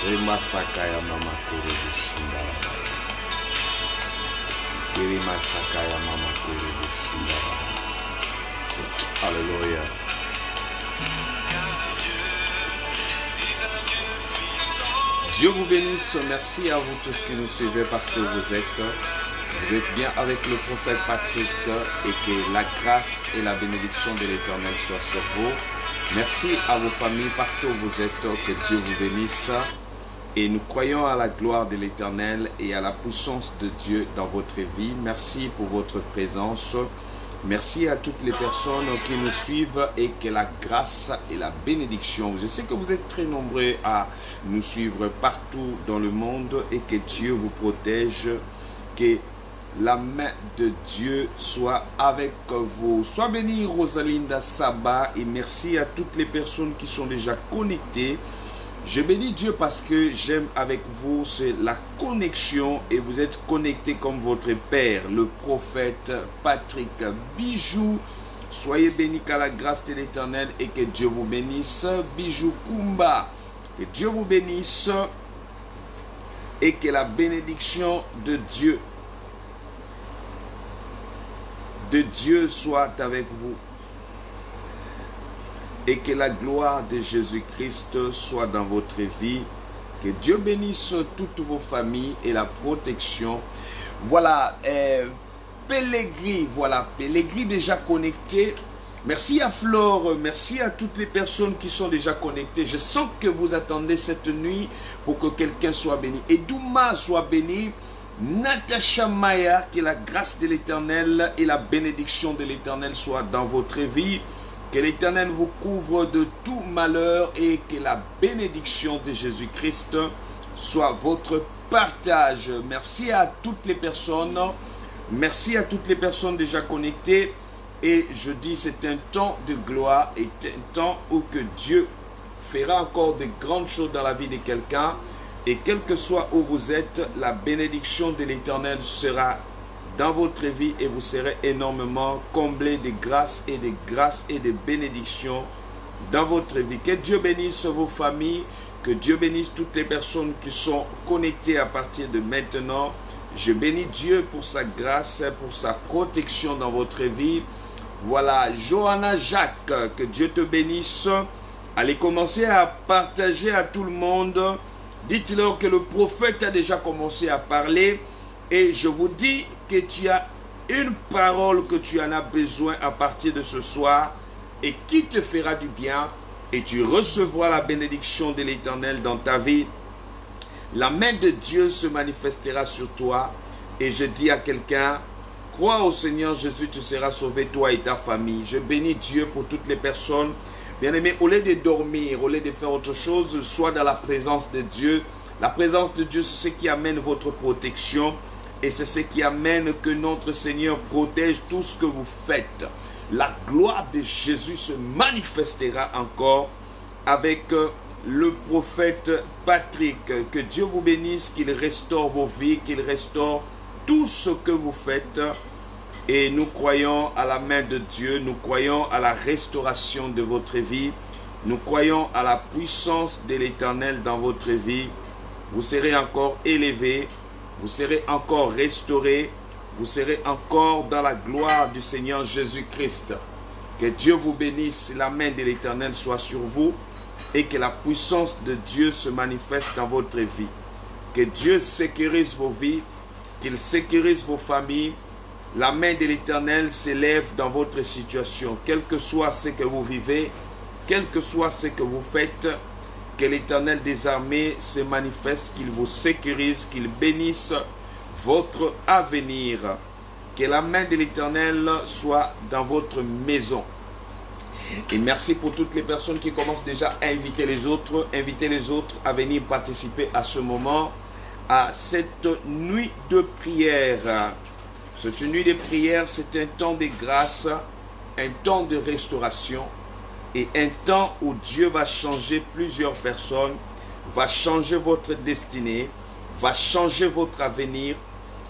Remasakaya mama kuru shinda. Remasakaya mama kuru shinda. Alléluia. Dieu vous bénisse. Merci à vous tous qui nous suivez partout où vous êtes. Vous êtes bien avec le prophète Patrick et que la grâce et la bénédiction de l'Éternel soient sur vous. Merci à vos familles partout où vous êtes. Que Dieu vous bénisse. Et nous croyons à la gloire de l'Éternel et à la puissance de Dieu dans votre vie. Merci pour votre présence. Merci à toutes les personnes qui nous suivent et que la grâce et la bénédiction, je sais que vous êtes très nombreux à nous suivre partout dans le monde et que Dieu vous protège, que la main de Dieu soit avec vous. Sois bénie Rosalinda Saba et merci à toutes les personnes qui sont déjà connectées. Je bénis Dieu parce que j'aime avec vous, c'est la connexion et vous êtes connectés comme votre Père, le prophète Patrick Bijou. Soyez bénis qu'à la grâce de l'Éternel et que Dieu vous bénisse. Bijou Kumba, que Dieu vous bénisse et que la bénédiction de Dieu soit avec vous. Et que la gloire de Jésus-Christ soit dans votre vie. Que Dieu bénisse toutes vos familles et la protection. Voilà, Pélégris, voilà, Pélégris déjà connecté. Merci à Flore, merci à toutes les personnes qui sont déjà connectées. Je sens que vous attendez cette nuit pour que quelqu'un soit béni. Et Douma soit béni. Natacha Maya, que la grâce de l'Éternel et la bénédiction de l'Éternel soient dans votre vie. Que l'Éternel vous couvre de tout malheur et que la bénédiction de Jésus-Christ soit votre partage. Merci à toutes les personnes. Merci à toutes les personnes déjà connectées. Et je dis, c'est un temps de gloire et un temps où que Dieu fera encore de grandes choses dans la vie de quelqu'un. Et quel que soit où vous êtes, la bénédiction de l'Éternel sera dans votre vie et vous serez énormément comblés de grâce et de bénédictions dans votre vie. Que Dieu bénisse vos familles, que Dieu bénisse toutes les personnes qui sont connectées à partir de maintenant. Je bénis Dieu pour sa grâce, pour sa protection dans votre vie. Voilà, Johanna Jacques, que Dieu te bénisse. Allez commencer à partager à tout le monde. Dites-leur que le prophète a déjà commencé à parler. Et je vous dis que tu as une parole que tu en as besoin à partir de ce soir et qui te fera du bien et tu recevras la bénédiction de l'Éternel dans ta vie. La main de Dieu se manifestera sur toi et je dis à quelqu'un, crois au Seigneur Jésus, tu seras sauvé toi et ta famille. Je bénis Dieu pour toutes les personnes. Bien-aimés, au lieu de dormir, au lieu de faire autre chose, sois dans la présence de Dieu. La présence de Dieu, c'est ce qui amène votre protection. Et c'est ce qui amène que notre Seigneur protège tout ce que vous faites. La gloire de Jésus se manifestera encore avec le prophète Patrick. Que Dieu vous bénisse, qu'il restaure vos vies, qu'il restaure tout ce que vous faites. Et nous croyons à la main de Dieu, nous croyons à la restauration de votre vie. Nous croyons à la puissance de l'Éternel dans votre vie. Vous serez encore élevés. Vous serez encore restaurés, vous serez encore dans la gloire du Seigneur Jésus-Christ. Que Dieu vous bénisse, la main de l'Éternel soit sur vous et que la puissance de Dieu se manifeste dans votre vie. Que Dieu sécurise vos vies, qu'il sécurise vos familles. La main de l'Éternel s'élève dans votre situation, quel que soit ce que vous vivez, quel que soit ce que vous faites. Que l'Éternel des armées se manifeste, qu'il vous sécurise, qu'il bénisse votre avenir. Que la main de l'Éternel soit dans votre maison. Et merci pour toutes les personnes qui commencent déjà à inviter les autres à venir participer à ce moment, à cette nuit de prière. Cette nuit de prière, c'est un temps de grâce, un temps de restauration. Et un temps où Dieu va changer plusieurs personnes, va changer votre destinée, va changer votre avenir.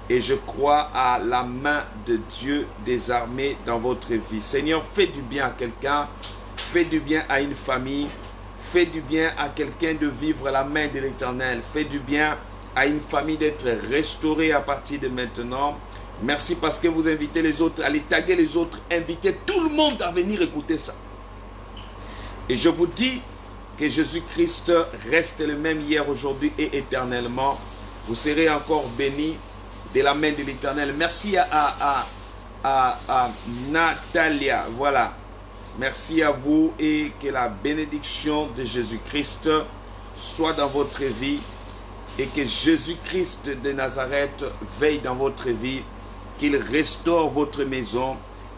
Et je crois à la main de Dieu des armées dans votre vie. Seigneur, fais du bien à quelqu'un, fais du bien à une famille, fait du bien à quelqu'un de vivre la main de l'Éternel. Fait du bien à une famille d'être restaurée à partir de maintenant. Merci parce que vous invitez les autres, allez taguer les autres, invitez tout le monde à venir écouter ça. Et je vous dis que Jésus-Christ reste le même hier, aujourd'hui et éternellement. Vous serez encore bénis de la main de l'Éternel. Merci à Natalia. Voilà. Merci à vous et que la bénédiction de Jésus-Christ soit dans votre vie et que Jésus-Christ de Nazareth veille dans votre vie, qu'il restaure votre maison,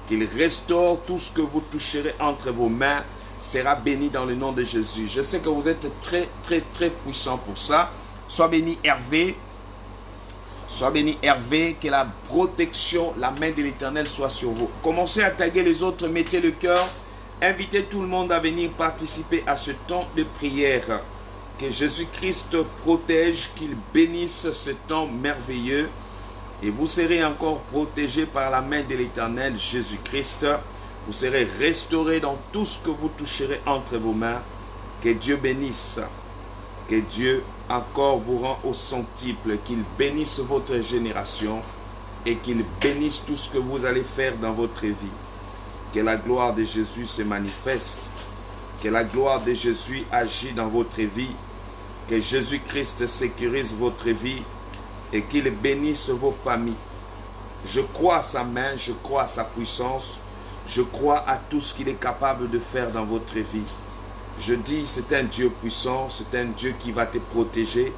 qu'il restaure tout ce que vous toucherez entre vos mains, sera béni dans le nom de Jésus. Je sais que vous êtes très, très, très puissant pour ça. Sois béni Hervé. Sois béni Hervé, que la protection, la main de l'Éternel soit sur vous. Commencez à taguer les autres, mettez le cœur. Invitez tout le monde à venir participer à ce temps de prière. Que Jésus-Christ protège, qu'il bénisse ce temps merveilleux. Et vous serez encore protégés par la main de l'Éternel Jésus-Christ. Vous serez restaurés dans tout ce que vous toucherez entre vos mains. Que Dieu bénisse. Que Dieu encore vous rend au centuple. Qu'il bénisse votre génération. Et qu'il bénisse tout ce que vous allez faire dans votre vie. Que la gloire de Jésus se manifeste. Que la gloire de Jésus agit dans votre vie. Que Jésus-Christ sécurise votre vie. Et qu'il bénisse vos familles. Je crois à sa main, je crois à sa puissance. Je crois à tout ce qu'il est capable de faire dans votre vie. Je dis, c'est un Dieu puissant, c'est un Dieu qui va te protéger.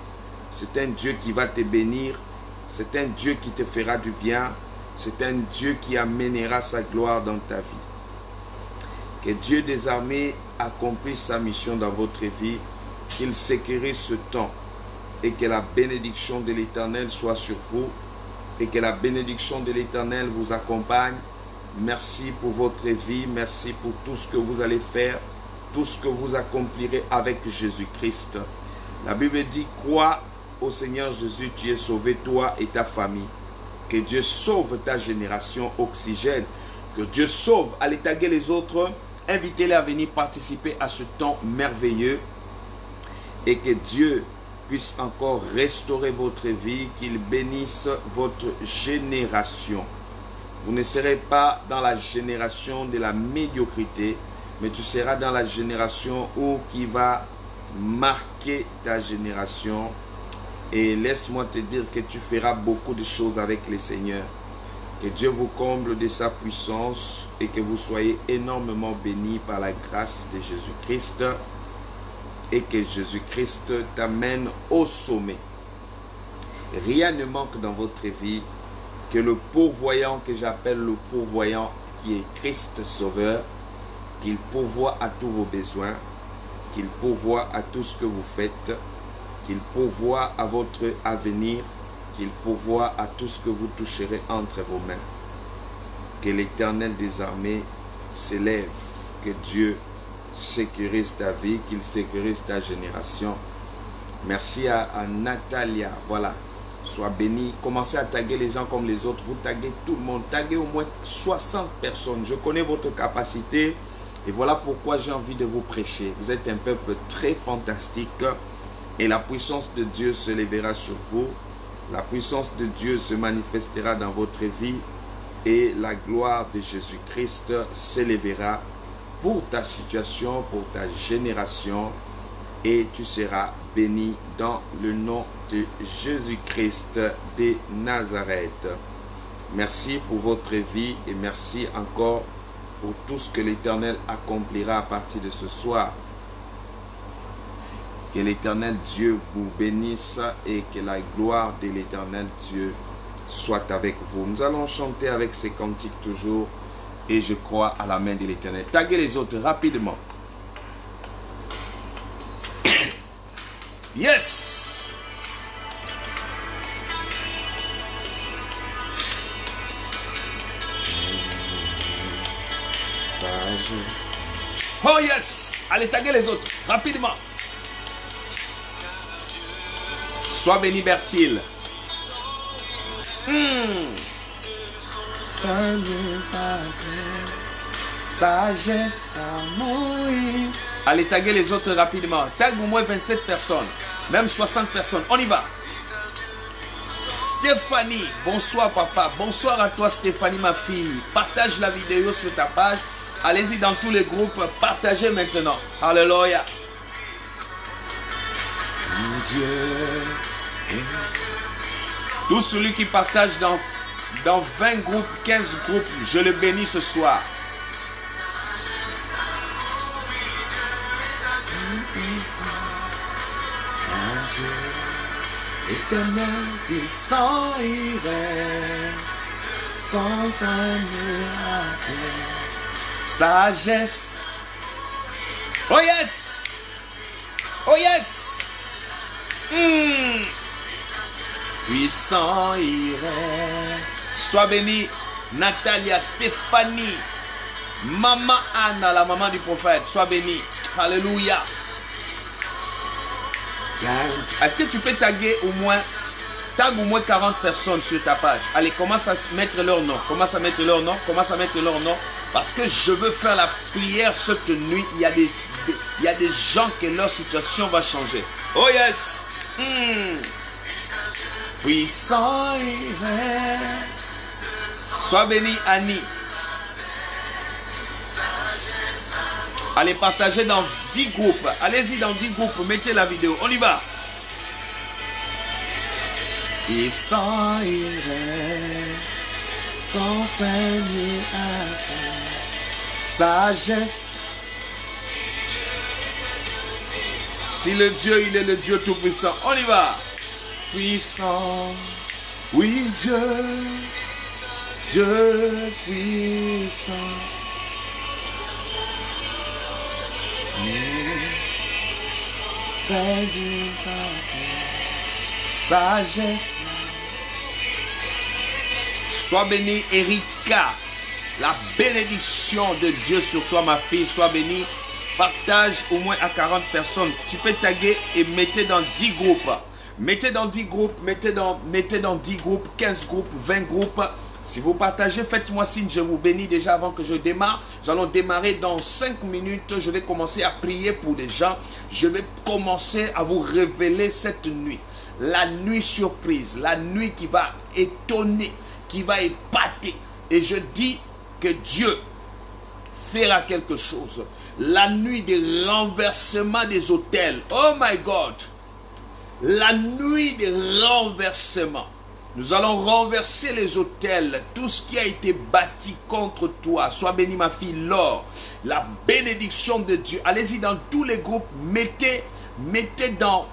C'est un Dieu qui va te bénir. C'est un Dieu qui te fera du bien. C'est un Dieu qui amènera sa gloire dans ta vie. Que Dieu des armées accomplisse sa mission dans votre vie. Qu'il sécurise ce temps. Et que la bénédiction de l'Éternel soit sur vous. Et que la bénédiction de l'Éternel vous accompagne. Merci pour votre vie. Merci pour tout ce que vous allez faire. Tout ce que vous accomplirez avec Jésus-Christ. La Bible dit, crois au Seigneur Jésus, tu es sauvé, toi et ta famille. Que Dieu sauve ta génération Oxygène. Que Dieu sauve. Allez taguer les autres. Invitez-les à venir participer à ce temps merveilleux. Et que Dieu puisse encore restaurer votre vie. Qu'il bénisse votre génération. Vous ne serez pas dans la génération de la médiocrité. Mais tu seras dans la génération qui va marquer ta génération. Et laisse-moi te dire que tu feras beaucoup de choses avec le Seigneur. Que Dieu vous comble de sa puissance et que vous soyez énormément bénis par la grâce de Jésus-Christ. Et que Jésus-Christ t'amène au sommet. Rien ne manque dans votre vie que le pourvoyant que j'appelle le pourvoyant qui est Christ Sauveur. Qu'il pourvoie à tous vos besoins. Qu'il pourvoie à tout ce que vous faites. Qu'il pourvoie à votre avenir, qu'il pourvoie à tout ce que vous toucherez entre vos mains. Que l'Éternel des armées s'élève, que Dieu sécurise ta vie, qu'il sécurise ta génération. Merci à Natalia, voilà, sois béni. Commencez à taguer les gens comme les autres, vous taguez tout le monde, taguez au moins 60 personnes. Je connais votre capacité et voilà pourquoi j'ai envie de vous prêcher. Vous êtes un peuple très fantastique. Et la puissance de Dieu se lèvera sur vous. La puissance de Dieu se manifestera dans votre vie. Et la gloire de Jésus-Christ s'élèvera pour ta situation, pour ta génération. Et tu seras béni dans le nom de Jésus-Christ de Nazareth. Merci pour votre vie et merci encore pour tout ce que l'Éternel accomplira à partir de ce soir. Que l'Éternel Dieu vous bénisse et que la gloire de l'Éternel Dieu soit avec vous. Nous allons chanter avec ces cantiques toujours et je crois à la main de l'Éternel. Taguez les autres rapidement. Yes! Oh yes! Allez taguer les autres rapidement. Sois béni Bertil. Sagesse, amour. Allez taguer les autres rapidement. Tag au moins 27 personnes. Même 60 personnes. On y va. Stéphanie, bonsoir papa. Bonsoir à toi Stéphanie ma fille. Partage la vidéo sur ta page. Allez-y dans tous les groupes. Partagez maintenant. Alléluia. Tout celui qui partage dans 20 groupes, 15 groupes, je le bénis ce soir. Éternel, puissant irait, sans sagesse. Oh yes! Oh yes! Puissant irait. Sois béni, Natalia, Stéphanie, Maman Anna, la maman du prophète. Sois béni. Alléluia. Est-ce que tu peux taguer au moins 40 personnes sur ta page? Allez, commence à mettre leur nom. Commence à mettre leur nom. Commence à mettre leur nom. Parce que je veux faire la prière cette nuit. Il y a des gens que leur situation va changer. Oh yes! Puissant est. Sois béni, Annie. Allez partager dans 10 groupes. Allez-y dans 10 groupes. Mettez la vidéo. On y va. Puissant est. Sans Seigneur. Sagesse. Si le Dieu, il est le Dieu tout-puissant. On y va. Puissant. Oui, Dieu. Dieu puissant. Sagesse. Sois bénie, Erika. La bénédiction de Dieu sur toi, ma fille. Sois bénie. Partage au moins à 40 personnes. Tu peux taguer et mettez dans 10 groupes. Mettez dans 10 groupes, mettez dans 10 groupes, 15 groupes, 20 groupes. Si vous partagez, faites-moi signe, je vous bénis déjà avant que je démarre. Nous allons démarrer dans 5 minutes. Je vais commencer à prier pour les gens. Je vais commencer à vous révéler cette nuit. La nuit surprise, la nuit qui va étonner, qui va épater. Et je dis que Dieu fera quelque chose. La nuit des renversements des autels. Oh my God! La nuit des renversements. Nous allons renverser les autels, tout ce qui a été bâti contre toi. Sois béni ma fille Laure. La bénédiction de Dieu. Allez-y dans tous les groupes. Mettez dans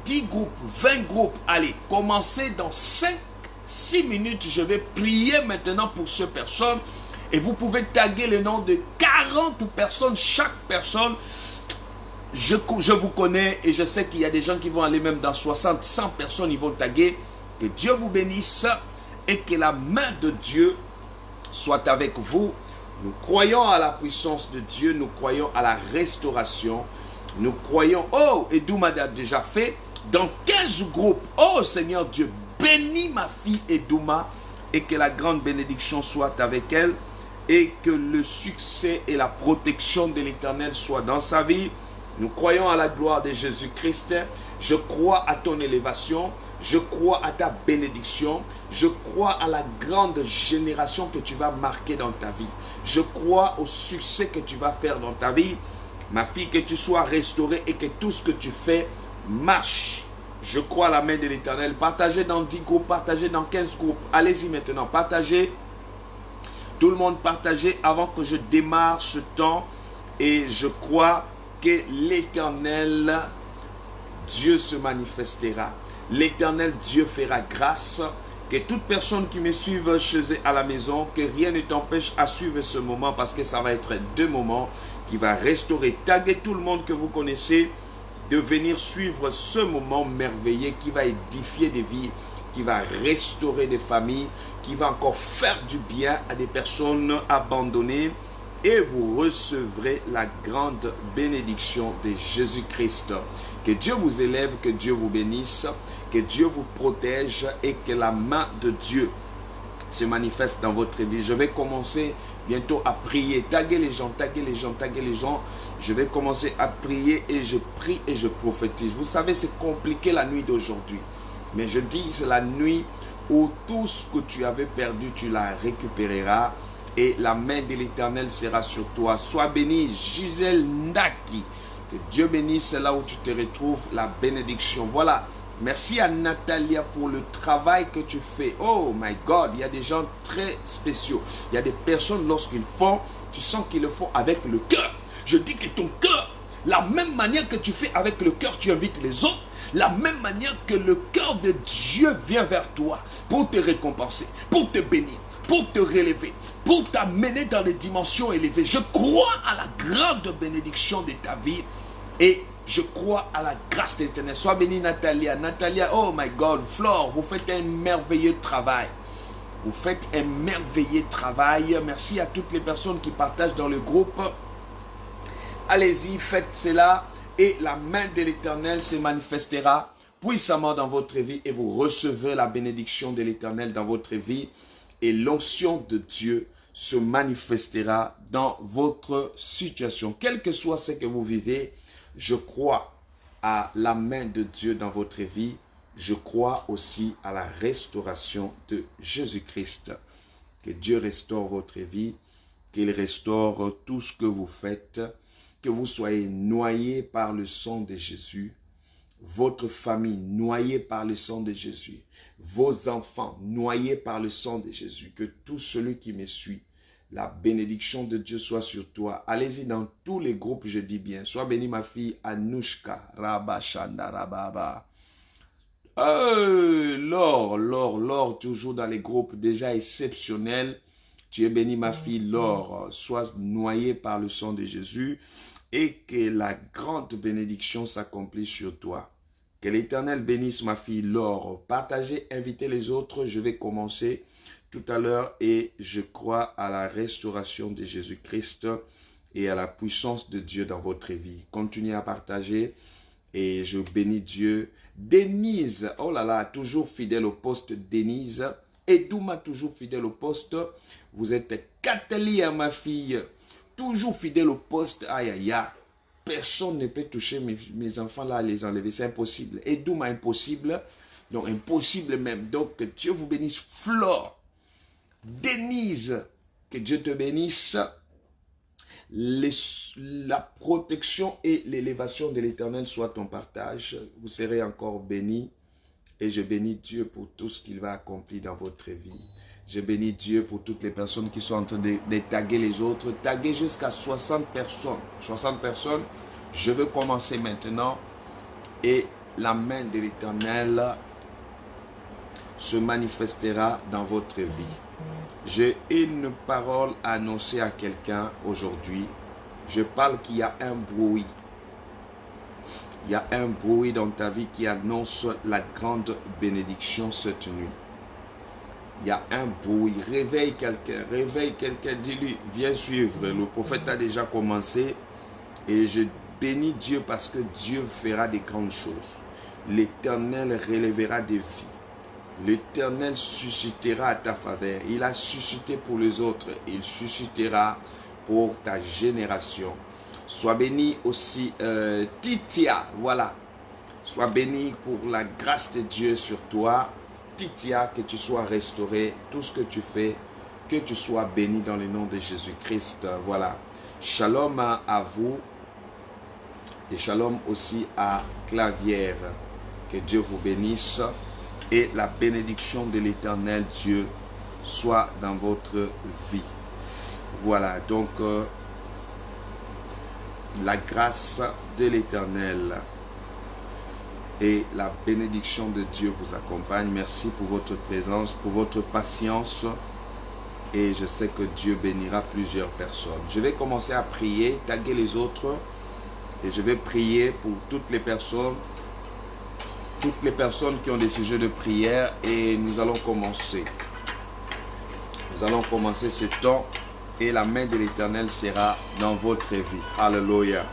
10 groupes, 20 groupes. Allez, commencez dans 5-6 minutes. Je vais prier maintenant pour ces personnes. Et vous pouvez taguer le nom de 40 personnes. Chaque personne. Je vous connais et je sais qu'il y a des gens qui vont aller même dans 60, 100 personnes, ils vont taguer. Que Dieu vous bénisse et que la main de Dieu soit avec vous. Nous croyons à la puissance de Dieu, nous croyons à la restauration. Nous croyons, oh, et Douma a déjà fait, dans 15 groupes. Oh Seigneur Dieu, bénis ma fille Edouma et que la grande bénédiction soit avec elle et que le succès et la protection de l'Éternel soient dans sa vie. Nous croyons à la gloire de Jésus-Christ. Je crois à ton élévation. Je crois à ta bénédiction. Je crois à la grande génération que tu vas marquer dans ta vie. Je crois au succès que tu vas faire dans ta vie. Ma fille, que tu sois restaurée et que tout ce que tu fais marche. Je crois à la main de l'Éternel. Partagez dans 10 groupes, partagez dans 15 groupes. Allez-y maintenant, partagez. Tout le monde partagez avant que je démarre ce temps. Et je crois que l'Éternel, Dieu se manifestera. L'Éternel Dieu fera grâce. Que toute personne qui me suive chez eux à la maison, que rien ne t'empêche à suivre ce moment parce que ça va être 2 moments qui va restaurer. Taguez tout le monde que vous connaissez de venir suivre ce moment merveilleux qui va édifier des vies, qui va restaurer des familles, qui va encore faire du bien à des personnes abandonnées. Et vous recevrez la grande bénédiction de Jésus-Christ. Que Dieu vous élève, que Dieu vous bénisse, que Dieu vous protège et que la main de Dieu se manifeste dans votre vie. Je vais commencer bientôt à prier. Taguez les gens, taguez les gens, taguez les gens. Je vais commencer à prier et je prie et je prophétise. Vous savez, c'est compliqué la nuit d'aujourd'hui. Mais je dis, c'est la nuit où tout ce que tu avais perdu, tu la récupéreras. Et la main de l'Éternel sera sur toi. Sois béni, Gisèle Ndaki. Que Dieu bénisse là où tu te retrouves, la bénédiction. Voilà. Merci à Natalia pour le travail que tu fais. Oh my God, il y a des gens très spéciaux. Il y a des personnes, lorsqu'ils font, tu sens qu'ils le font avec le cœur. Je dis que ton cœur, la même manière que tu fais avec le cœur, tu invites les autres. La même manière que le cœur de Dieu vient vers toi pour te récompenser, pour te bénir, pour te relever, pour t'amener dans les dimensions élevées. Je crois à la grande bénédiction de ta vie et je crois à la grâce de l'Éternel. Sois bénie Natalia. Natalia, oh my God, Flore, vous faites un merveilleux travail. Vous faites un merveilleux travail. Merci à toutes les personnes qui partagent dans le groupe. Allez-y, faites cela et la main de l'Éternel se manifestera puissamment dans votre vie et vous recevez la bénédiction de l'Éternel dans votre vie et l'onction de Dieu se manifestera dans votre situation. Quel que soit ce que vous vivez, je crois à la main de Dieu dans votre vie. Je crois aussi à la restauration de Jésus-Christ. Que Dieu restaure votre vie, qu'il restaure tout ce que vous faites, que vous soyez noyés par le sang de Jésus, votre famille noyée par le sang de Jésus, vos enfants noyés par le sang de Jésus, que tout celui qui me suit, la bénédiction de Dieu soit sur toi. Allez-y dans tous les groupes, je dis bien. Sois bénie ma fille Anouchka, Rabashanda, Rababa. Laure, toujours dans les groupes déjà exceptionnels. Tu es bénie ma fille Laure, sois noyée par le sang de Jésus et que la grande bénédiction s'accomplisse sur toi. Que l'Éternel bénisse ma fille Laure. Partagez, invitez les autres. Je vais commencer tout à l'heure et je crois à la restauration de Jésus-Christ et à la puissance de Dieu dans votre vie. Continuez à partager et je bénis Dieu. Denise, oh là là, toujours fidèle au poste Denise. Edouma, toujours fidèle au poste. Vous êtes Cathalie, ma fille, toujours fidèle au poste. Aïe, aïe, aïe. Personne ne peut toucher mes enfants là, les enlever. C'est impossible. Edouma, impossible. Donc, impossible même. Donc, que Dieu vous bénisse. Flore, Denise, que Dieu te bénisse. La protection et l'élévation de l'Éternel soit ton partage. Vous serez encore bénis. Et je bénis Dieu pour tout ce qu'il va accomplir dans votre vie. Je bénis Dieu pour toutes les personnes qui sont en train de taguer les autres. Taguer jusqu'à 60 personnes. 60 personnes. Je veux commencer maintenant. Et la main de l'Éternel se manifestera dans votre vie. J'ai une parole à annoncer à quelqu'un aujourd'hui. Je parle qu'il y a un bruit. Il y a un bruit dans ta vie qui annonce la grande bénédiction cette nuit. Il y a un bruit. Réveille quelqu'un, dis-lui, viens suivre. Le prophète a déjà commencé et je bénis Dieu parce que Dieu fera des grandes choses. L'Éternel relèvera des vies. L'Éternel suscitera à ta faveur. Il a suscité pour les autres. Il suscitera pour ta génération. Sois béni aussi, Titia, voilà. Sois béni pour la grâce de Dieu sur toi. Titia, que tu sois restauré, tout ce que tu fais, que tu sois béni dans le nom de Jésus-Christ. Voilà. Shalom à vous et shalom aussi à Clavière. Que Dieu vous bénisse et la bénédiction de l'Éternel Dieu soit dans votre vie. Voilà, donc la grâce de l'Éternel et la bénédiction de Dieu vous accompagne. Merci pour votre présence, pour votre patience. Et je sais que Dieu bénira plusieurs personnes. Je vais commencer à prier, taguer les autres. Et je vais prier pour toutes les personnes qui ont des sujets de prière. Et nous allons commencer. Nous allons commencer ce temps. Et la main de l'Éternel sera dans votre vie. Alléluia.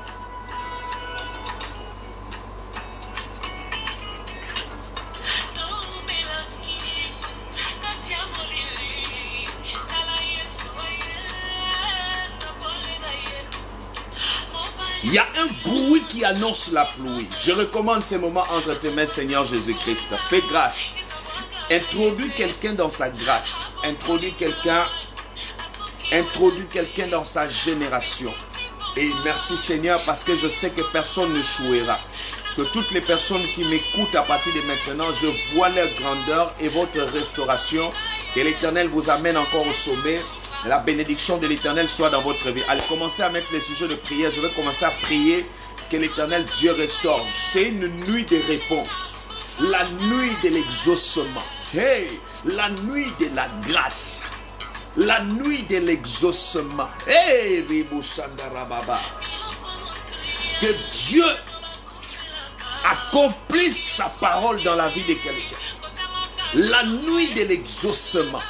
Il y a un bruit qui annonce la pluie. Je recommande ces moments entre tes mains, Seigneur Jésus-Christ. Fais grâce. Introduis quelqu'un dans sa grâce. Introduis quelqu'un dans sa génération. Et merci Seigneur parce que je sais que personne ne échouera. Que toutes les personnes qui m'écoutent à partir de maintenant, je vois leur grandeur et votre restauration. Que l'Éternel vous amène encore au sommet. La bénédiction de l'Éternel soit dans votre vie. Allez, commencez à mettre les sujets de prière. Je vais commencer à prier que l'Éternel Dieu restaure. C'est une nuit de réponse. La nuit de l'exaucement. Hey, la nuit de la grâce. La nuit de l'exaucement. Hey, Ribo Shandarababa. Que Dieu accomplisse sa parole dans la vie de quelqu'un. La nuit de l'exaucement.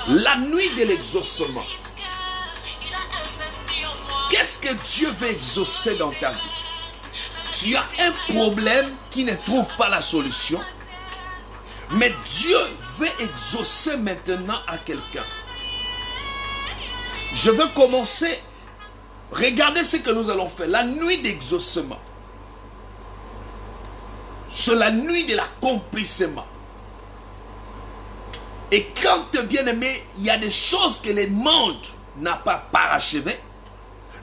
La nuit de l'exaucement. Qu'est-ce que Dieu veut exaucer dans ta vie? Tu as un problème qui ne trouve pas la solution. Mais Dieu veut exaucer maintenant à quelqu'un. Je veux commencer. Regardez ce que nous allons faire. La nuit d'exaucement. C'est la nuit de l'accomplissement. Et quand, bien aimé, il y a des choses que le monde n'a pas parachevées,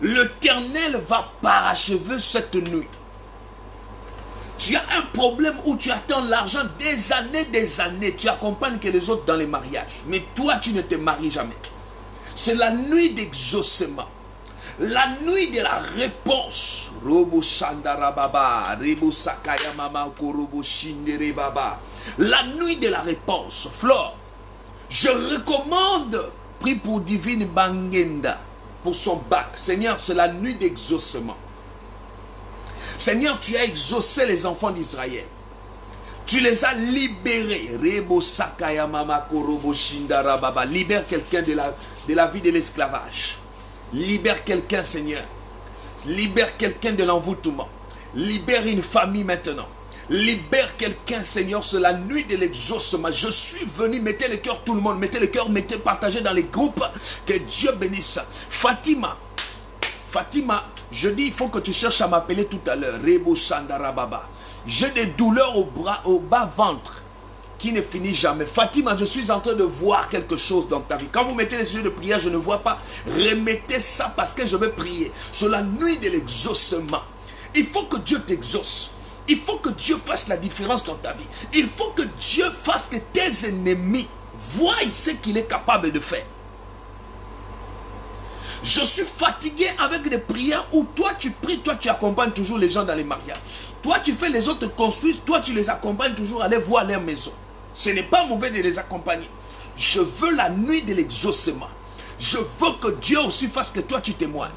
l'Éternel va parachever cette nuit. Tu as un problème où tu attends l'argent des années. Tu accompagnes que les autres dans les mariages. Mais toi, tu ne te maries jamais. C'est la nuit d'exaucement. La nuit de la réponse. La nuit de la réponse. Flore, je recommande, prie pour Divine Bangenda, pour son bac. Seigneur, c'est la nuit d'exaucement. Seigneur, tu as exaucé les enfants d'Israël. Tu les as libérés. Libère quelqu'un de la vie de l'esclavage. Libère quelqu'un, Seigneur. Libère quelqu'un de l'envoûtement. Libère une famille maintenant. Libère quelqu'un, Seigneur, c'est la nuit de l'exaucement. Je suis venu, mettez le cœur tout le monde, mettez le cœur, partagez dans les groupes. Que Dieu bénisse. Fatima, je dis, il faut que tu cherches à m'appeler tout à l'heure. Rebo Shandarababa. J'ai des douleurs au bas-ventre qui ne finissent jamais. Fatima, je suis en train de voir quelque chose dans ta vie. Quand vous mettez les yeux de prière, je ne vois pas. Remettez ça parce que je vais prier. C'est la nuit de l'exaucement. Il faut que Dieu t'exauce. Il faut que Dieu fasse la différence dans ta vie. Il faut que Dieu fasse que tes ennemis voient ce qu'il est capable de faire. Je suis fatigué avec des prières où toi tu pries, toi tu accompagnes toujours les gens dans les mariages. Toi tu fais les autres construire, toi tu les accompagnes toujours aller voir leur maison. Ce n'est pas mauvais de les accompagner. Je veux la nuit de l'exaucement. Je veux que Dieu aussi fasse que toi tu témoignes.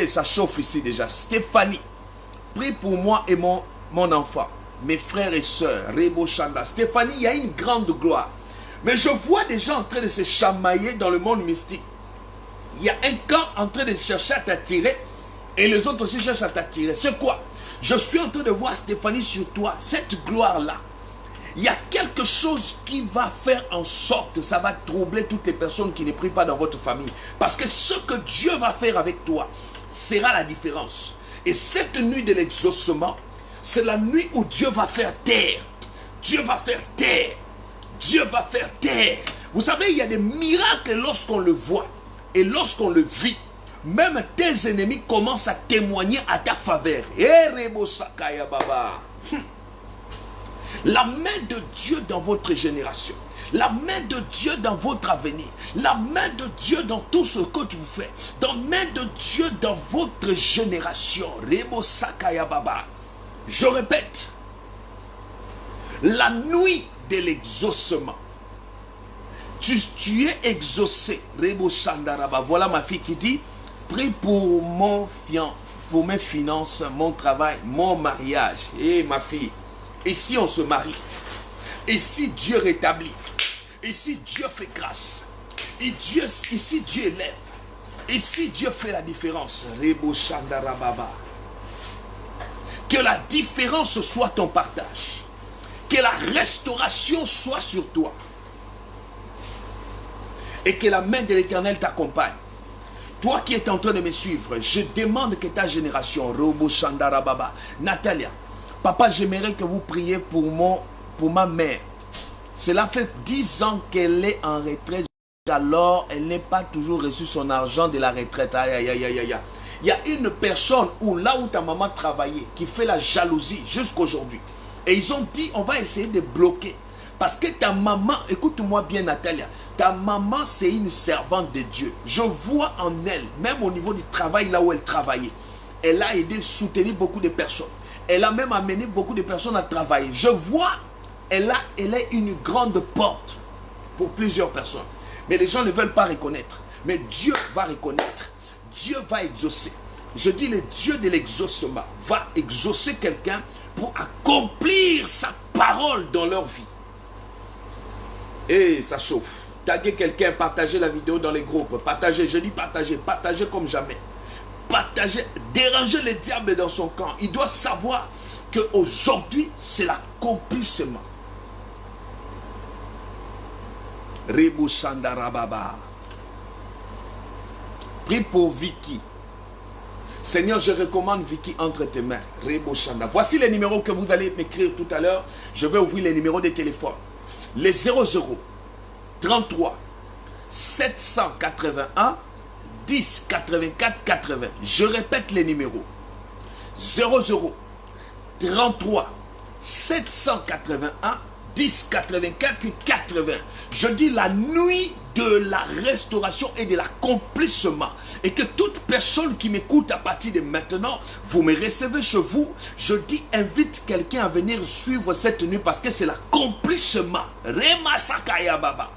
Ça chauffe ici déjà. Stéphanie, prie pour moi et mon enfant, mes frères et sœurs. Stéphanie, il y a une grande gloire. Mais je vois des gens en train de se chamailler dans le monde mystique. Il y a un camp en train de chercher à t'attirer et les autres aussi cherchent à t'attirer. C'est quoi? Je suis en train de voir, Stéphanie, sur toi, cette gloire-là. Il y a quelque chose qui va faire en sorte que ça va troubler toutes les personnes qui ne prient pas dans votre famille. Parce que ce que Dieu va faire avec toi sera la différence. Et cette nuit de l'exaucement, c'est la nuit où Dieu va faire taire. Dieu va faire taire. Dieu va faire taire. Vous savez, il y a des miracles lorsqu'on le voit et lorsqu'on le vit. Même tes ennemis commencent à témoigner à ta faveur. La main de Dieu dans votre génération. La main de Dieu dans votre avenir. La main de Dieu dans tout ce que tu fais. La main de Dieu dans votre génération. Je répète. La nuit de l'exaucement. Tu es exaucé. Voilà ma fille qui dit, prie pour mes finances, mon travail, mon mariage. Et ma fille, et si on se marie? Et si Dieu rétablit? Et si Dieu fait grâce? Et si Dieu élève? Et si Dieu fait la différence? Que la différence soit ton partage. Que la restauration soit sur toi. Et que la main de l'Éternel t'accompagne. Toi qui es en train de me suivre, je demande que ta génération, Robo Shandarababa, Natalia, papa, j'aimerais que vous priez pour ma mère. Cela fait 10 ans qu'elle est en retraite, alors elle n'est pas toujours reçu son argent de la retraite. Aïe, aïe, aïe, aïe, aïe. Il y a une personne là où ta maman travaillait qui fait la jalousie jusqu'aujourd'hui. Et ils ont dit, on va essayer de bloquer. Parce que ta maman, écoute-moi bien Natalia, ta maman c'est une servante de Dieu. Je vois en elle, même au niveau du travail là où elle travaillait, elle a aidé, soutenu beaucoup de personnes. Elle a même amené beaucoup de personnes à travailler. Je vois, elle est une grande porte pour plusieurs personnes. Mais les gens ne veulent pas reconnaître. Mais Dieu va reconnaître. Dieu va exaucer. Je dis le Dieu de l'exaucement va exaucer quelqu'un pour accomplir sa parole dans leur vie. Et ça chauffe. Taguez quelqu'un, partagez la vidéo dans les groupes. Partagez, je dis partagez, partagez comme jamais. Partagez, dérangez le diable dans son camp. Il doit savoir qu'aujourd'hui, c'est l'accomplissement. Rebu Sandarababa. Prie pour Vicky. Seigneur, je recommande Vicky entre tes mains. Rebu Shanda. Voici les numéros que vous allez m'écrire tout à l'heure. Je vais ouvrir les numéros de téléphone. Les 00 33 781 10 84 80. Je répète les numéros. 00 33 781 10 84 80. Je dis la nuit de la restauration et de l'accomplissement. Et que toute personne qui m'écoute à partir de maintenant, vous me recevez chez vous. Je dis invite quelqu'un à venir suivre cette nuit parce que c'est l'accomplissement. Rema Sakaya Baba.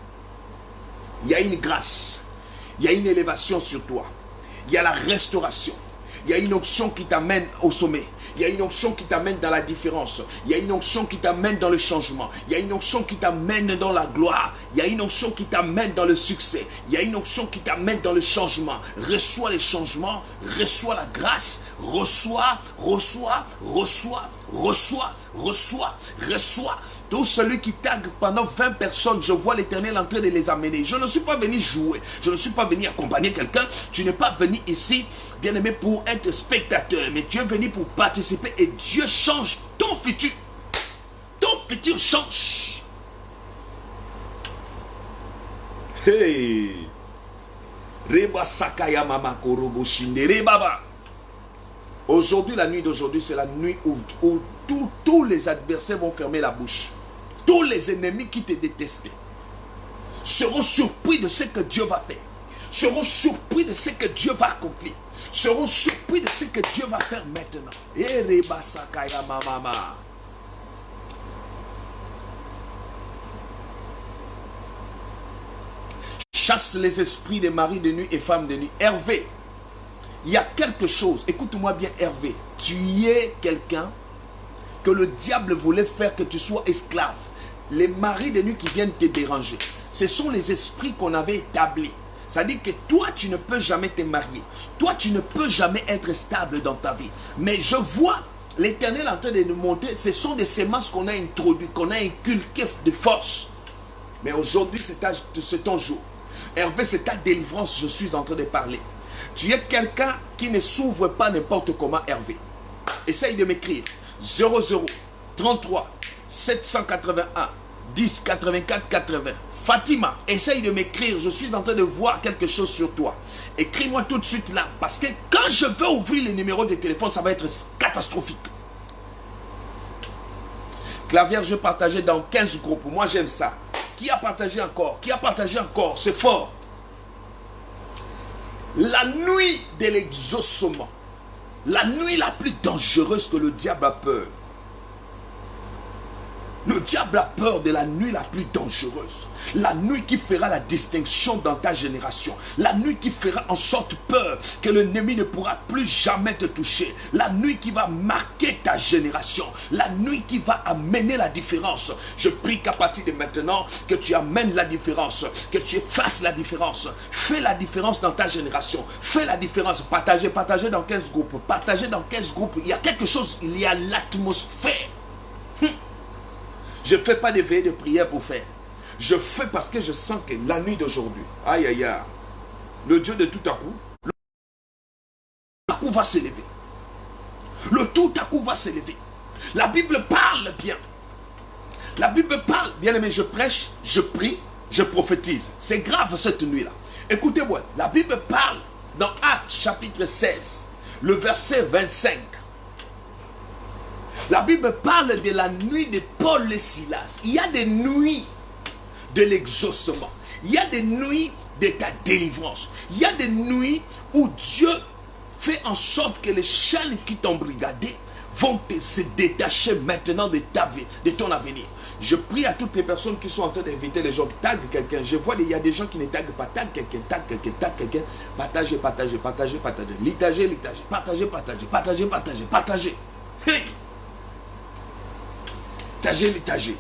Il y a une grâce. Il y a une élévation sur toi. Il y a la restauration. Il y a une onction qui t'amène au sommet. Il y a une onction qui t'amène dans la différence. Il y a une onction qui t'amène dans le changement. Il y a une onction qui t'amène dans la gloire. Il y a une onction qui t'amène dans le succès. Il y a une onction qui t'amène dans le changement. Reçois les changements. Reçois la grâce. Reçois. Tout celui qui tague pendant 20 personnes, je vois l'Éternel en train de les amener. Je ne suis pas venu jouer. Je ne suis pas venu accompagner quelqu'un. Tu n'es pas venu ici, bien aimé, pour être spectateur. Mais tu es venu pour participer et Dieu change ton futur. Ton futur change. Hey! Reba Sakaya Mama Korobo Shinde Baba. Aujourd'hui, la nuit d'aujourd'hui, c'est la nuit où tous les adversaires vont fermer la bouche. Tous les ennemis qui te détestaient seront surpris de ce que Dieu va faire. Seront surpris de ce que Dieu va accomplir. Seront surpris de ce que Dieu va faire maintenant. Chasse les esprits des maris de nuit et femmes de nuit. Hervé, il y a quelque chose, écoute-moi bien Hervé, tu es quelqu'un que le diable voulait faire que tu sois esclave. Les maris de nuit qui viennent te déranger, ce sont les esprits qu'on avait établis. C'est-à-dire que toi, tu ne peux jamais te marier. Toi, tu ne peux jamais être stable dans ta vie. Mais je vois l'Éternel en train de nous montrer, ce sont des semences qu'on a introduites, qu'on a inculquées de force. Mais aujourd'hui, c'est ton jour. Hervé, c'est ta délivrance, je suis en train de parler. Tu es quelqu'un qui ne s'ouvre pas n'importe comment, Hervé. Essaye de m'écrire. 00 33 781 10 84 80. Fatima, essaye de m'écrire. Je suis en train de voir quelque chose sur toi. Écris-moi tout de suite là. Parce que quand je vais ouvrir les numéros de téléphone, ça va être catastrophique. Clavier, je partageais dans 15 groupes. Moi, j'aime ça. Qui a partagé encore? Qui a partagé encore? C'est fort. La nuit de l'exaucement. La nuit la plus dangereuse que le diable a peur. Le diable a peur de la nuit la plus dangereuse. La nuit qui fera la distinction dans ta génération. La nuit qui fera en sorte peur que l'ennemi ne pourra plus jamais te toucher. La nuit qui va marquer ta génération. La nuit qui va amener la différence. Je prie qu'à partir de maintenant, que tu amènes la différence. Que tu fasses la différence. Fais la différence dans ta génération. Fais la différence. Partagez dans 15 groupes. Partagez dans 15 groupes. Il y a quelque chose, il y a l'atmosphère. Je ne fais pas de veillée de prière pour faire. Je fais parce que je sens que la nuit d'aujourd'hui, aïe aïe aïe, le Dieu de tout à coup, le tout à coup va s'élever. Le tout à coup va s'élever. La Bible parle bien. La Bible parle, bien aimé, je prêche, je prie, je prophétise. C'est grave cette nuit-là. Écoutez-moi, la Bible parle dans Actes chapitre 16, le verset 25. La Bible parle de la nuit de Paul et Silas. Il y a des nuits de l'exaucement. Il y a des nuits de ta délivrance. Il y a des nuits où Dieu fait en sorte que les chaînes qui t'ont brigadé vont se détacher maintenant de ta vie, de ton avenir. Je prie à toutes les personnes qui sont en train d'inviter les gens, tag quelqu'un. Je vois il y a des gens qui ne taguent pas, tag quelqu'un, tag quelqu'un, tag quelqu'un. Partagez, partagez, partagez, partagez. Litagez, litagez, partagez, partagez, partagez, partagez, partagez. Hey! Litagez, litagez.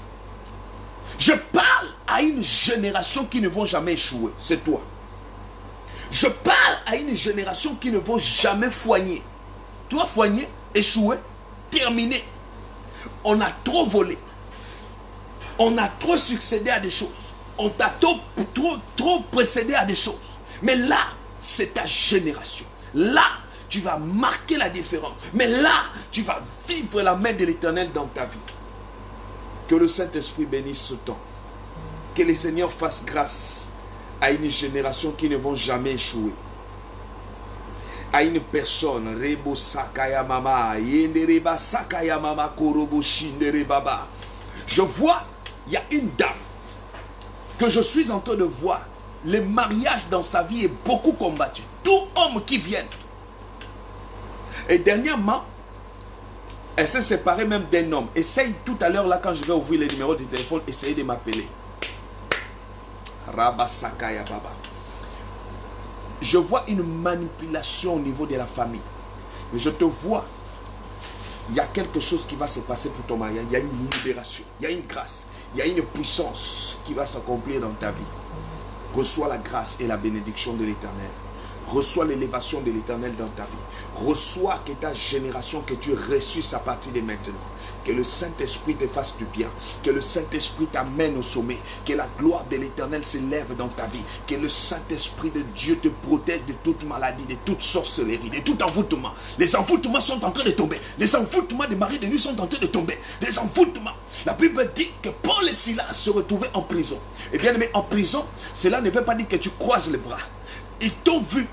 Je parle à une génération qui ne vont jamais échouer. C'est toi. Je parle à une génération qui ne vont jamais foigner. Toi, foigner, échouer, terminé. On a trop volé. On a trop succédé à des choses. On t'a trop précédé à des choses. Mais là, c'est ta génération. Là, tu vas marquer la différence. Mais là, tu vas vivre la main de l'Éternel dans ta vie. Que le Saint-Esprit bénisse ce temps. Que le Seigneur fasse grâce à une génération qui ne vont jamais échouer. À une personne, Rebo Sakaya Mama, Yendereba Sakaya Mama, Korobo Shindere Baba. Je vois, il y a une dame que je suis en train de voir. Le mariage dans sa vie est beaucoup combattu. Tout homme qui vient. Et dernièrement, elle s'est séparée même d'un homme. Essaye tout à l'heure là quand je vais ouvrir les numéros de téléphone, essayez de m'appeler. Rabasakaya Baba. Je vois une manipulation au niveau de la famille. Mais je te vois. Il y a quelque chose qui va se passer pour ton mariage. Il y a une libération. Il y a une grâce. Il y a une puissance qui va s'accomplir dans ta vie. Reçois la grâce et la bénédiction de l'Éternel. Reçois l'élévation de l'Éternel dans ta vie. Reçois que ta génération, que tu ressuscites à partir de maintenant. Que le Saint-Esprit te fasse du bien. Que le Saint-Esprit t'amène au sommet. Que la gloire de l'Éternel s'élève dans ta vie. Que le Saint-Esprit de Dieu te protège de toute maladie, de toute sorcellerie, de tout envoûtement. Les envoûtements sont en train de tomber. Les envoûtements des maris de nuit sont en train de tomber. Les envoûtements. La Bible dit que Paul et Silas se retrouvaient en prison. Et bien aimé, en prison, cela ne veut pas dire que tu croises les bras. Ils t'ont vu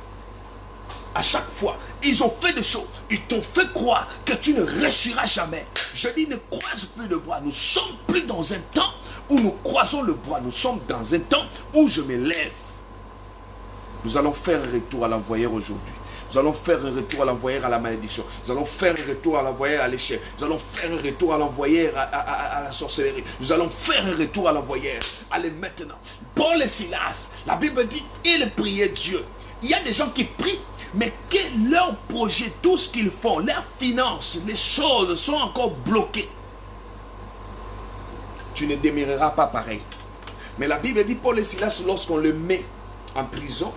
à chaque fois. Ils ont fait des choses. Ils t'ont fait croire que tu ne réussiras jamais. Je dis ne croise plus le bras. Nous sommes plus dans un temps où nous croisons le bras. Nous sommes dans un temps où je me lève. Nous allons faire un retour à l'envoyeur aujourd'hui. Nous allons faire un retour à l'envoyeur à la malédiction. Nous allons faire un retour à l'envoyeur à l'échec. Nous allons faire un retour à l'envoyeur à la sorcellerie. Nous allons faire un retour à l'envoyeur. Allez maintenant. Paul et Silas, la Bible dit, ils priaient Dieu. Il y a des gens qui prient, mais que leur projet, tout ce qu'ils font, leurs finances, les choses sont encore bloquées. Tu ne demeureras pas pareil. Mais la Bible dit, Paul et Silas, lorsqu'on le met en prison,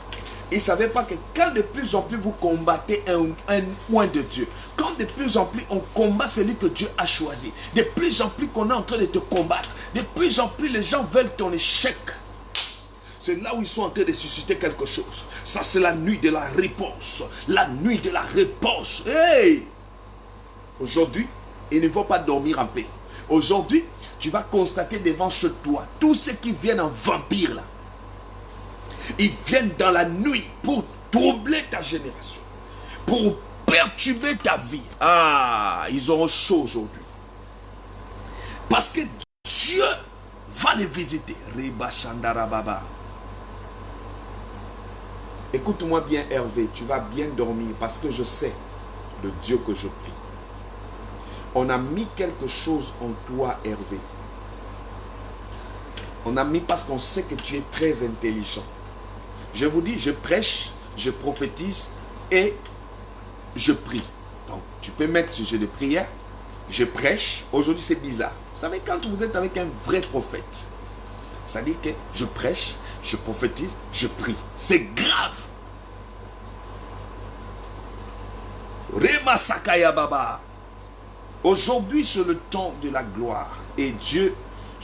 ils ne savaient pas que quand de plus en plus vous combattez un point de Dieu, quand de plus en plus on combat celui que Dieu a choisi, de plus en plus qu'on est en train de te combattre, de plus en plus les gens veulent ton échec. C'est là où ils sont en train de susciter quelque chose. Ça, c'est la nuit de la réponse. La nuit de la réponse. Hey! Aujourd'hui, ils ne vont pas dormir en paix. Aujourd'hui, tu vas constater devant chez toi, tous ceux qui viennent en vampire là, ils viennent dans la nuit pour troubler ta génération, pour perturber ta vie. Ah, ils auront chaud aujourd'hui. Parce que Dieu va les visiter. Reba Shandara Baba. Écoute-moi bien Hervé, tu vas bien dormir parce que je sais le Dieu que je prie. On a mis quelque chose en toi Hervé. On a mis parce qu'on sait que tu es très intelligent. Je vous dis, je prêche, je prophétise et je prie. Donc, tu peux mettre sujet de prière, je prêche. Aujourd'hui, c'est bizarre. Vous savez, quand vous êtes avec un vrai prophète, ça dit que je prêche, je prophétise, je prie. C'est grave. Rema Sakaya Baba. Aujourd'hui, c'est le temps de la gloire. Et Dieu,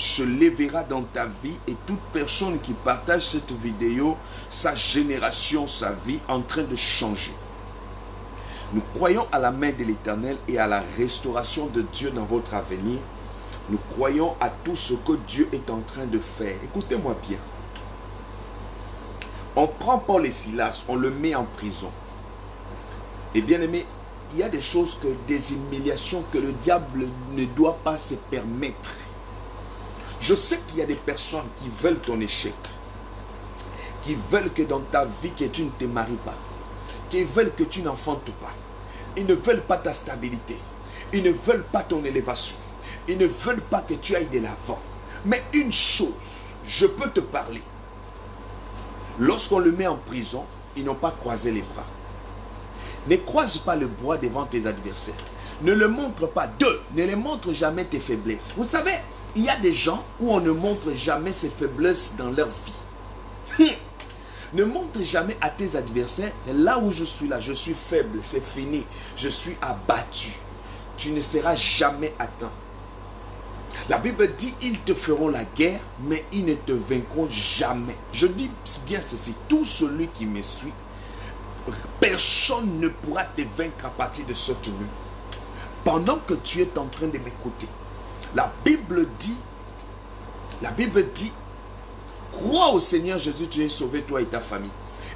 se lèvera dans ta vie et toute personne qui partage cette vidéo, sa génération, sa vie en train de changer. Nous croyons à la main de l'Éternel et à la restauration de Dieu dans votre avenir. Nous croyons à tout ce que Dieu est en train de faire. Écoutez-moi bien. On prend Paul et Silas, on le met en prison. Et bien aimé, il y a des choses, des humiliations que le diable ne doit pas se permettre. Je sais qu'il y a des personnes qui veulent ton échec, qui veulent que dans ta vie, que tu ne te maries pas, qui veulent que tu n'enfantes pas. Ils ne veulent pas ta stabilité, ils ne veulent pas ton élévation, ils ne veulent pas que tu ailles de l'avant. Mais une chose, je peux te parler. Lorsqu'on le met en prison, ils n'ont pas croisé les bras. Ne croise pas le bras devant tes adversaires. Ne le montre pas. Deux, ne les montre jamais tes faiblesses. Vous savez, il y a des gens où on ne montre jamais ses faiblesses dans leur vie. Ne montre jamais à tes adversaires, là où je suis là, je suis faible, c'est fini. Je suis abattu. Tu ne seras jamais atteint. La Bible dit, ils te feront la guerre, mais ils ne te vaincront jamais. Je dis bien ceci, tout celui qui me suit, personne ne pourra te vaincre à partir de cette nuit. Pendant que tu es en train de m'écouter, la Bible dit, crois au Seigneur Jésus, tu es sauvé, toi et ta famille.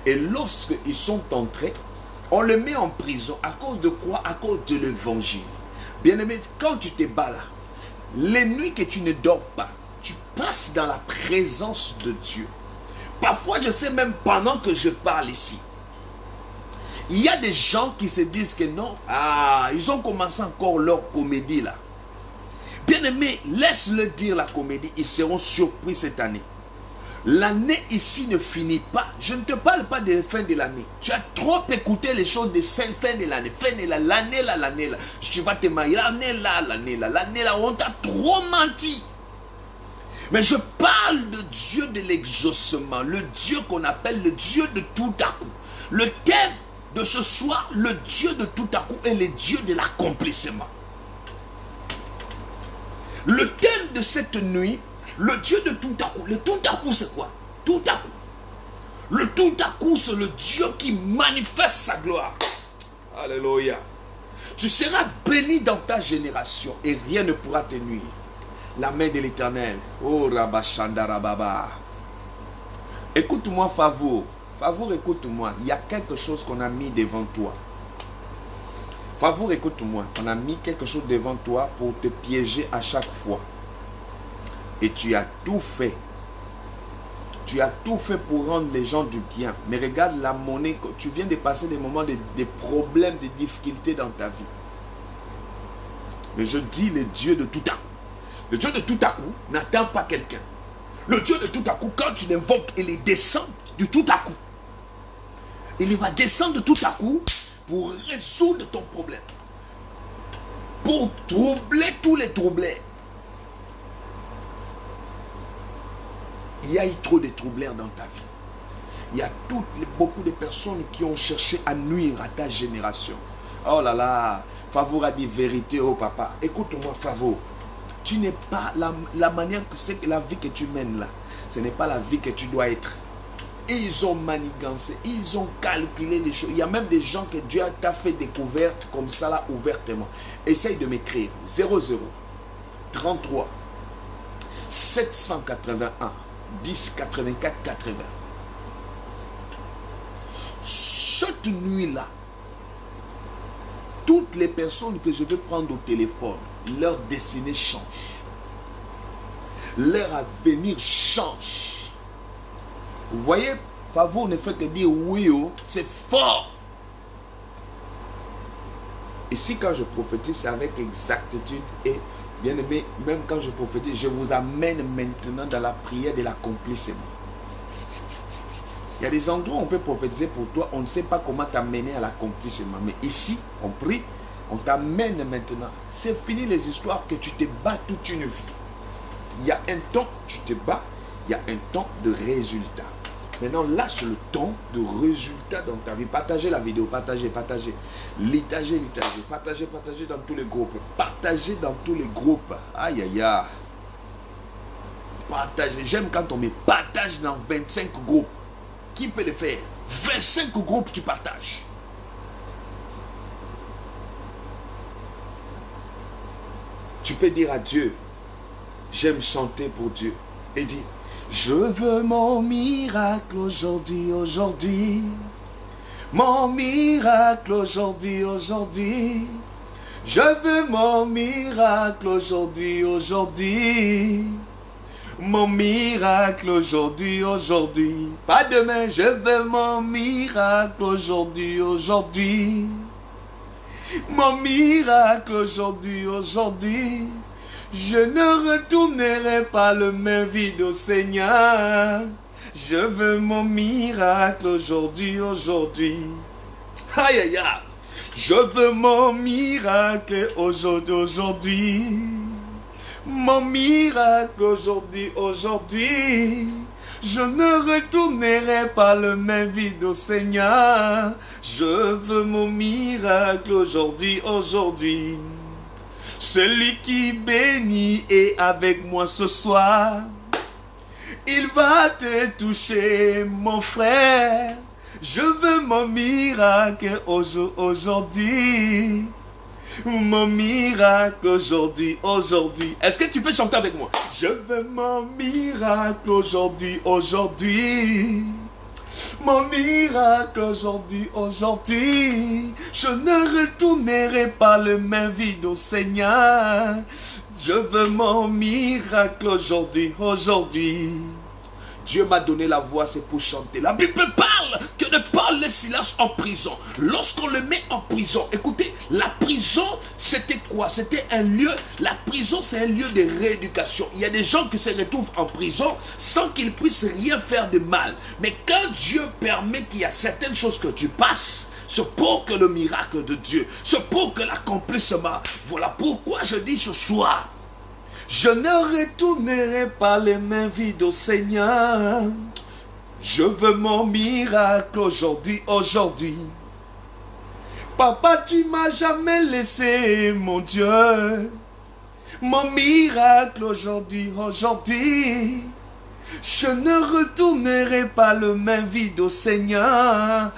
Et lorsqu'ils sont entrés, on les met en prison. À cause de quoi? À cause de l'évangile. Bien-aimé, quand tu te bats là, les nuits que tu ne dors pas, tu passes dans la présence de Dieu. Parfois, je sais même pendant que je parle ici, il y a des gens qui se disent que non, ils ont commencé encore leur comédie là. Bien-aimé, laisse-le dire la comédie, ils seront surpris cette année. L'année ici ne finit pas. Je ne te parle pas de la fin de l'année. Tu as trop écouté les choses de fin de l'année. Fin de l'année là, l'année là. Tu vas te marier l'année là. On t'a trop menti. Mais je parle de Dieu de l'exaucement. Le Dieu qu'on appelle le Dieu de tout à coup. Le thème de ce soir, le Dieu de tout à coup est le Dieu de l'accomplissement. Le thème de cette nuit, le Dieu de tout à coup. Le tout à coup, c'est quoi? Tout à coup. Le tout à coup, c'est le Dieu qui manifeste sa gloire. Alléluia. Tu seras béni dans ta génération et rien ne pourra te nuire. La main de l'Éternel. Oh, Rabashandarababa. Écoute-moi, Favour. Favour, écoute-moi. Il y a quelque chose qu'on a mis devant toi. Favour, écoute-moi. On a mis quelque chose devant toi pour te piéger à chaque fois. Et tu as tout fait. Tu as tout fait pour rendre les gens du bien. Mais regarde la monnaie. Tu viens de passer des moments de problèmes, de difficultés dans ta vie. Mais je dis le Dieu de tout à coup. Le Dieu de tout à coup n'attend pas quelqu'un. Le Dieu de tout à coup, quand tu l'invoques, il descend du tout à coup. Il va descendre tout à coup pour résoudre ton problème. Pour troubler tous les troublés. Il y a eu trop de troubleurs dans ta vie. Il y a beaucoup de personnes qui ont cherché à nuire à ta génération. Oh là là, Favour a dit vérité, oh papa. Écoute-moi, Favour. Tu n'es pas la manière que c'est que la vie que tu mènes là. Ce n'est pas la vie que tu dois être. Ils ont manigancé, ils ont calculé les choses. Il y a même des gens que Dieu t'a fait découverte comme ça là, ouvertement. Essaye de m'écrire 00 33 781 10 84 80. Cette nuit-là, toutes les personnes que je vais prendre au téléphone, leur destinée change. Leur avenir change. Vous voyez, Favour ne fait que dire oui, oh, c'est fort. Ici, quand je prophétise, c'est avec exactitude et bien aimé, même quand je prophétise, je vous amène maintenant dans la prière de l'accomplissement. Il y a des endroits où on peut prophétiser pour toi, on ne sait pas comment t'amener à l'accomplissement. Mais ici, on prie, on t'amène maintenant. C'est fini les histoires que tu te bats toute une vie. Il y a un temps, tu te bats, il y a un temps de résultat. Maintenant, là, c'est le temps de résultat dans ta vie. Partagez la vidéo, partagez. Partagez dans tous les groupes. Partagez dans tous les groupes. Aïe, aïe, aïe. partager. J'aime quand on me partage dans 25 groupes. Qui peut le faire? 25 groupes, tu partages. Tu peux dire à Dieu, j'aime chanter pour Dieu. Et dis, je veux mon miracle aujourd'hui, aujourd'hui. Mon miracle aujourd'hui, aujourd'hui. Je veux mon miracle aujourd'hui, aujourd'hui. Mon miracle aujourd'hui, aujourd'hui. Pas demain, je veux mon miracle aujourd'hui, aujourd'hui. Mon miracle aujourd'hui, aujourd'hui. Je ne retournerai pas le main vide au Seigneur. Je veux mon miracle aujourd'hui, aujourd'hui. Aïe, aïe, aïe. Je veux mon miracle aujourd'hui, aujourd'hui. Mon miracle aujourd'hui, aujourd'hui. Je ne retournerai pas le main vide au Seigneur. Je veux mon miracle aujourd'hui, aujourd'hui. Celui qui bénit est avec moi ce soir. Il va te toucher, mon frère. Je veux mon miracle aujourd'hui. Mon miracle aujourd'hui, aujourd'hui. Est-ce que tu peux chanter avec moi? Je veux mon miracle aujourd'hui, aujourd'hui. Mon miracle aujourd'hui, aujourd'hui. Je ne retournerai pas le main vide au Seigneur. Je veux mon miracle aujourd'hui, aujourd'hui. Dieu m'a donné la voix, c'est pour chanter. La Bible parle que de Paul et Silas en prison. Lorsqu'on le met en prison, écoutez, la prison, c'était quoi? C'était un lieu, la prison, c'est un lieu de rééducation. Il y a des gens qui se retrouvent en prison sans qu'ils puissent rien faire de mal. Mais quand Dieu permet qu'il y a certaines choses que tu passes, c'est pour que le miracle de Dieu, c'est pour que l'accomplissement. Voilà pourquoi je dis ce soir, je ne retournerai pas les mains vides au Seigneur. Je veux mon miracle aujourd'hui, aujourd'hui. Papa, tu m'as jamais laissé, mon Dieu. Mon miracle aujourd'hui, aujourd'hui. Je ne retournerai pas les mains vides au Seigneur.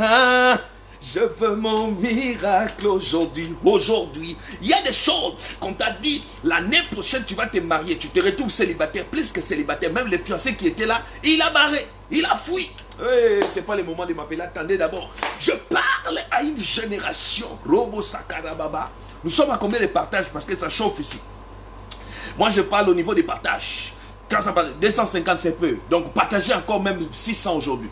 Je veux mon miracle aujourd'hui, aujourd'hui. Il y a des choses qu'on t'a dit, l'année prochaine tu vas te marier, tu te retrouves célibataire, plus que célibataire. Même les fiancés qui étaient là, il a barré, il a fui. Hey, c'est pas le moment de m'appeler, attendez d'abord. Je parle à une génération. Robo Sakarababa. Nous sommes à combien de partages parce que ça chauffe ici. Moi je parle au niveau des partages. Quand ça parle, 250 c'est peu. Donc partagez encore même 600 aujourd'hui.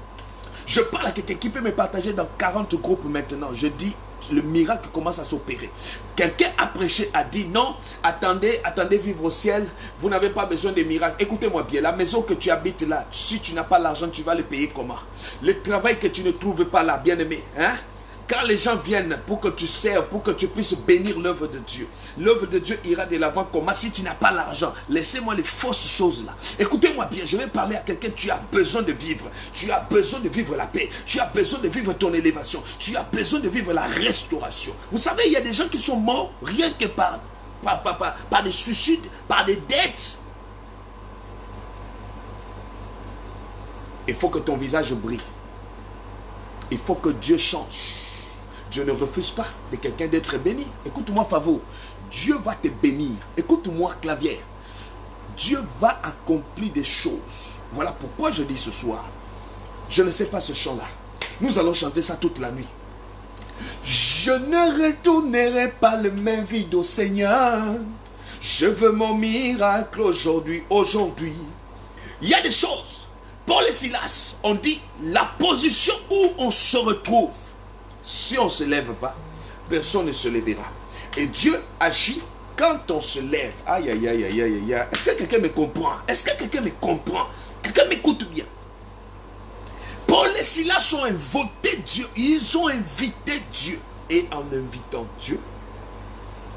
Je parle à quelqu'un qui peut me partager dans 40 groupes maintenant. Je dis, le miracle commence à s'opérer. Quelqu'un a prêché, a dit non, attendez, attendez vivre au ciel. Vous n'avez pas besoin de miracles. Écoutez-moi bien, la maison que tu habites là, si tu n'as pas l'argent, tu vas le payer comment? Le travail que tu ne trouves pas là, bien aimé, hein? Quand les gens viennent pour que tu serves, pour que tu puisses bénir l'œuvre de Dieu ira de l'avant comment si tu n'as pas l'argent. Laissez-moi les fausses choses là. Écoutez-moi bien, je vais parler à quelqu'un. Tu as besoin de vivre. Tu as besoin de vivre la paix. Tu as besoin de vivre ton élévation. Tu as besoin de vivre la restauration. Vous savez, il y a des gens qui sont morts rien que par des suicides, par des dettes. Il faut que ton visage brille. Il faut que Dieu change. Dieu ne refuse pas de quelqu'un d'être béni. Écoute-moi, Favo. Dieu va te bénir. Écoute-moi, Clavier. Dieu va accomplir des choses. Voilà pourquoi je dis ce soir. Je ne sais pas ce chant-là. Nous allons chanter ça toute la nuit. Je ne retournerai pas les mains vides au Seigneur. Je veux mon miracle aujourd'hui, aujourd'hui. Il y a des choses. Paul et Silas, on dit la position où on se retrouve. Si on ne se lève pas, personne ne se lèvera. Et Dieu agit quand on se lève. Aïe, aïe, aïe, aïe, aïe, aïe. Est-ce que quelqu'un me comprend? Est-ce que quelqu'un me comprend? Quelqu'un m'écoute bien. Paul et Silas ont invoqué Dieu. Ils ont invité Dieu. Et en invitant Dieu,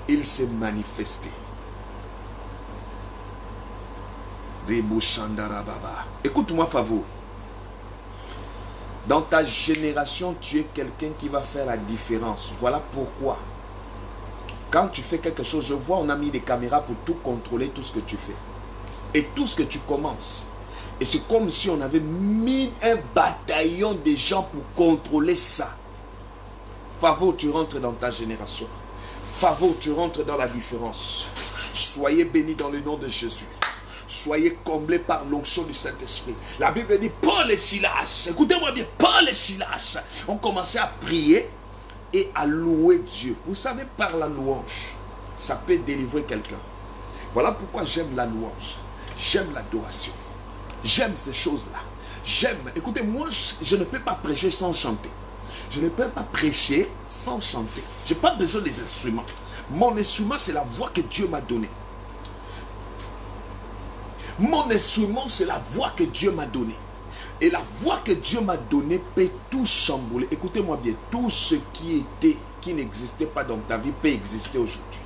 il s'est manifesté. Écoute-moi, Favo. Dans ta génération, tu es quelqu'un qui va faire la différence. Voilà pourquoi. Quand tu fais quelque chose, je vois, on a mis des caméras pour tout contrôler, tout ce que tu fais. Et tout ce que tu commences, et c'est comme si on avait mis un bataillon de gens pour contrôler ça. Favo, tu rentres dans ta génération. Favo, tu rentres dans la différence. Soyez bénis dans le nom de Jésus. Soyez comblés par l'onction du Saint-Esprit. La Bible dit, Paul et Silas, écoutez-moi bien, Paul et Silas ont commencé à prier et à louer Dieu. Vous savez, par la louange, ça peut délivrer quelqu'un. Voilà pourquoi j'aime la louange. J'aime l'adoration. J'aime ces choses-là. J'aime. Écoutez, moi, je ne peux pas prêcher sans chanter. Je ne peux pas prêcher sans chanter. Je n'ai pas besoin des instruments. Mon instrument, c'est la voix que Dieu m'a donnée. Mon instrument, c'est la voix que Dieu m'a donnée. Et la voix que Dieu m'a donnée peut tout chambouler. Écoutez-moi bien, tout ce qui n'existait pas dans ta vie peut exister aujourd'hui.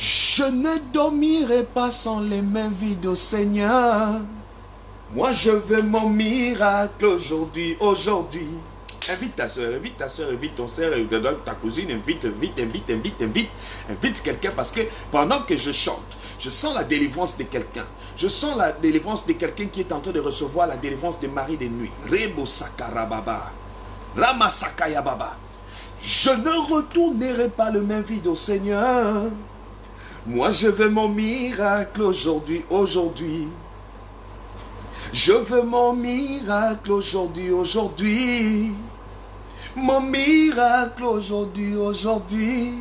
Je ne dormirai pas sans les mains vides au Seigneur. Moi, je veux mon miracle aujourd'hui, aujourd'hui. Invite ta soeur, invite ton soeur, ta cousine, invite quelqu'un parce que pendant que je chante, je sens la délivrance de quelqu'un. Je sens la délivrance de quelqu'un qui est en train de recevoir la délivrance de Marie de nuit. Rebo Sakarababa, Rama Sakayababa. Je ne retournerai pas le main vide au Seigneur. Moi, je veux mon miracle aujourd'hui, aujourd'hui. Je veux mon miracle aujourd'hui, aujourd'hui. Mon miracle aujourd'hui, aujourd'hui.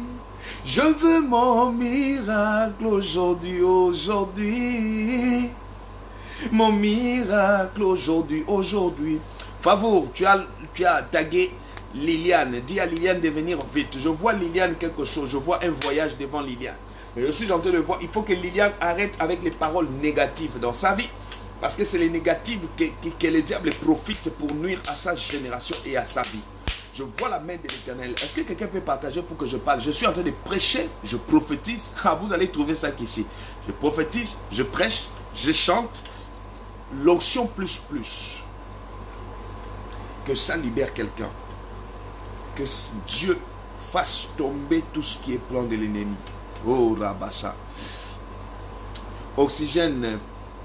Je veux mon miracle aujourd'hui, aujourd'hui. Mon miracle aujourd'hui, aujourd'hui. Favo, tu as tagué Liliane. Dis à Liliane de venir vite. Je vois Liliane quelque chose. Je vois un voyage devant Liliane. Mais je suis en train de voir. Il faut que Liliane arrête avec les paroles négatives dans sa vie. Parce que c'est les négatives que le diable profite pour nuire à sa génération et à sa vie. Je vois la main de l'Éternel. Est-ce que quelqu'un peut partager pour que je parle? Je suis en train de prêcher, je prophétise. Ah, vous allez trouver ça qu'ici. Je prophétise, je prêche, je chante. L'onction plus. Que ça libère quelqu'un. Que Dieu fasse tomber tout ce qui est plan de l'ennemi. Oh, Rabasha. Oxygène.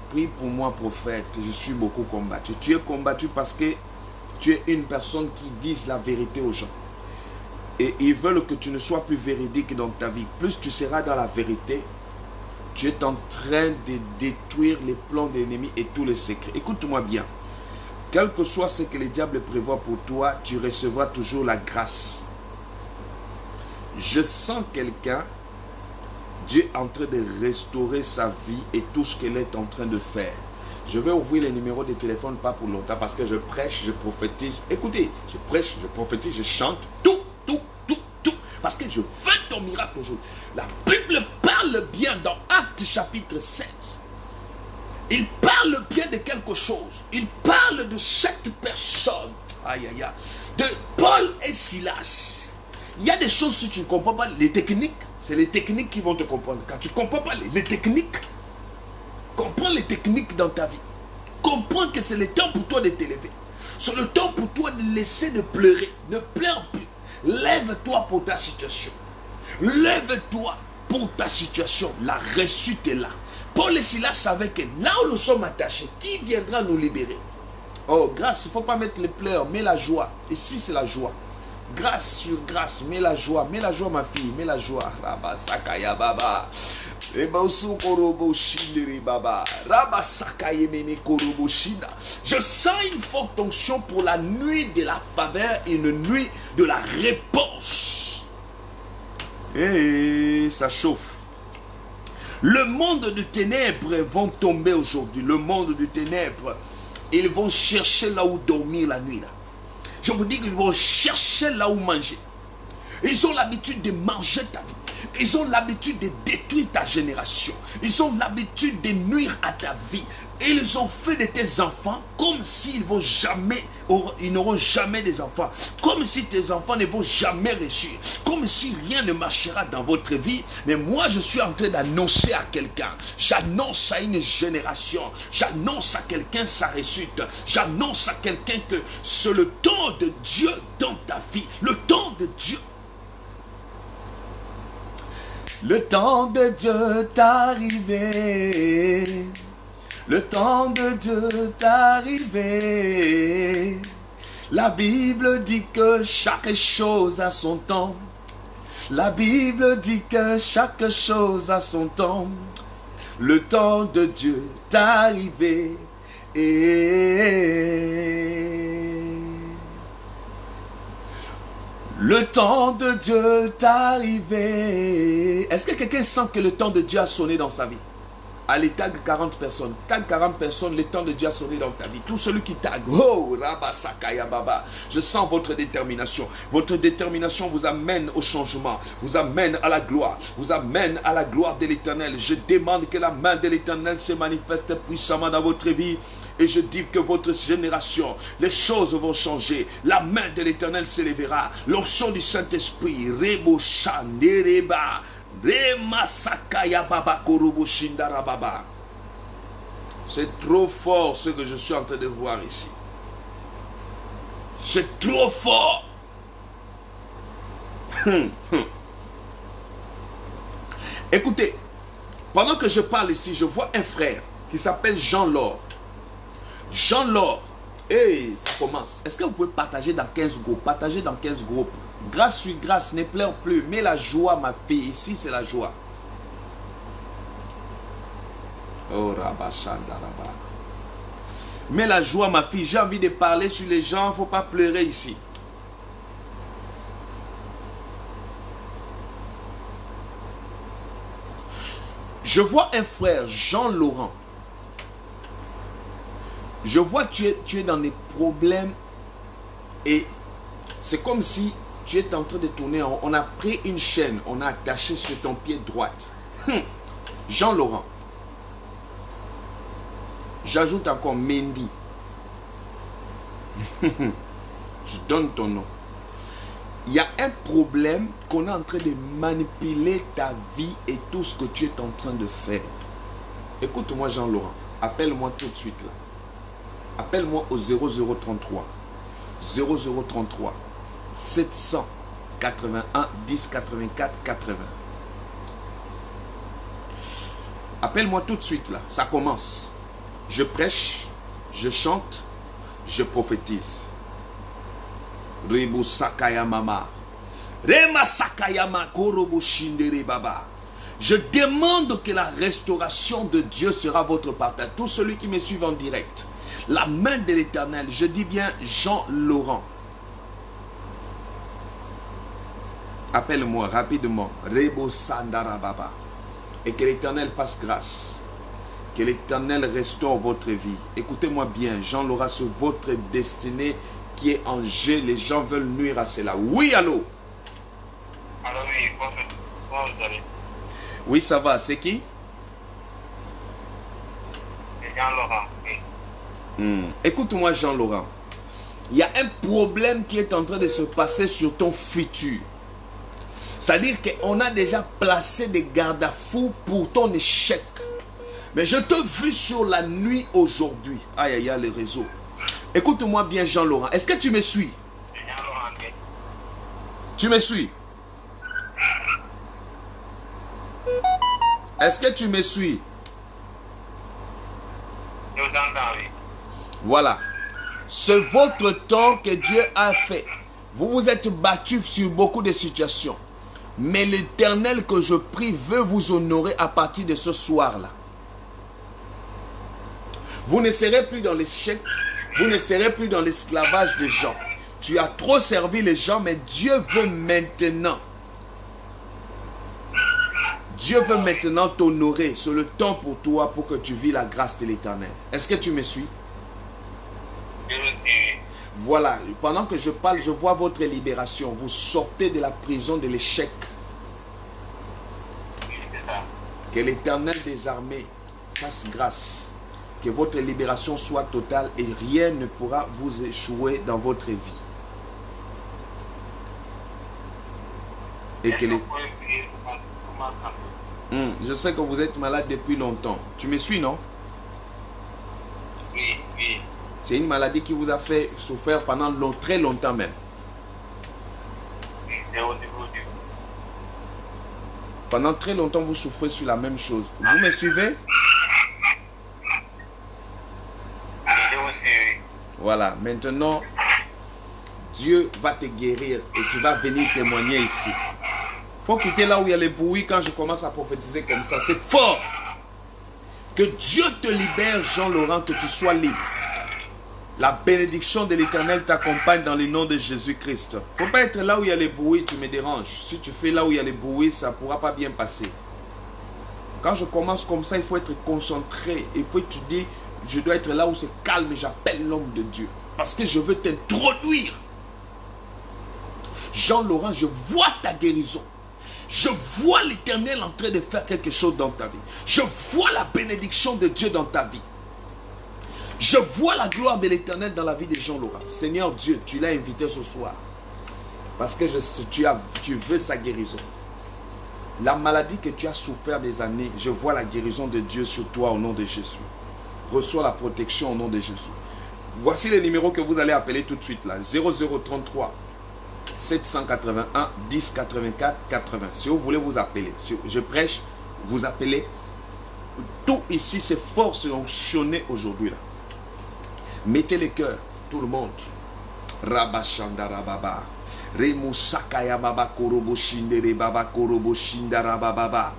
Prie pour moi, prophète, je suis beaucoup combattu. Tu es combattu parce que tu es une personne qui dise la vérité aux gens. Et ils veulent que tu ne sois plus véridique dans ta vie. Plus tu seras dans la vérité, tu es en train de détruire les plans de l'ennemi et tous les secrets. Écoute-moi bien. Quel que soit ce que le diable prévoit pour toi, tu recevras toujours la grâce. Je sens quelqu'un. Dieu est en train de restaurer sa vie et tout ce qu'elle est en train de faire. Je vais ouvrir les numéros de téléphone pas pour longtemps parce que je prêche, je prophétise. Écoutez, je prêche, je prophétise, je chante. Tout. Parce que je veux ton miracle aujourd'hui. La Bible parle bien dans Actes chapitre 16. Il parle bien de quelque chose. Il parle de cette personne. De Paul et Silas. Il y a des choses si tu ne comprends pas, les techniques. C'est les techniques qui vont te comprendre. Quand tu ne comprends pas les techniques, comprends les techniques dans ta vie. Comprends que c'est le temps pour toi de t'élever. C'est le temps pour toi de laisser de pleurer. Ne pleure plus. Lève-toi pour ta situation. Lève-toi pour ta situation. La réussite est là. Paul et Silas savaient que là où nous sommes attachés, qui viendra nous libérer? Oh, grâce, il ne faut pas mettre les pleurs, mais la joie. Ici, c'est la joie. Grâce sur grâce, mets la joie ma fille, mets la joie. Rabba Sakaya Baba. Je sens une forte onction pour la nuit de la faveur et une nuit de la réponse. Et ça chauffe. Le monde de ténèbres vont tomber aujourd'hui. Le monde de ténèbres, ils vont chercher là où dormir la nuit là. Je vous dis qu'ils vont chercher là où manger. Ils ont l'habitude de manger ta vie. Ils ont l'habitude de détruire ta génération. Ils ont l'habitude de nuire à ta vie. Et ils ont fait de tes enfants comme s'ils n'auront jamais des enfants. Comme si tes enfants ne vont jamais réussir. Comme si rien ne marchera dans votre vie. Mais moi, je suis en train d'annoncer à quelqu'un. J'annonce à une génération. J'annonce à quelqu'un sa réussite. J'annonce à quelqu'un que c'est le temps de Dieu dans ta vie. Le temps de Dieu. Le temps de Dieu est arrivé. Le temps de Dieu est arrivé. La Bible dit que chaque chose a son temps. La Bible dit que chaque chose a son temps. Le temps de Dieu est arrivé. Le temps de Dieu est arrivé. Est-ce que quelqu'un sent que le temps de Dieu a sonné dans sa vie? Allez, tag 40 personnes. Tag 40 personnes, le temps de Dieu a sonné dans ta vie. Tout celui qui tag. Oh, Rabasakaya Baba. Je sens votre détermination. Votre détermination vous amène au changement. Vous amène à la gloire. Vous amène à la gloire de l'Éternel. Je demande que la main de l'Éternel se manifeste puissamment dans votre vie. Et je dis que votre génération, les choses vont changer. La main de l'Éternel s'élèvera. L'onction du Saint-Esprit. Rebo Shandereba. C'est trop fort ce que je suis en train de voir ici. C'est trop fort. Écoutez, pendant que je parle ici, je vois un frère qui s'appelle Jean-Laure. Jean-Laure, hey, ça commence. Est-ce que vous pouvez partager dans 15 groupes? Partager dans 15 groupes. Grâce sur grâce, ne pleure plus. Mais la joie, ma fille, ici c'est la joie. Oh, Rabashanda Rabba. Mais la joie, ma fille, j'ai envie de parler sur les gens, il ne faut pas pleurer ici. Je vois un frère, Jean-Laurent. Je vois que tu es dans des problèmes et c'est comme si tu es en train de tourner. On a pris une chaîne, on a attaché sur ton pied droite. Jean-Laurent. J'ajoute encore Mendy. Je donne ton nom. Il y a un problème qu'on est en train de manipuler ta vie et tout ce que tu es en train de faire. Écoute-moi Jean-Laurent. Appelle-moi tout de suite là. Appelle-moi au 0033 0033 781 10 84 80. Appelle-moi tout de suite là, ça commence. Je prêche, je chante, je prophétise. Ribu Sakaya Mama. Rema Sakayama Korobo Shindere Baba. Je demande que la restauration de Dieu sera votre partage. Tout celui qui me suit en direct. La main de l'Éternel, je dis bien Jean-Laurent. Appelle-moi rapidement. Rebo Sandara Baba. Et que l'Éternel fasse grâce. Que l'Éternel restaure votre vie. Écoutez-moi bien, Jean-Laurent, sur votre destinée qui est en jeu. Les gens veulent nuire à cela. Oui, allô? Allô, oui, comment vous allez? Oui, ça va. C'est qui? C'est Jean-Laurent, oui. Écoute-moi Jean-Laurent, il y a un problème qui est en train de se passer sur ton futur. C'est-à-dire qu'on a déjà placé des garde-à-fous pour ton échec. Mais je te vis sur la nuit aujourd'hui. Aïe aïe aïe, le réseau. Écoute-moi bien Jean-Laurent, est-ce que tu me suis? Jean-Laurent, oui. Tu me suis? Est-ce que tu me suis? Je vous entends, oui. Voilà. C'est votre temps que Dieu a fait. Vous vous êtes battu sur beaucoup de situations. Mais l'Éternel que je prie veut vous honorer à partir de ce soir-là. Vous ne serez plus dans l'échec. Vous ne serez plus dans l'esclavage des gens. Tu as trop servi les gens, mais Dieu veut maintenant. Dieu veut maintenant t'honorer. C'est le temps pour toi pour que tu vis la grâce de l'Éternel. Est-ce que tu me suis? Je vous suis. Voilà, pendant que je parle, je vois votre libération. Vous sortez de la prison de l'échec. Oui, c'est ça. Que l'Éternel des armées fasse grâce. Que votre libération soit totale et rien ne pourra vous échouer dans votre vie. Et que les... Je sais que vous êtes malade depuis longtemps. Tu me suis, non? Oui, oui. C'est une maladie qui vous a fait souffrir pendant très longtemps même. Oui, c'est au niveau Pendant très longtemps, vous souffrez sur la même chose. Vous me suivez? Je vous suis. Voilà, maintenant, Dieu va te guérir et tu vas venir témoigner ici. Il faut quitter là où il y a les bruits quand je commence à prophétiser comme ça. C'est fort. Que Dieu te libère, Jean-Laurent, que tu sois libre. La bénédiction de l'Éternel t'accompagne dans le nom de Jésus-Christ. Il ne faut pas être là où il y a les bruits, tu me déranges. Si tu fais là où il y a les bruits, ça ne pourra pas bien passer. Quand je commence comme ça, il faut être concentré. Il faut étudier. Je dois être là où c'est calme et j'appelle l'homme de Dieu. Parce que je veux t'introduire. Jean-Laurent, je vois ta guérison. Je vois l'Éternel en train de faire quelque chose dans ta vie. Je vois la bénédiction de Dieu dans ta vie. Je vois la gloire de l'Éternel dans la vie de Jean-Laurent. Seigneur Dieu, tu l'as invité ce soir. Parce que tu veux sa guérison. La maladie que tu as souffert des années, je vois la guérison de Dieu sur toi au nom de Jésus. Reçois la protection au nom de Jésus. Voici les numéros que vous allez appeler tout de suite là. 0033 781 10 84 80. Si vous voulez vous appeler, si je prêche, vous appelez. Tout ici, c'est fort, c'est onctionné aujourd'hui là. Mettez le cœur, tout le monde. Rabashanda Baba. Remusakaya Baba Korobo Shindere Baba Korobo Shindara Baba.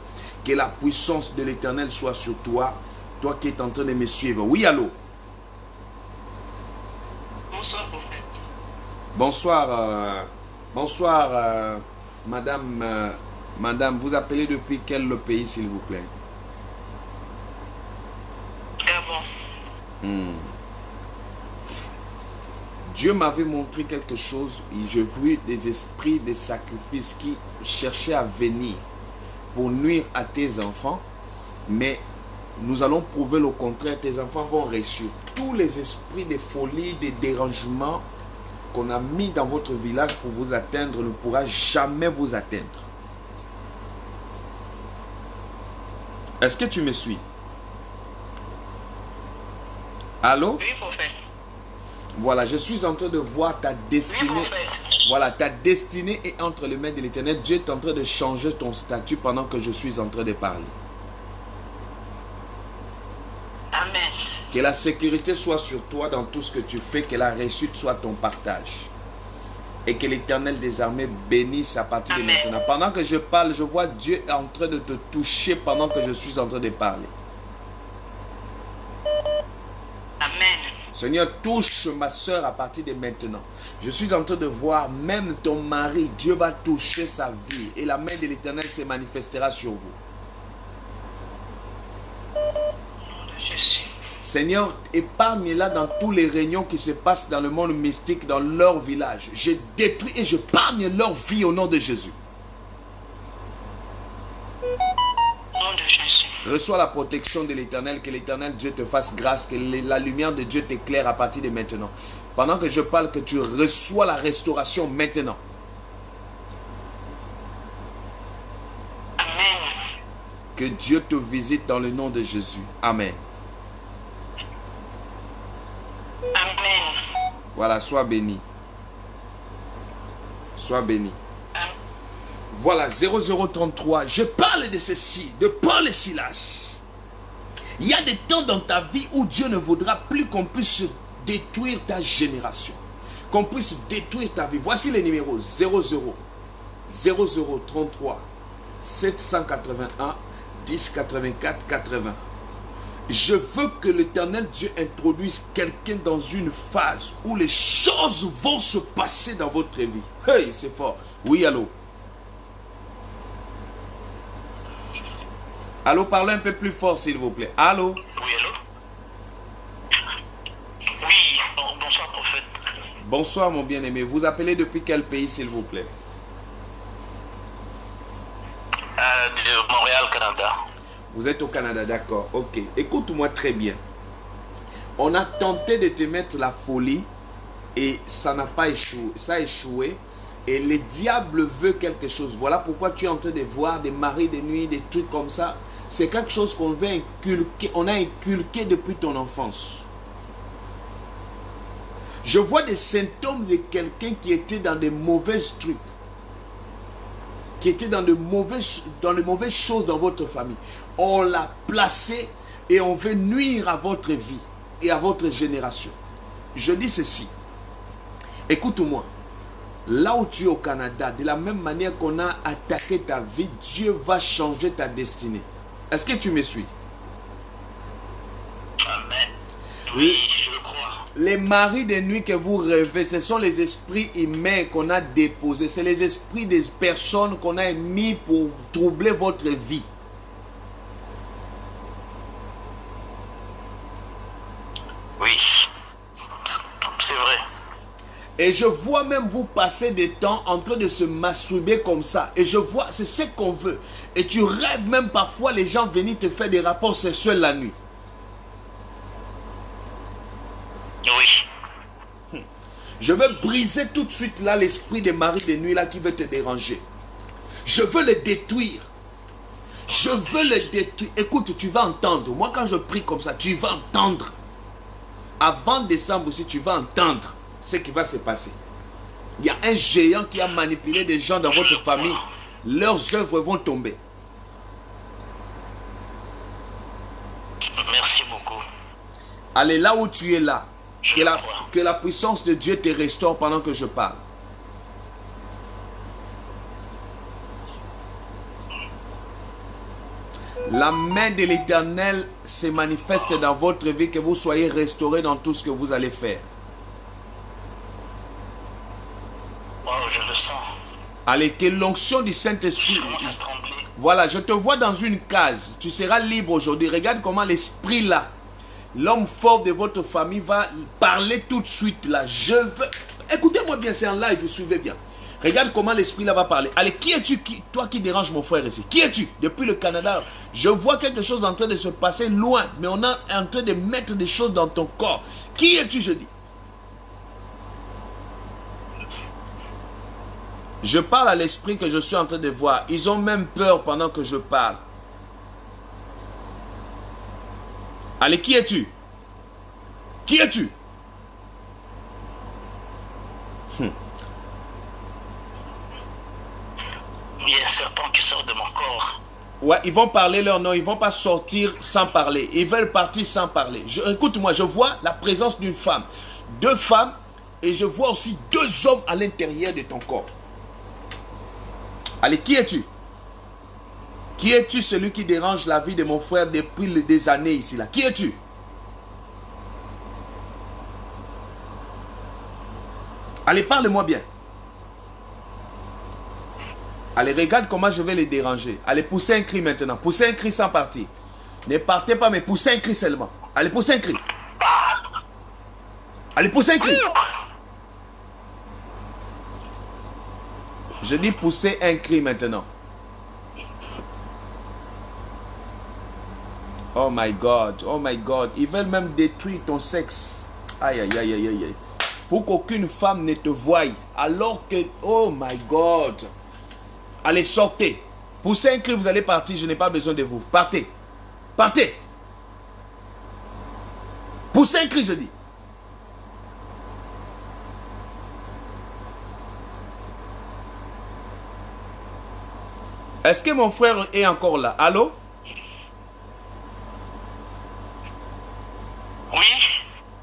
Que la puissance de l'Éternel soit sur toi. Toi qui es en train de me suivre. Oui, allô? Bonsoir, prophète. Bonsoir. Bonsoir, madame. Vous appelez depuis quel pays, s'il vous plaît? Gabon. Dieu m'avait montré quelque chose et j'ai vu des esprits de sacrifice qui cherchaient à venir pour nuire à tes enfants, mais nous allons prouver le contraire. Tes enfants vont réussir. Tous les esprits de folie, de dérangement qu'on a mis dans votre village pour vous atteindre ne pourra jamais vous atteindre. Est-ce que tu me suis? Allô? Oui, prophète. Voilà, je suis en train de voir ta destinée. Oui, prophète. Voilà, ta destinée est entre les mains de l'Éternel. Dieu est en train de changer ton statut pendant que je suis en train de parler. Amen. Que la sécurité soit sur toi dans tout ce que tu fais, que la réussite soit ton partage. Et que l'Éternel des armées bénisse à partir de maintenant. Pendant que je parle, je vois Dieu en train de te toucher pendant que je suis en train de parler. Amen. Seigneur, touche ma soeur à partir de maintenant. Je suis en train de voir même ton mari, Dieu va toucher sa vie et la main de l'Éternel se manifestera sur vous. Au nom de Jésus. Seigneur, épargne-la dans tous les réunions qui se passent dans le monde mystique, dans leur village. Je détruis et j'épargne leur vie au nom de Jésus. Au nom de Jésus. Reçois la protection de l'Éternel, que l'Éternel Dieu te fasse grâce, que la lumière de Dieu t'éclaire à partir de maintenant. Pendant que je parle, que tu reçois la restauration maintenant. Amen. Que Dieu te visite dans le nom de Jésus. Amen. Amen. Voilà, sois béni. Sois béni. Voilà, 0033. Je parle de ceci, de Paul et Silas. Il y a des temps dans ta vie où Dieu ne voudra plus qu'on puisse détruire ta génération. Qu'on puisse détruire ta vie. Voici les numéros 00 0033 781 10 84 80. Je veux que l'Éternel Dieu introduise quelqu'un dans une phase où les choses vont se passer dans votre vie. Hey, c'est fort. Oui, allô? Allô, parlez un peu plus fort, s'il vous plaît. Allô? Oui, allô? Oui, bonsoir, prophète. Bonsoir, mon bien-aimé. Vous appelez depuis quel pays, s'il vous plaît? De Montréal, Canada. Vous êtes au Canada, d'accord. Ok. Écoute-moi très bien. On a tenté de te mettre la folie et ça n'a pas échoué. Ça a échoué. Et le diable veut quelque chose. Voilà pourquoi tu es en train de voir des maris de nuit, des trucs comme ça. C'est quelque chose qu'on veut inculquer. On a inculqué depuis ton enfance. Je vois des symptômes de quelqu'un qui était dans des mauvais trucs. qui était dans de mauvaises choses dans votre famille, on l'a placé et on veut nuire à votre vie et à votre génération. Je dis ceci. Écoute-moi. Là où tu es au Canada, de la même manière qu'on a attaqué ta vie, Dieu va changer ta destinée. Est-ce que tu me suis? Amen. Oui, je le crois. Les maris de nuit que vous rêvez, ce sont les esprits humains qu'on a déposés. C'est les esprits des personnes qu'on a mis pour troubler votre vie. Oui, c'est vrai. Et je vois même vous passer des temps en train de se masturber comme ça. Et je vois, c'est ce qu'on veut. Et tu rêves même parfois les gens venir te faire des rapports sexuels la nuit. Oui. Je veux briser tout de suite là l'esprit des maris de nuit là qui veut te déranger. Je veux le détruire. Je veux le détruire. Écoute, tu vas entendre. Moi quand je prie comme ça, tu vas entendre. Avant décembre aussi, tu vas entendre ce qui va se passer. Il y a un géant qui a manipulé des gens dans votre famille. Leurs œuvres vont tomber. Merci beaucoup. Allez là où tu es là. Que la puissance de Dieu te restaure pendant que je parle. La main de l'Éternel se manifeste dans votre vie, que vous soyez restaurés dans tout ce que vous allez faire. Oh, je le sens. Allez, que l'onction du Saint-Esprit... Je commence à trembler. Voilà, je te vois dans une case. Tu seras libre aujourd'hui. Regarde comment l'esprit là, l'homme fort de votre famille va parler tout de suite là. Je veux... Écoutez-moi bien, c'est en live, suivez bien. Regarde comment l'esprit là va parler. Allez, qui es-tu, toi qui dérange mon frère ici? Qui es-tu? Depuis le Canada, je vois quelque chose en train de se passer loin, mais on est en train de mettre des choses dans ton corps. Qui es-tu, je dis? Je parle à l'esprit que je suis en train de voir. Ils ont même peur pendant que je parle. Allez, qui es-tu? Qui es-tu? Il y a un serpent qui sort de mon corps. Ouais, ils vont parler leur nom. Ils ne vont pas sortir sans parler. Ils veulent partir sans parler. Écoute-moi, je vois la présence d'une femme. 2 femmes. Et je vois aussi 2 hommes à l'intérieur de ton corps. Allez, qui es-tu? Qui es-tu, celui qui dérange la vie de mon frère depuis des années ici là? Qui es-tu? Allez, parle-moi bien. Allez, regarde comment je vais les déranger. Allez, poussez un cri maintenant. Poussez un cri sans partir. Ne partez pas, mais poussez un cri seulement. Allez, poussez un cri. Allez, poussez un cri. Je dis pousser un cri maintenant. Oh my God, oh my God. Ils veulent même détruire ton sexe. Aïe, aïe, aïe, aïe, aïe. Pour qu'aucune femme ne te voie. Alors que, oh my God. Allez, sortez. Poussez un cri, vous allez partir. Je n'ai pas besoin de vous. Partez. Partez. Poussez un cri, je dis. Est-ce que mon frère est encore là? Allô? Oui.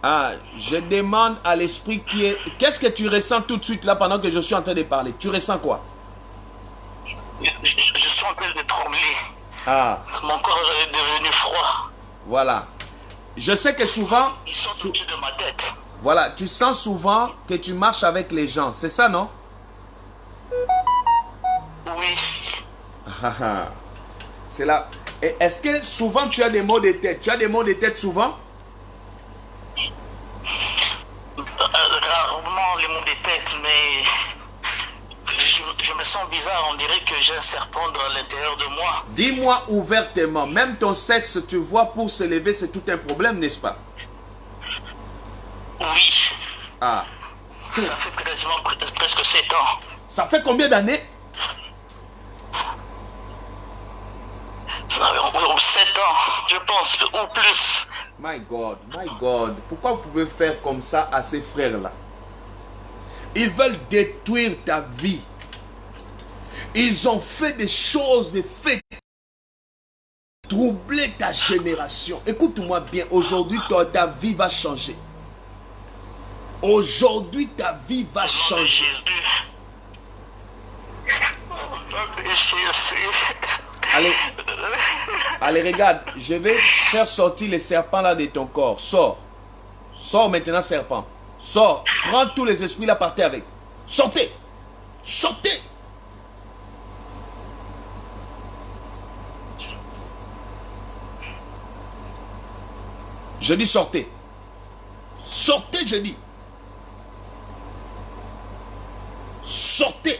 Ah, je demande à l'esprit qui est... Qu'est-ce que tu ressens tout de suite là pendant que je suis en train de parler? Tu ressens quoi? Je suis en train de trembler. Ah. Mon corps est devenu froid. Voilà. Je sais que souvent... Ils sont au-dessus de ma tête. Voilà, tu sens souvent que tu marches avec les gens. C'est ça, non? Oui. C'est là. Et est-ce que souvent tu as des maux de tête? Tu as des maux de tête souvent? Rarement les maux de tête, mais je me sens bizarre. On dirait que j'ai un serpent dans l'intérieur de moi. Dis-moi ouvertement, même ton sexe, tu vois, pour se lever, c'est tout un problème, n'est-ce pas? Oui. Ah. Ça fait quasiment presque 7 ans. Ça fait combien d'années? 7 ans, je pense, ou plus. My God. Pourquoi vous pouvez faire comme ça à ces frères-là? Ils veulent détruire ta vie. Ils ont fait des choses, des faits troubler ta génération. Écoute-moi bien, aujourd'hui ta vie va changer. Aujourd'hui ta vie va changer. Allez, allez, regarde, je vais faire sortir les serpents là de ton corps. Sors. Sors maintenant, serpent. Sors. Prends tous les esprits là, partez avec. Sortez. Sortez. Je dis sortez. Sortez, je dis. Sortez.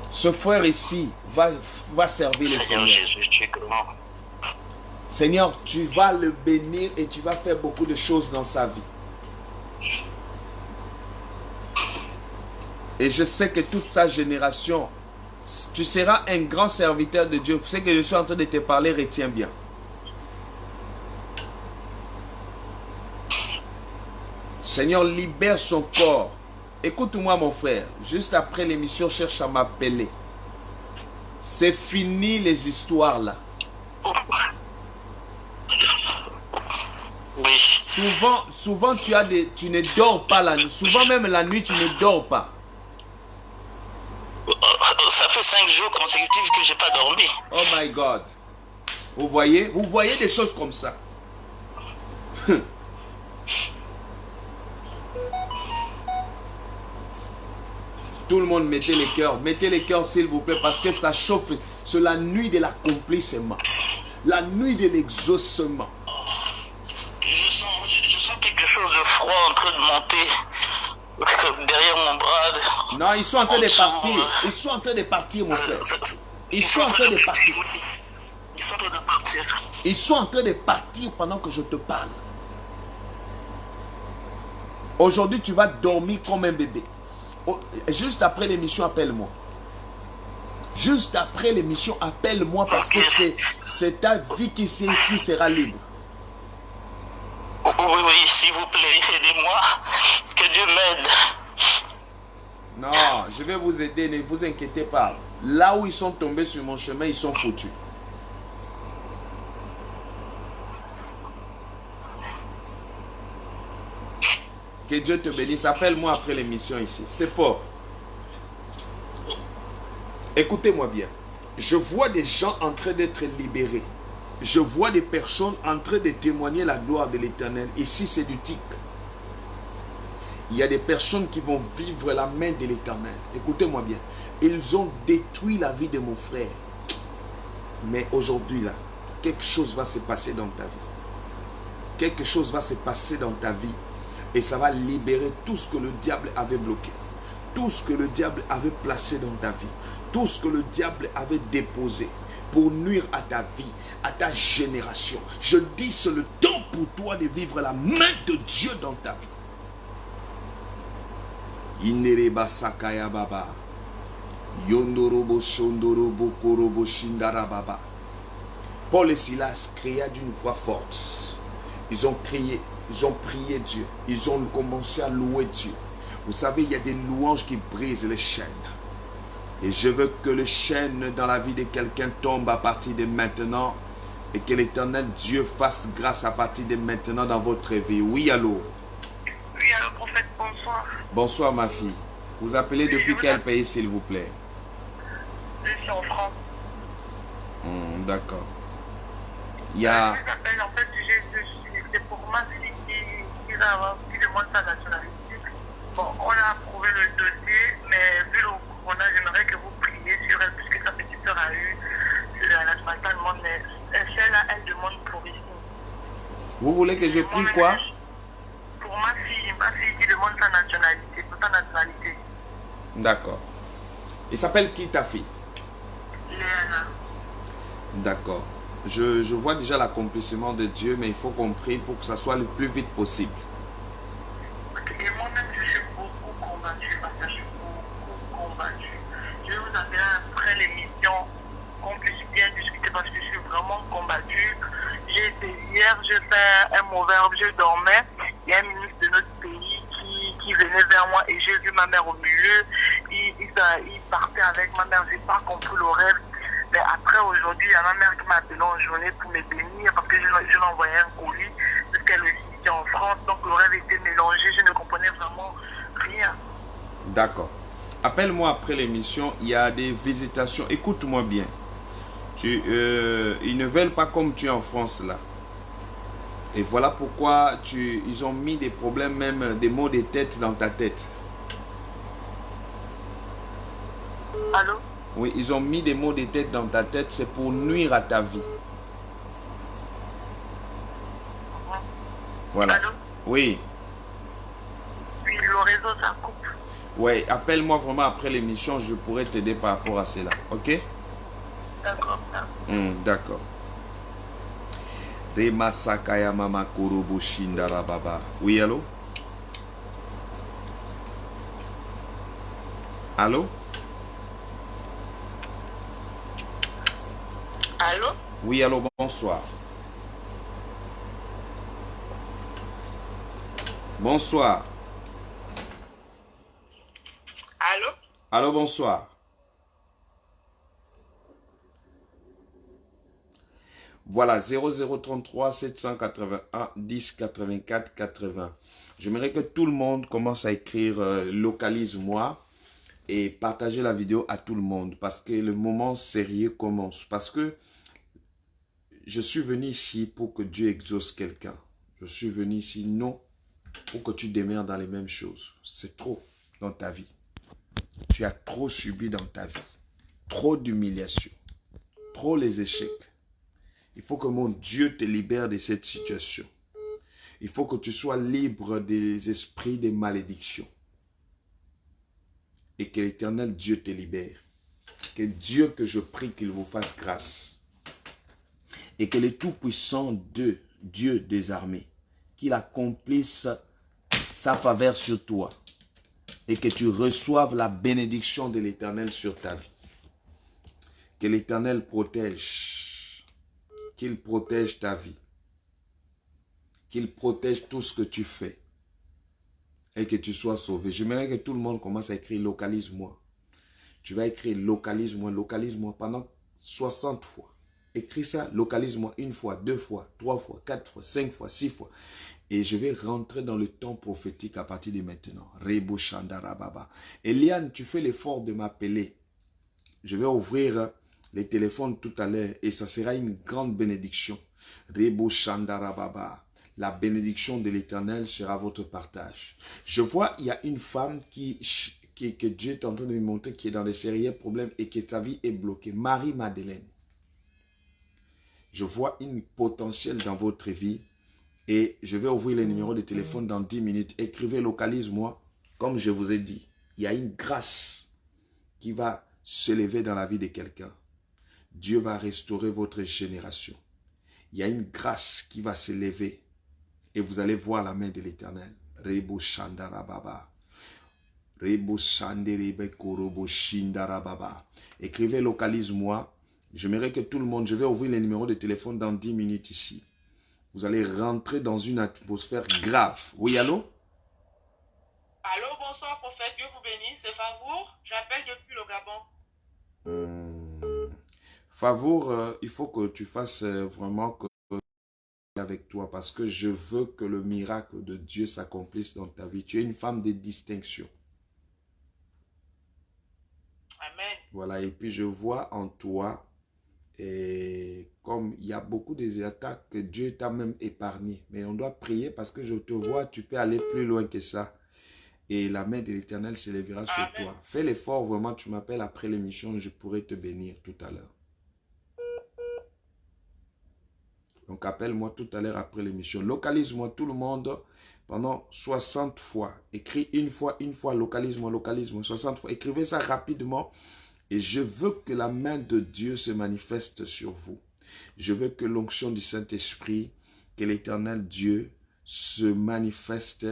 Ce frère ici va servir le Seigneur. Seigneur, tu vas le bénir et tu vas faire beaucoup de choses dans sa vie. Et je sais que toute sa génération, tu seras un grand serviteur de Dieu. Ce que je suis en train de te parler, retiens bien. Seigneur, libère son corps. Écoute-moi mon frère, juste après l'émission, cherche à m'appeler. C'est fini les histoires là. Oui. Souvent tu ne dors pas la nuit. Souvent même la nuit tu ne dors pas. Ça fait 5 jours consécutifs que j'ai pas dormi. Oh my God. Vous voyez des choses comme ça. Tout le monde mettez les cœurs s'il vous plaît parce que ça chauffe. C'est la nuit de l'accomplissement. La nuit de l'exaucement. Je sens quelque chose de froid en train de monter derrière mon bras. Non, ils sont en train de partir. Ils sont en train de partir, mon frère. Ils sont en train de partir. Ils sont en train de partir. Ils sont en train de partir pendant que je te parle. Aujourd'hui, tu vas dormir comme un bébé. Juste après l'émission, appelle-moi. Juste après l'émission, appelle-moi parce que c'est ta vie qui sera libre. Oui, s'il vous plaît, aidez-moi. Que Dieu m'aide. Non, je vais vous aider, ne vous inquiétez pas. Là où ils sont tombés sur mon chemin, ils sont foutus. Que Dieu te bénisse. Appelle-moi après l'émission ici. C'est fort. Écoutez-moi bien. Je vois des gens en train d'être libérés. Je vois des personnes en train de témoigner la gloire de l'Éternel. Ici, c'est du tic. Il y a des personnes qui vont vivre la main de l'Éternel. Écoutez-moi bien. Ils ont détruit la vie de mon frère. Mais aujourd'hui, là, quelque chose va se passer dans ta vie. Quelque chose va se passer dans ta vie. Et ça va libérer tout ce que le diable avait bloqué. Tout ce que le diable avait placé dans ta vie. Tout ce que le diable avait déposé pour nuire à ta vie, à ta génération. Je dis, c'est le temps pour toi de vivre la main de Dieu dans ta vie. Inereba sakaya baba. Yondorobo shondorobo korobo shindara baba. Paul et Silas criaient d'une voix forte. Ils ont crié. Ils ont prié Dieu. Ils ont commencé à louer Dieu. Vous savez, il y a des louanges qui brisent les chaînes. Et je veux que les chaînes dans la vie de quelqu'un tombent à partir de maintenant. Et que l'Éternel Dieu fasse grâce à partir de maintenant dans votre vie. Oui, allô? Oui, allô, prophète, bonsoir. Bonsoir, ma fille. Vous appelez depuis quel pays, s'il vous plaît? Je suis en France. D'accord. Il y a... Je m'appelle, en fait, c'est pour ma fille qui demande sa nationalité. Bon, on a approuvé le dossier, mais vu le corona, j'aimerais que vous priez sur elle, puisque sa petite sœur a eu la nationalité allemande, mais celle-là, elle demande pour ici. Vous voulez que je prie quoi? Pour ma fille qui demande sa nationalité, pour sa nationalité. D'accord. Il s'appelle qui ta fille? Léana. D'accord. Je vois déjà l'accomplissement de Dieu, mais il faut qu'on prie pour que ça soit le plus vite possible. Et moi-même, je suis beaucoup combattue, parce que je suis beaucoup combattue. Je vais vous appeler après l'émission, qu'on puisse bien discuter, parce que je suis vraiment combattue. Hier, j'ai fait un mauvais rêve, je dormais. Il y a un ministre de notre pays qui venait vers moi et j'ai vu ma mère au milieu. Il il partait avec ma mère. Je n'ai pas compris le rêve. Mais après, aujourd'hui, il y a ma mère qui m'a appelé en journée pour me bénir parce que je lui envoyais un colis. Parce qu'elle aussi était en France. Donc le rêve était mélangé. Je ne comprenais vraiment rien. D'accord. Appelle-moi après l'émission. Il y a des visitations. Écoute-moi bien. Ils ne veulent pas comme tu es en France là. Et voilà pourquoi ils ont mis des problèmes, même des maux de tête dans ta tête. Allô? Oui, ils ont mis des maux de tête dans ta tête. C'est pour nuire à ta vie. Voilà. Allô? Oui. Puis le réseau, ça coupe. Oui, appelle-moi vraiment après l'émission. Je pourrais t'aider par rapport à cela. Ok? D'accord. D'accord. Rema Sakaya Mama Korobo Shindara Baba. Oui, allô? Allô? Allô? Oui, allô, bonsoir. Bonsoir. Allô? Allô, bonsoir. Voilà, 0033 781 10 84 80. J'aimerais que tout le monde commence à écrire localise-moi et partager la vidéo à tout le monde parce que le moment sérieux commence. Parce que je suis venu ici pour que Dieu exauce quelqu'un. Je suis venu ici non pour que tu demeures dans les mêmes choses. C'est trop dans ta vie. Tu as trop subi dans ta vie. Trop d'humiliation. Trop les échecs. Il faut que mon Dieu te libère de cette situation. Il faut que tu sois libre des esprits de malédiction. Et que l'Éternel Dieu te libère. Que Dieu que je prie qu'il vous fasse grâce. Et que le Tout-Puissant Dieu des armées, qu'il accomplisse sa faveur sur toi. Et que tu reçoives la bénédiction de l'Éternel sur ta vie. Que l'Éternel protège. Qu'il protège ta vie. Qu'il protège tout ce que tu fais. Et que tu sois sauvé. J'aimerais que tout le monde commence à écrire localise-moi. Tu vas écrire localise-moi pendant 60 fois. Écris ça, localise-moi une fois, 2 fois, 3 fois, 4 fois, 5 fois, 6 fois. Et je vais rentrer dans le temps prophétique à partir de maintenant. Rebo Shandara Baba. Eliane, tu fais l'effort de m'appeler. Je vais ouvrir les téléphones tout à l'heure et ça sera une grande bénédiction. Rebo Shandara Baba. La bénédiction de l'Éternel sera votre partage. Je vois, il y a une femme que Dieu est en train de lui montrer qui est dans des sérieux problèmes et que sa vie est bloquée. Marie-Madeleine. Je vois une potentiel dans votre vie et je vais ouvrir les numéros de téléphone dans 10 minutes. Écrivez, localise-moi. Comme je vous ai dit, il y a une grâce qui va se lever dans la vie de quelqu'un. Dieu va restaurer votre génération. Il y a une grâce qui va se lever et vous allez voir la main de l'Éternel. Rebo Shandara Baba. Rebo Shanderebe Korobo Shindara Baba. Écrivez, localise-moi. J'aimerais que tout le monde, je vais ouvrir les numéros de téléphone dans 10 minutes ici. Vous allez rentrer dans une atmosphère grave. Oui, allô? Allô, bonsoir prophète, Dieu vous bénisse, c'est Favour, j'appelle depuis le Gabon. Favour, il faut que tu fasses vraiment avec toi parce que je veux que le miracle de Dieu s'accomplisse dans ta vie. Tu es une femme de distinction. Amen. Voilà, et puis je vois en toi, et comme il y a beaucoup des attaques que Dieu t'a même épargné. Mais on doit prier parce que je te vois, tu peux aller plus loin que ça. Et la main de l'Éternel s'élèvera sur toi. Fais l'effort, vraiment, tu m'appelles après l'émission, je pourrai te bénir tout à l'heure. Donc appelle-moi tout à l'heure après l'émission. Localise-moi tout le monde pendant 60 fois. Écris une fois, localise-moi, 60 fois. Écrivez ça rapidement. Et je veux que la main de Dieu se manifeste sur vous. Je veux que l'onction du Saint-Esprit, que l'Éternel Dieu se manifeste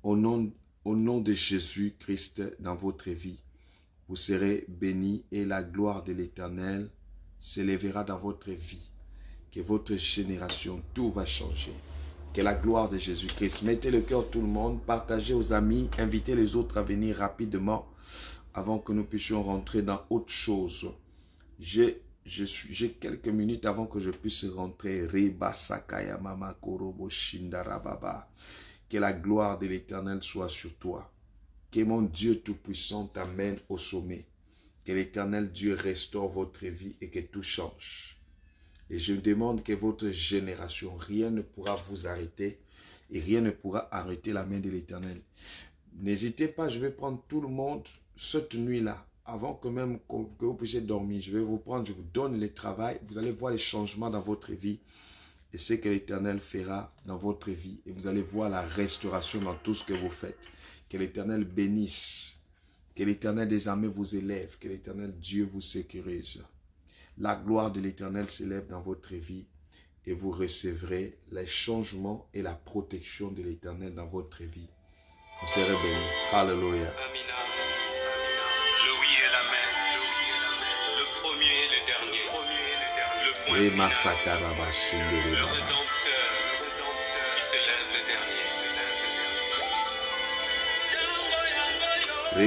au nom de Jésus-Christ dans votre vie. Vous serez bénis et la gloire de l'Éternel s'élèvera dans votre vie. Que votre génération, tout va changer. Que la gloire de Jésus-Christ. Mettez le cœur tout le monde, partagez aux amis, invitez les autres à venir rapidement. avant que nous puissions rentrer dans autre chose. J'ai quelques minutes avant que je puisse rentrer. Reba Sakaya Mama Korobo Shindarababa. Que la gloire de l'Éternel soit sur toi. Que mon Dieu Tout-Puissant t'amène au sommet. Que l'Éternel Dieu restaure votre vie et que tout change. Et je demande que votre génération, rien ne pourra vous arrêter et rien ne pourra arrêter la main de l'Éternel. N'hésitez pas, je vais prendre tout le monde cette nuit-là, avant que même que vous puissiez dormir. Je vais vous prendre, je vous donne le travail. Vous allez voir les changements dans votre vie et ce que l'Éternel fera dans votre vie. Et vous allez voir la restauration dans tout ce que vous faites. Que l'Éternel bénisse. Que l'Éternel des armées vous élève. Que l'Éternel Dieu vous sécurise. La gloire de l'Éternel s'élève dans votre vie et vous recevrez les changements et la protection de l'Éternel dans votre vie. Vous serez bénis. Alléluia. Amina. Le oui et l'amen. Le premier et le dernier. Le point Et final. Massakarabashi, Le Rédempteur qui se lève le dernier.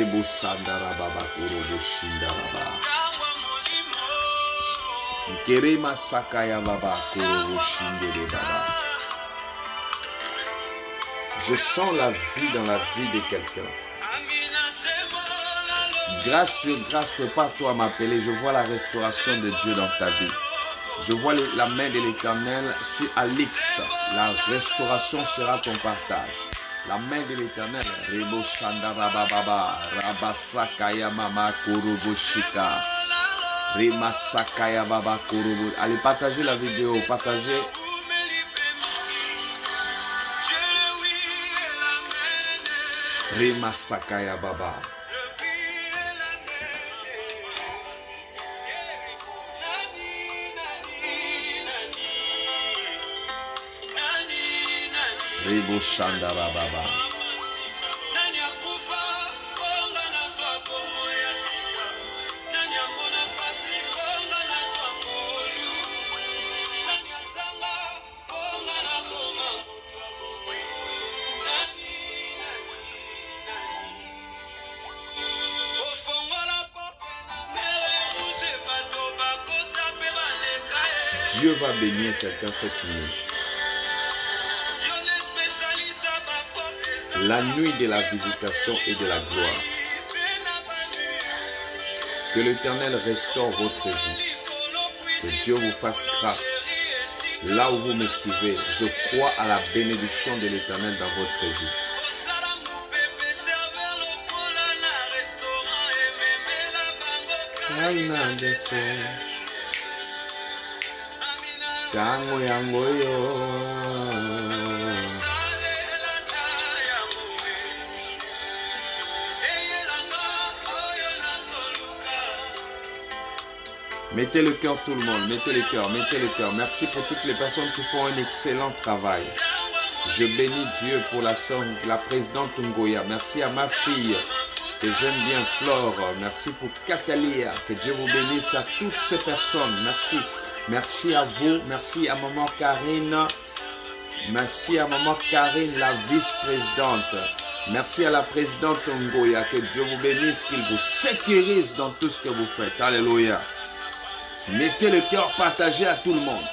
Rebu Sandarababa Kurobo Shindaraba. Kerema Sakaya Baba Kurobo Shindere Baba. Je sens la vie dans la vie de quelqu'un. Grâce sur grâce, prépare-toi à m'appeler. Je vois la restauration de Dieu dans ta vie. Je vois la main de l'Éternel sur Alix. La restauration sera ton partage. La main de l'Éternel. Rebo Shandara Baba. Rabasakaya Mama Kurobo Shika. Rema Sakaya Baba Kurobo. Allez, partagez la vidéo. Partagez. Rema Sakaya Baba. Rebo Shandara Baba. Dieu va bénir quelqu'un cette nuit. La nuit de la visitation et de la gloire. Que l'Éternel restaure votre vie. Que Dieu vous fasse grâce. Là où vous me suivez, je crois à la bénédiction de l'Éternel dans votre vie. Tango yango yo. Mettez le cœur tout le monde, mettez le cœur, mettez le cœur. Merci pour toutes les personnes qui font un excellent travail. Je bénis Dieu pour la présidente Ngoya. Merci à ma fille que j'aime bien, Flore. Merci pour Catalia. Que Dieu vous bénisse à toutes ces personnes. Merci. Merci à vous. Merci à maman Karine. Merci à maman Karine, la vice-présidente. Merci à la présidente Ngoya. Que Dieu vous bénisse, qu'il vous sécurise dans tout ce que vous faites. Alléluia. Mettez le cœur partagé à tout le monde.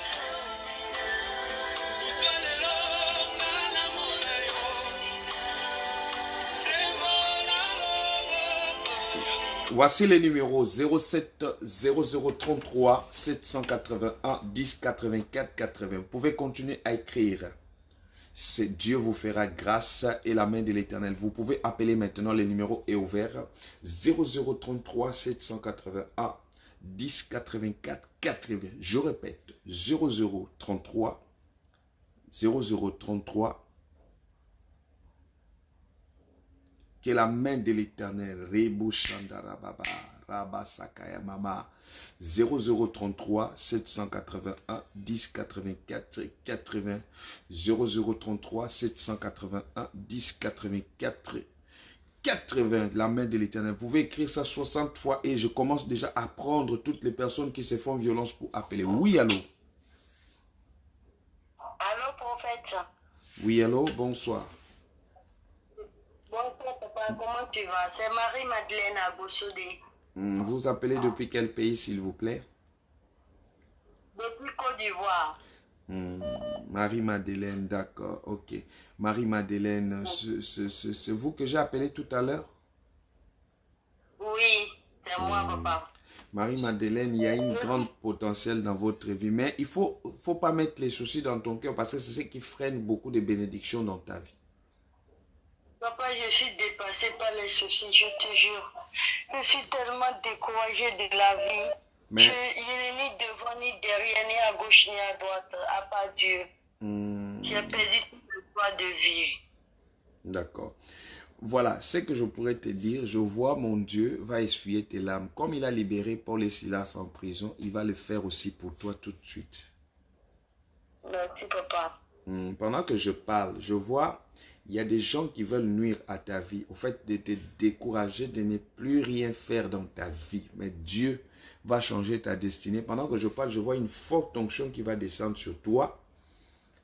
Voici les numéros 07 0033 781 10 84 80. Vous pouvez continuer à écrire. Dieu vous fera grâce et la main de l'Éternel. Vous pouvez appeler maintenant, le numéro est ouvert. 0033 781 10 84 80. Je répète, 0033 que la main de l'Éternel, Rebu Shandara Baba, Rabba Sakaya Mama, 0033 781 10 84 80, 0033 781 10 84 80, la main de l'Éternel. Vous pouvez écrire ça 60 fois et je commence déjà à prendre toutes les personnes qui se font violence pour appeler. Oui, allô? Allô, prophète? Oui, allô? Bonsoir. Bonsoir, papa. papa, comment tu vas? C'est Marie-Madeleine à Gossodé. Vous appelez depuis quel pays, s'il vous plaît? Depuis Côte d'Ivoire. Marie-Madeleine, d'accord, ok. Marie-Madeleine, c'est vous que j'ai appelé tout à l'heure? Oui, c'est moi, papa. Marie-Madeleine, il y a une grande potentiel dans votre vie, mais il faut pas mettre les soucis dans ton cœur parce que c'est ce qui freine beaucoup de bénédictions dans ta vie. Papa, je suis dépassée par les soucis, je te jure. Je suis tellement découragée de la vie. Mais... Je n'ai ni devant, ni derrière, ni à gauche, ni à droite, à part Dieu. J'ai perdu tout le droit de vivre. D'accord. Voilà, ce que je pourrais te dire, je vois mon Dieu va essuyer tes larmes. Comme il a libéré Paul et Silas en prison, il va le faire aussi pour toi tout de suite. Merci, papa. Pendant que je parle, je vois, il y a des gens qui veulent nuire à ta vie, au fait de te décourager, de ne plus rien faire dans ta vie. Mais Dieu va changer ta destinée. Pendant que je parle, je vois une forte onction qui va descendre sur toi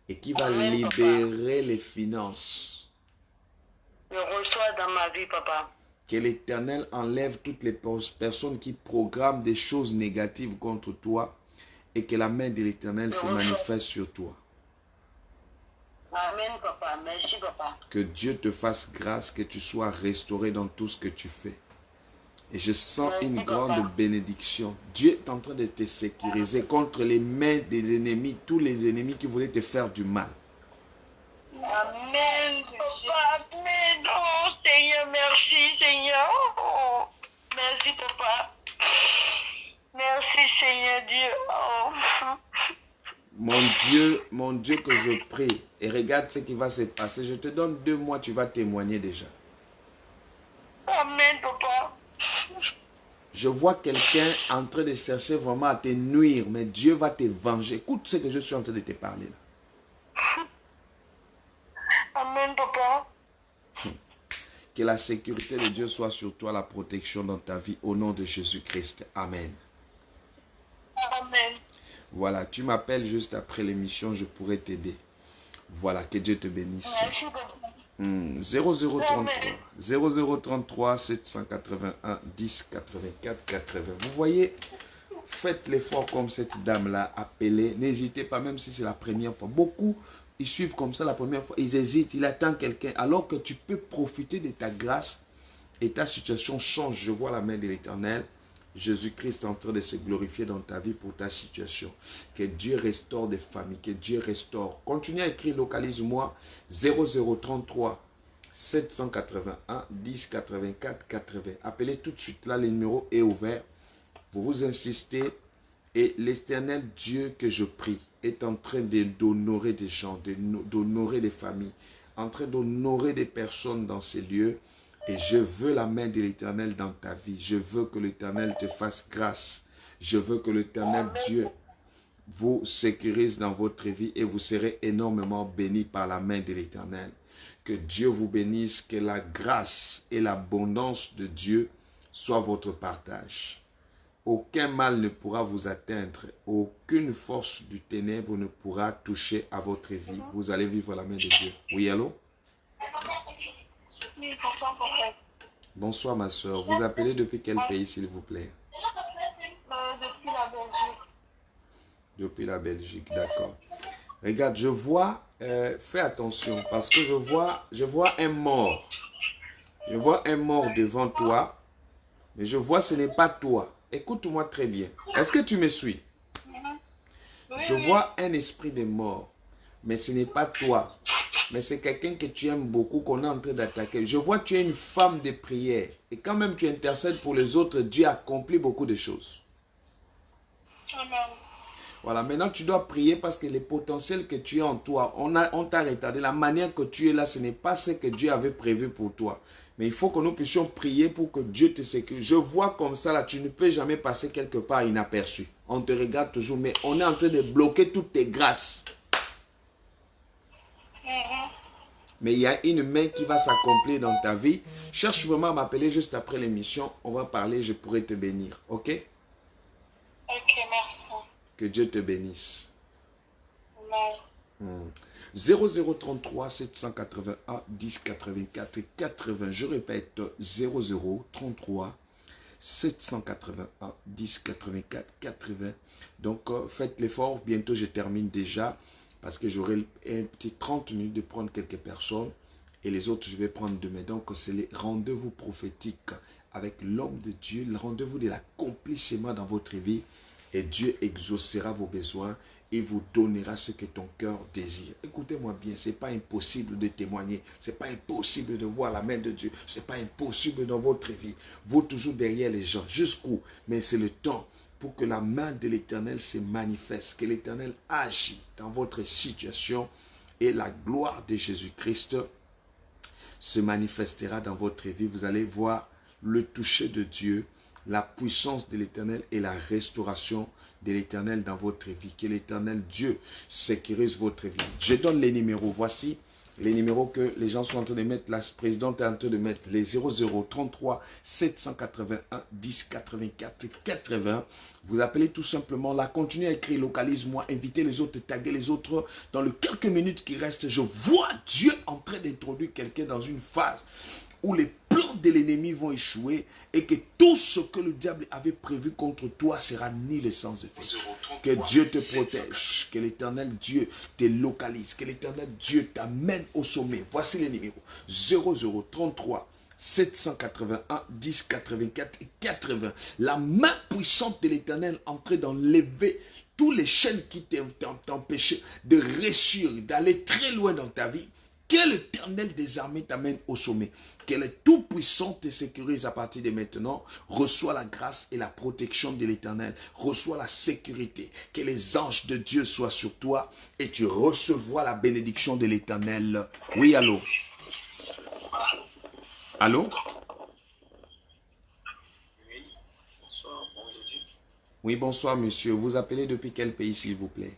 et qui va libérer les finances. Je reçois dans ma vie, papa. Que l'Éternel enlève toutes les personnes qui programment des choses négatives contre toi et que la main de l'Éternel se manifeste sur toi. Amen, papa. Merci, papa. Que Dieu te fasse grâce, que tu sois restauré dans tout ce que tu fais. Et je sens une grande bénédiction. Dieu est en train de te sécuriser contre les mains des ennemis, tous les ennemis qui voulaient te faire du mal. Amen, papa. Amen. Oh, Seigneur, merci, Seigneur. Oh, merci, papa. Merci, Seigneur Dieu. Oh. Mon Dieu que je prie. Et regarde ce qui va se passer. Je te donne 2 mois, tu vas témoigner déjà. Amen, papa. Je vois quelqu'un en train de chercher vraiment à te nuire, mais Dieu va te venger. Écoute ce que je suis en train de te parler là. Amen, papa. Que la sécurité de Dieu soit sur toi, la protection dans ta vie, au nom de Jésus-Christ. Amen. Amen. Voilà, tu m'appelles juste après l'émission, je pourrai t'aider. Voilà, que Dieu te bénisse. Merci, papa. 0033 781 10 84 80. Vous voyez, faites l'effort comme cette dame-là, appelez. N'hésitez pas, même si c'est la première fois. Beaucoup, ils suivent comme ça la première fois. Ils hésitent, ils attendent quelqu'un. Alors que tu peux profiter de ta grâce et ta situation change. Je vois la main de l'Éternel. Jésus-Christ est en train de se glorifier dans ta vie pour ta situation. Que Dieu restaure des familles, que Dieu restaure. Continue à écrire, localise-moi 0033 781 10 84 80. Appelez tout de suite, là le numéro est ouvert. Vous insistez et l'Éternel Dieu que je prie est en train d'honorer des gens, d'honorer des familles, en train d'honorer des personnes dans ces lieux. Et je veux la main de l'Éternel dans ta vie. Je veux que l'Éternel te fasse grâce. Je veux que l'Éternel Dieu vous sécurise dans votre vie et vous serez énormément bénis par la main de l'Éternel. Que Dieu vous bénisse, que la grâce et l'abondance de Dieu soient votre partage. Aucun mal ne pourra vous atteindre. Aucune force du ténèbre ne pourra toucher à votre vie. Vous allez vivre la main de Dieu. Oui, allô? Bonsoir ma soeur. Vous appelez depuis quel pays s'il vous plaît? Depuis la Belgique. Depuis la Belgique, d'accord. Regarde, je vois, fais attention parce que je vois un mort. Je vois un mort devant toi, mais je vois ce n'est pas toi. Écoute-moi très bien. Est-ce que tu me suis? Je vois un esprit de mort, mais ce n'est pas toi. Mais c'est quelqu'un que tu aimes beaucoup, qu'on est en train d'attaquer. Je vois que tu es une femme de prière. Et quand même tu intercèdes pour les autres, Dieu accomplit beaucoup de choses. Amen. Voilà, maintenant tu dois prier parce que les potentiels que tu as en toi, on t'a retardé. La manière que tu es là, ce n'est pas ce que Dieu avait prévu pour toi. Mais il faut que nous puissions prier pour que Dieu te sécurise. Je vois comme ça là, tu ne peux jamais passer quelque part inaperçu. On te regarde toujours, mais on est en train de bloquer toutes tes grâces. Mais il y a une main qui va s'accomplir dans ta vie. Cherche vraiment à m'appeler juste après l'émission. On va parler, je pourrai te bénir. Ok? Ok, merci. Que Dieu te bénisse. Amen. 0033 781 10 84 80. Je répète, 0033 781 10 84 80. Donc, faites l'effort. Bientôt, je termine déjà parce que j'aurai un petit 30 minutes de prendre quelques personnes et les autres, je vais prendre demain. Donc, c'est les rendez-vous prophétiques avec l'homme de Dieu, le rendez-vous de l'accomplissement dans votre vie et Dieu exaucera vos besoins et vous donnera ce que ton cœur désire. Écoutez-moi bien, ce n'est pas impossible de témoigner, ce n'est pas impossible de voir la main de Dieu, ce n'est pas impossible dans votre vie. Vous toujours derrière les gens, jusqu'où? Mais c'est le temps pour que la main de l'Éternel se manifeste, que l'Éternel agit dans votre situation et la gloire de Jésus-Christ se manifestera dans votre vie. Vous allez voir le toucher de Dieu, la puissance de l'Éternel et la restauration de l'Éternel dans votre vie. Que l'Éternel Dieu sécurise votre vie. Je donne les numéros. Voici les numéros que les gens sont en train de mettre. La présidente est en train de mettre les 0033 781 10 84 80. Vous appelez tout simplement là. Continuez à écrire, localise-moi, invitez les autres, taguez les autres. Dans les quelques minutes qui restent, je vois Dieu en train d'introduire quelqu'un dans une phase où les plans de l'ennemi vont échouer et que tout ce que le diable avait prévu contre toi sera nul et sans effet. Que Dieu te protège, que l'Éternel Dieu te localise, que l'Éternel Dieu t'amène au sommet. Voici les numéros 0033 781 10 84 80. La main puissante de l'Éternel entrait d'enlever tous les chaînes qui t'empêchaient de réussir, d'aller très loin dans ta vie. Que l'Éternel des armées t'amène au sommet. Que le Tout-Puissant te sécurise à partir de maintenant. Reçois la grâce et la protection de l'Éternel. Reçois la sécurité. Que les anges de Dieu soient sur toi et tu recevras la bénédiction de l'Éternel. Oui, allô? Allô? Oui, bonsoir, monsieur. Vous appelez depuis quel pays, s'il vous plaît?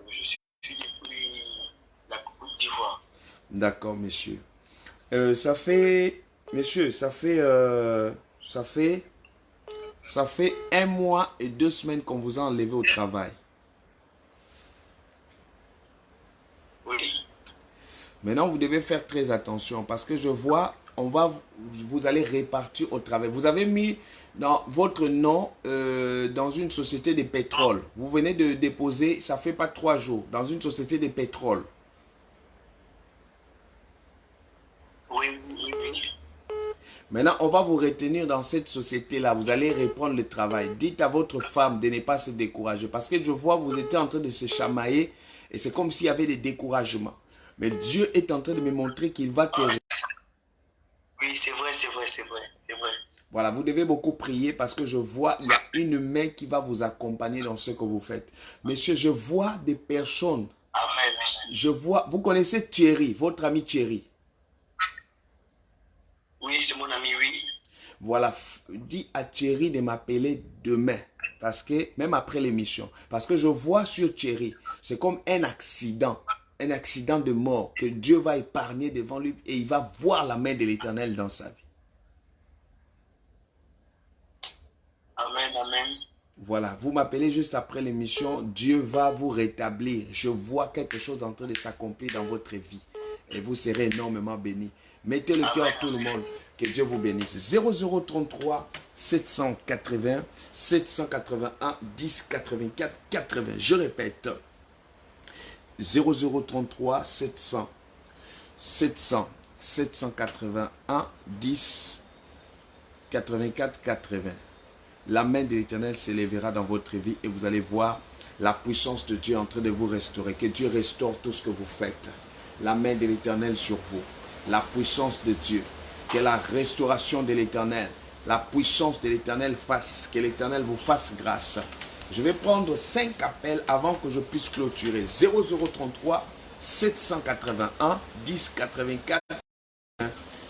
Je suis depuis la Côte d'Ivoire. D'accord, monsieur. Ça fait 1 mois et 2 semaines qu'on vous a enlevé au travail. Oui. Maintenant, vous devez faire très attention parce que je vois, vous allez répartir au travail. Vous avez mis dans votre nom dans une société de pétrole. Vous venez de déposer, ça fait pas 3 jours, dans une société de pétrole. Oui. Maintenant, on va vous retenir dans cette société-là. Vous allez reprendre le travail. Dites à votre femme de ne pas se décourager. Parce que je vois, vous étiez en train de se chamailler et c'est comme s'il y avait des découragements. Mais Dieu est en train de me montrer qu'il va te... Oui, c'est vrai. Voilà, vous devez beaucoup prier parce que je vois, il y a une main qui va vous accompagner dans ce que vous faites. Monsieur, je vois des personnes. Amen. Je vois, vous connaissez Thierry, votre ami Thierry. Oui, c'est mon ami, oui. Voilà, dis à Thierry de m'appeler demain. Parce que, même après l'émission, parce que je vois sur Thierry, c'est comme un accident de mort que Dieu va épargner devant lui et il va voir la main de l'Éternel dans sa vie. Amen. Voilà, vous m'appelez juste après l'émission, Dieu va vous rétablir. Je vois quelque chose en train de s'accomplir dans votre vie et vous serez énormément bénis. Mettez le cœur tout le monde, que Dieu vous bénisse. 0033 781 10 84 80. Je répète, 0033 781 10 84 80. La main de l'Éternel s'élèvera dans votre vie et vous allez voir la puissance de Dieu en train de vous restaurer. Que Dieu restaure tout ce que vous faites. La main de l'Éternel sur vous. La puissance de Dieu. Que la restauration de l'Éternel, la puissance de l'Éternel fasse. Que l'Éternel vous fasse grâce. Je vais prendre 5 appels avant que je puisse clôturer. 0033 781 10 84.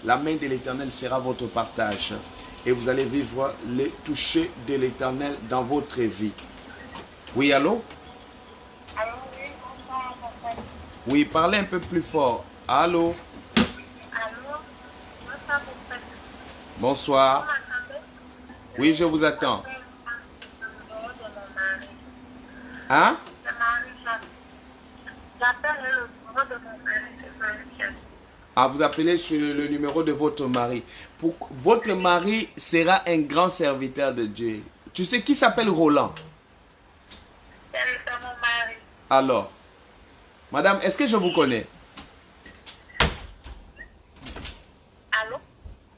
La main de l'Éternel sera votre partage. Et vous allez vivre le toucher de l'Éternel dans votre vie. Oui, allô? Allô, oui, bonsoir, papa. Oui, parlez un peu plus fort. Allô? Allô, bonsoir, papa. Bonsoir. Vous m'entendez? Oui, je vous attends. Le numéro de mon mari. Hein? Le mari, J'appelle le numéro de mon mari, c'est ça. Ah, vous appelez sur le numéro de votre mari. Votre mari sera un grand serviteur de Dieu. Tu sais qui s'appelle Roland? C'est mon mari. Alors, madame, est-ce que je vous connais? Allô?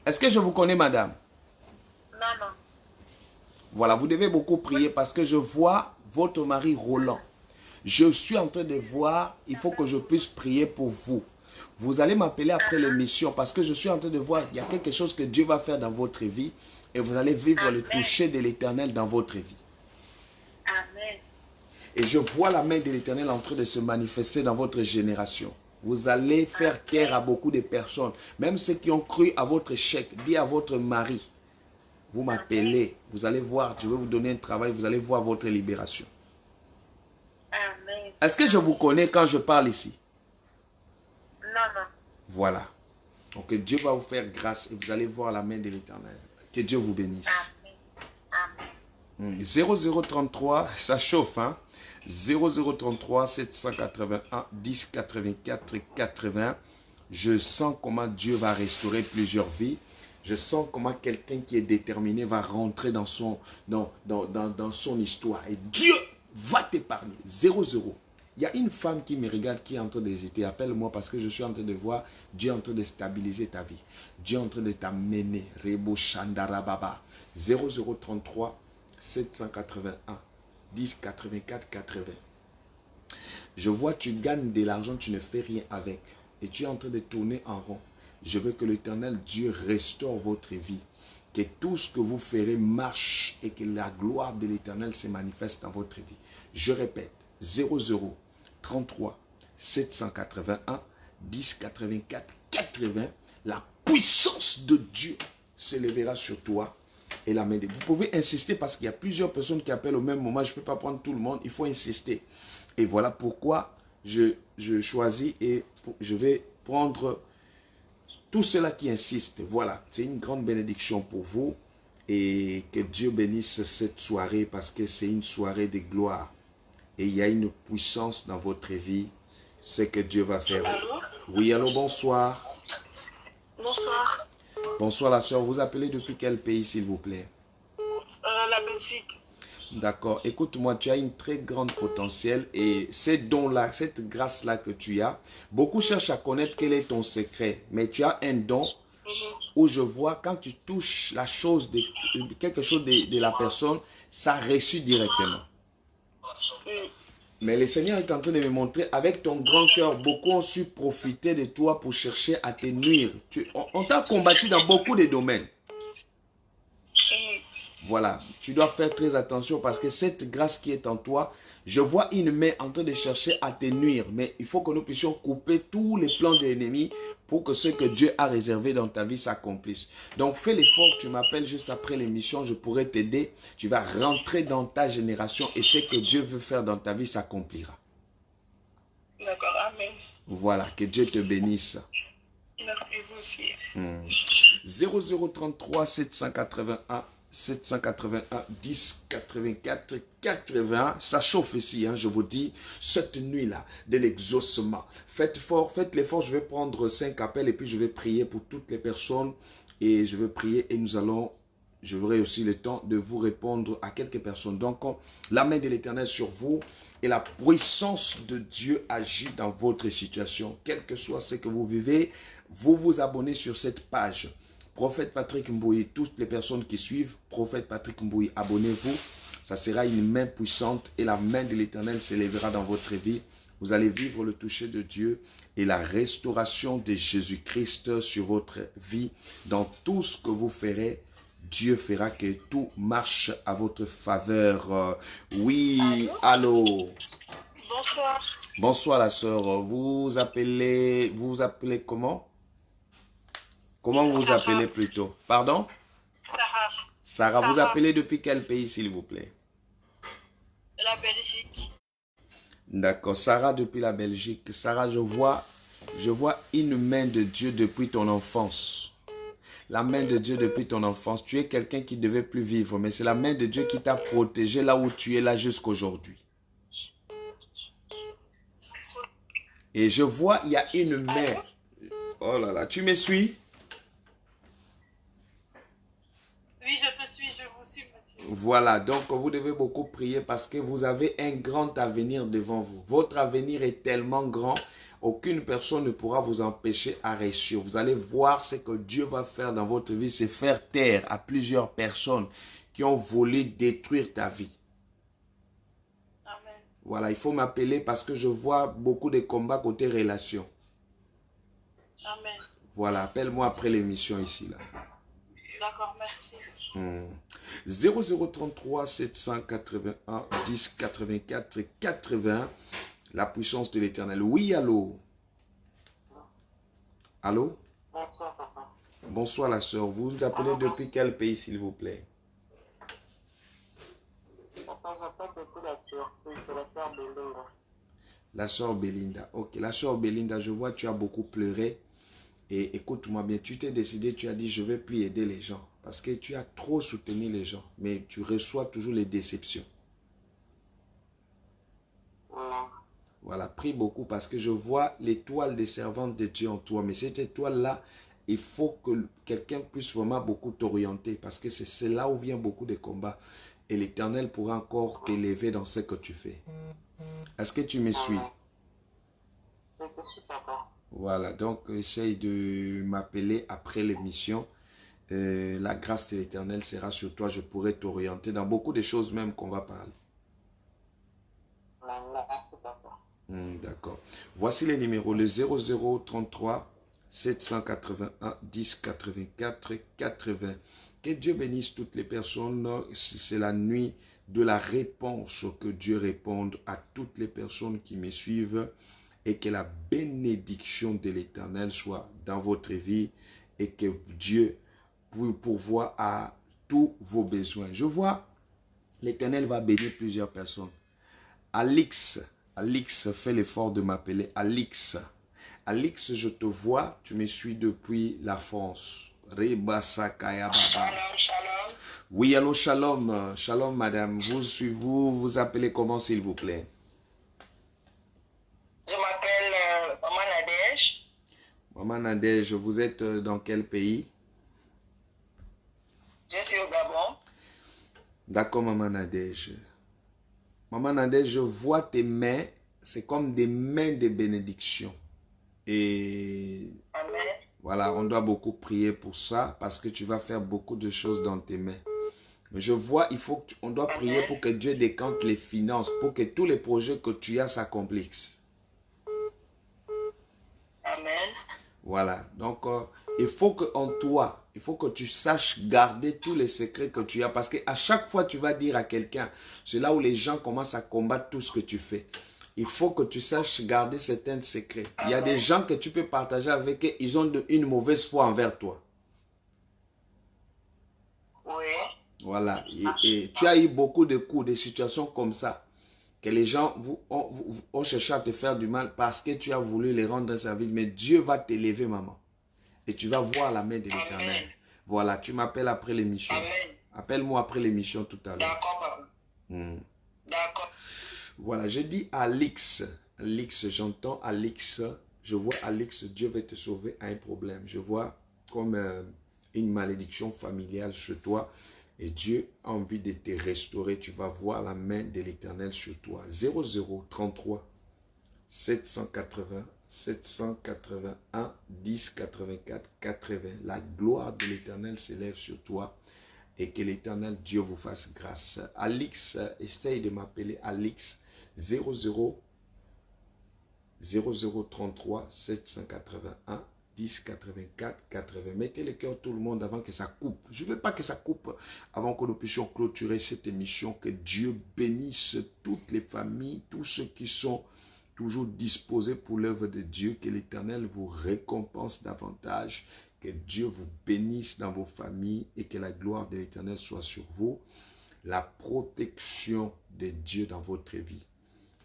Est-ce que je vous connais, madame? Non, non. Voilà, vous devez beaucoup prier parce que je vois votre mari Roland. Je suis en train de voir, il faut que je puisse prier pour vous. Vous allez m'appeler après l'émission parce que je suis en train de voir, il y a quelque chose que Dieu va faire dans votre vie et vous allez vivre le toucher de l'Éternel dans votre vie. Amen. Et je vois la main de l'Éternel en train de se manifester dans votre génération. Vous allez faire taire à beaucoup de personnes, même ceux qui ont cru à votre chèque. Dis à votre mari, vous m'appelez, vous allez voir, je vais vous donner un travail, vous allez voir votre libération. Amen. Est-ce que je vous connais quand je parle ici? Non, non. Voilà. Donc Dieu va vous faire grâce et vous allez voir la main de l'Éternel. Que Dieu vous bénisse. Amen. 0033, ça chauffe, hein? 0033 781 10 84 80. Je sens comment Dieu va restaurer plusieurs vies. Je sens comment quelqu'un qui est déterminé va rentrer dans son histoire. Et Dieu va t'épargner. 00. Il y a une femme qui me regarde, qui est en train d'hésiter. Appelle-moi parce que je suis en train de voir Dieu est en train de stabiliser ta vie. Dieu est en train de t'amener. Rebo Shandara Baba. 0033 781 10 84 80. Je vois tu gagnes de l'argent, tu ne fais rien avec. Et tu es en train de tourner en rond. Je veux que l'Éternel Dieu restaure votre vie. Que tout ce que vous ferez marche et que la gloire de l'Éternel se manifeste dans votre vie. Je répète, 00 33 781 10 84 80. La puissance de Dieu s'élèvera sur toi et la main de... Vous pouvez insister parce qu'il y a plusieurs personnes qui appellent au même moment. Je ne peux pas prendre tout le monde, il faut insister. Et voilà pourquoi je choisis et je vais prendre tous ceux-là qui insistent. Voilà, c'est une grande bénédiction pour vous et que Dieu bénisse cette soirée parce que c'est une soirée de gloire. Et il y a une puissance dans votre vie. C'est que Dieu va faire. Allô? Oui, allô, bonsoir. Bonsoir. Bonsoir la soeur. Vous appelez depuis quel pays, s'il vous plaît? La Belgique. D'accord. Écoute-moi, tu as une très grande potentiel et ces dons-là, cette grâce-là que tu as, beaucoup cherchent à connaître quel est ton secret. Mais tu as un don où je vois quand tu touches la chose, quelque chose de la personne, ça reçut directement. Mais le Seigneur est en train de me montrer, avec ton grand cœur, beaucoup ont su profiter de toi pour chercher à te nuire. On t'a combattu dans beaucoup de domaines. Voilà, tu dois faire très attention parce que cette grâce qui est en toi, je vois une main en train de chercher à te nuire. Mais il faut que nous puissions couper tous les plans de l'ennemi pour que ce que Dieu a réservé dans ta vie s'accomplisse. Donc fais l'effort, tu m'appelles juste après l'émission, je pourrai t'aider. Tu vas rentrer dans ta génération et ce que Dieu veut faire dans ta vie s'accomplira. D'accord, amen. Voilà, que Dieu te bénisse. Merci, vous aussi. 0033 781 781 10 84 80. Ça chauffe ici, hein, je vous dis, cette nuit-là, de l'exaucement. Faites l'effort, je vais prendre 5 appels et puis je vais prier pour toutes les personnes. Et je vais prier et j'aurai aussi le temps de vous répondre à quelques personnes. Donc, la main de l'Éternel sur vous et la puissance de Dieu agit dans votre situation. Quel que soit ce que vous vivez, vous vous abonnez sur cette page. Prophète Patrick Mbouyi, toutes les personnes qui suivent, Prophète Patrick Mbouyi, abonnez-vous. Ça sera une main puissante et la main de l'Éternel s'élèvera dans votre vie. Vous allez vivre le toucher de Dieu et la restauration de Jésus-Christ sur votre vie. Dans tout ce que vous ferez, Dieu fera que tout marche à votre faveur. Oui, allô. Bonsoir. Bonsoir la sœur. Vous appelez comment? Comment vous vous appelez plutôt? Pardon? Sarah. Sarah, vous appelez depuis quel pays, s'il vous plaît? La Belgique. D'accord. Sarah, depuis la Belgique. Sarah, je vois une main de Dieu depuis ton enfance. La main de Dieu depuis ton enfance. Tu es quelqu'un qui ne devait plus vivre, mais c'est la main de Dieu qui t'a protégé là où tu es là jusqu'aujourd'hui. Et je vois, il y a une main. Oh là là, tu me suis? Oui, je te suis, je vous suis, monsieur. Voilà, donc vous devez beaucoup prier parce que vous avez un grand avenir devant vous. Votre avenir est tellement grand, aucune personne ne pourra vous empêcher à réussir. Vous allez voir ce que Dieu va faire dans votre vie, c'est faire taire à plusieurs personnes qui ont voulu détruire ta vie. Amen. Voilà, il faut m'appeler parce que je vois beaucoup de combats côté relations. Amen. Voilà, appelle-moi après l'émission ici, là. D'accord, merci. 0033 781 10 84 80. La puissance de l'Éternel. Oui, allô? Allô? Bonsoir, papa. Bonsoir, la sœur. Vous nous appelez depuis quel pays, s'il vous plaît? Papa, j'appelle depuis la Turquie, c'est la sœur Belinda. La sœur Belinda. Ok, la sœur Belinda, je vois que tu as beaucoup pleuré. Et écoute-moi bien, tu t'es décidé, tu as dit, je ne vais plus aider les gens. Parce que tu as trop soutenu les gens. Mais tu reçois toujours les déceptions. Voilà, prie beaucoup parce que je vois l'étoile des servantes de Dieu en toi. Mais cette étoile-là, il faut que quelqu'un puisse vraiment beaucoup t'orienter. Parce que c'est là où vient beaucoup de combats. Et l'Éternel pourra encore t'élever dans ce que tu fais. Est-ce que tu me suis? Je te suis, papa. Voilà, donc essaye de m'appeler après l'émission. La grâce de l'Éternel sera sur toi. Je pourrai t'orienter dans beaucoup de choses même qu'on va parler. Merci, papa. D'accord. Voici les numéros. Le 0033 781 10 84 80. Que Dieu bénisse toutes les personnes. C'est la nuit de la réponse. Que Dieu réponde à toutes les personnes qui me suivent. Et que la bénédiction de l'Éternel soit dans votre vie. Et que Dieu pourvoie à tous vos besoins. Je vois, l'Éternel va bénir plusieurs personnes. Alix, fais l'effort de m'appeler. Alix, je te vois, tu me suis depuis la France. Shalom, shalom. Oui, allô, shalom. Shalom, madame. Vous appelez comment, s'il vous plaît? Je m'appelle Maman Nadège. Maman Nadège, vous êtes dans quel pays? Je suis au Gabon. D'accord, Maman Nadège. Maman Nadège, je vois tes mains, c'est comme des mains de bénédiction. Et Amen. voilà, on doit beaucoup prier pour ça parce que tu vas faire beaucoup de choses dans tes mains. Mais je vois, on doit prier pour que Dieu décante les finances, pour que tous les projets que tu as s'accomplissent. Amen. Voilà, donc il faut qu'en toi, il faut que tu saches garder tous les secrets que tu as. Parce qu'à chaque fois tu vas dire à quelqu'un, c'est là où les gens commencent à combattre tout ce que tu fais. Il faut que tu saches garder certains secrets. Il y a des gens que tu peux partager avec eux, ils ont une mauvaise foi envers toi. Oui. Voilà, et tu as eu beaucoup de coups, de situations comme ça. Que les gens ont cherché à te faire du mal parce que tu as voulu les rendre service. Mais Dieu va t'élever, maman. Et tu vas voir la main de l'Éternel. Voilà, tu m'appelles après l'émission. Appelle-moi après l'émission tout à l'heure. D'accord, papa. D'accord. Voilà, je dis Alix. Alix, j'entends Alix. Je vois Alix, Dieu va te sauver à un problème. Je vois comme une malédiction familiale sur toi. Et Dieu a envie de te restaurer. Tu vas voir la main de l'Éternel sur toi. 0033 780 781 10 84 80. La gloire de l'Éternel s'élève sur toi. Et que l'Éternel Dieu vous fasse grâce. Alix, essaye de m'appeler Alix. 0033 781 10 84 80. Mettez le cœur tout le monde avant que ça coupe. Je ne veux pas que ça coupe avant que nous puissions clôturer cette émission. Que Dieu bénisse toutes les familles, tous ceux qui sont toujours disposés pour l'œuvre de Dieu. Que l'Éternel vous récompense davantage. Que Dieu vous bénisse dans vos familles et que la gloire de l'Éternel soit sur vous. La protection de Dieu dans votre vie.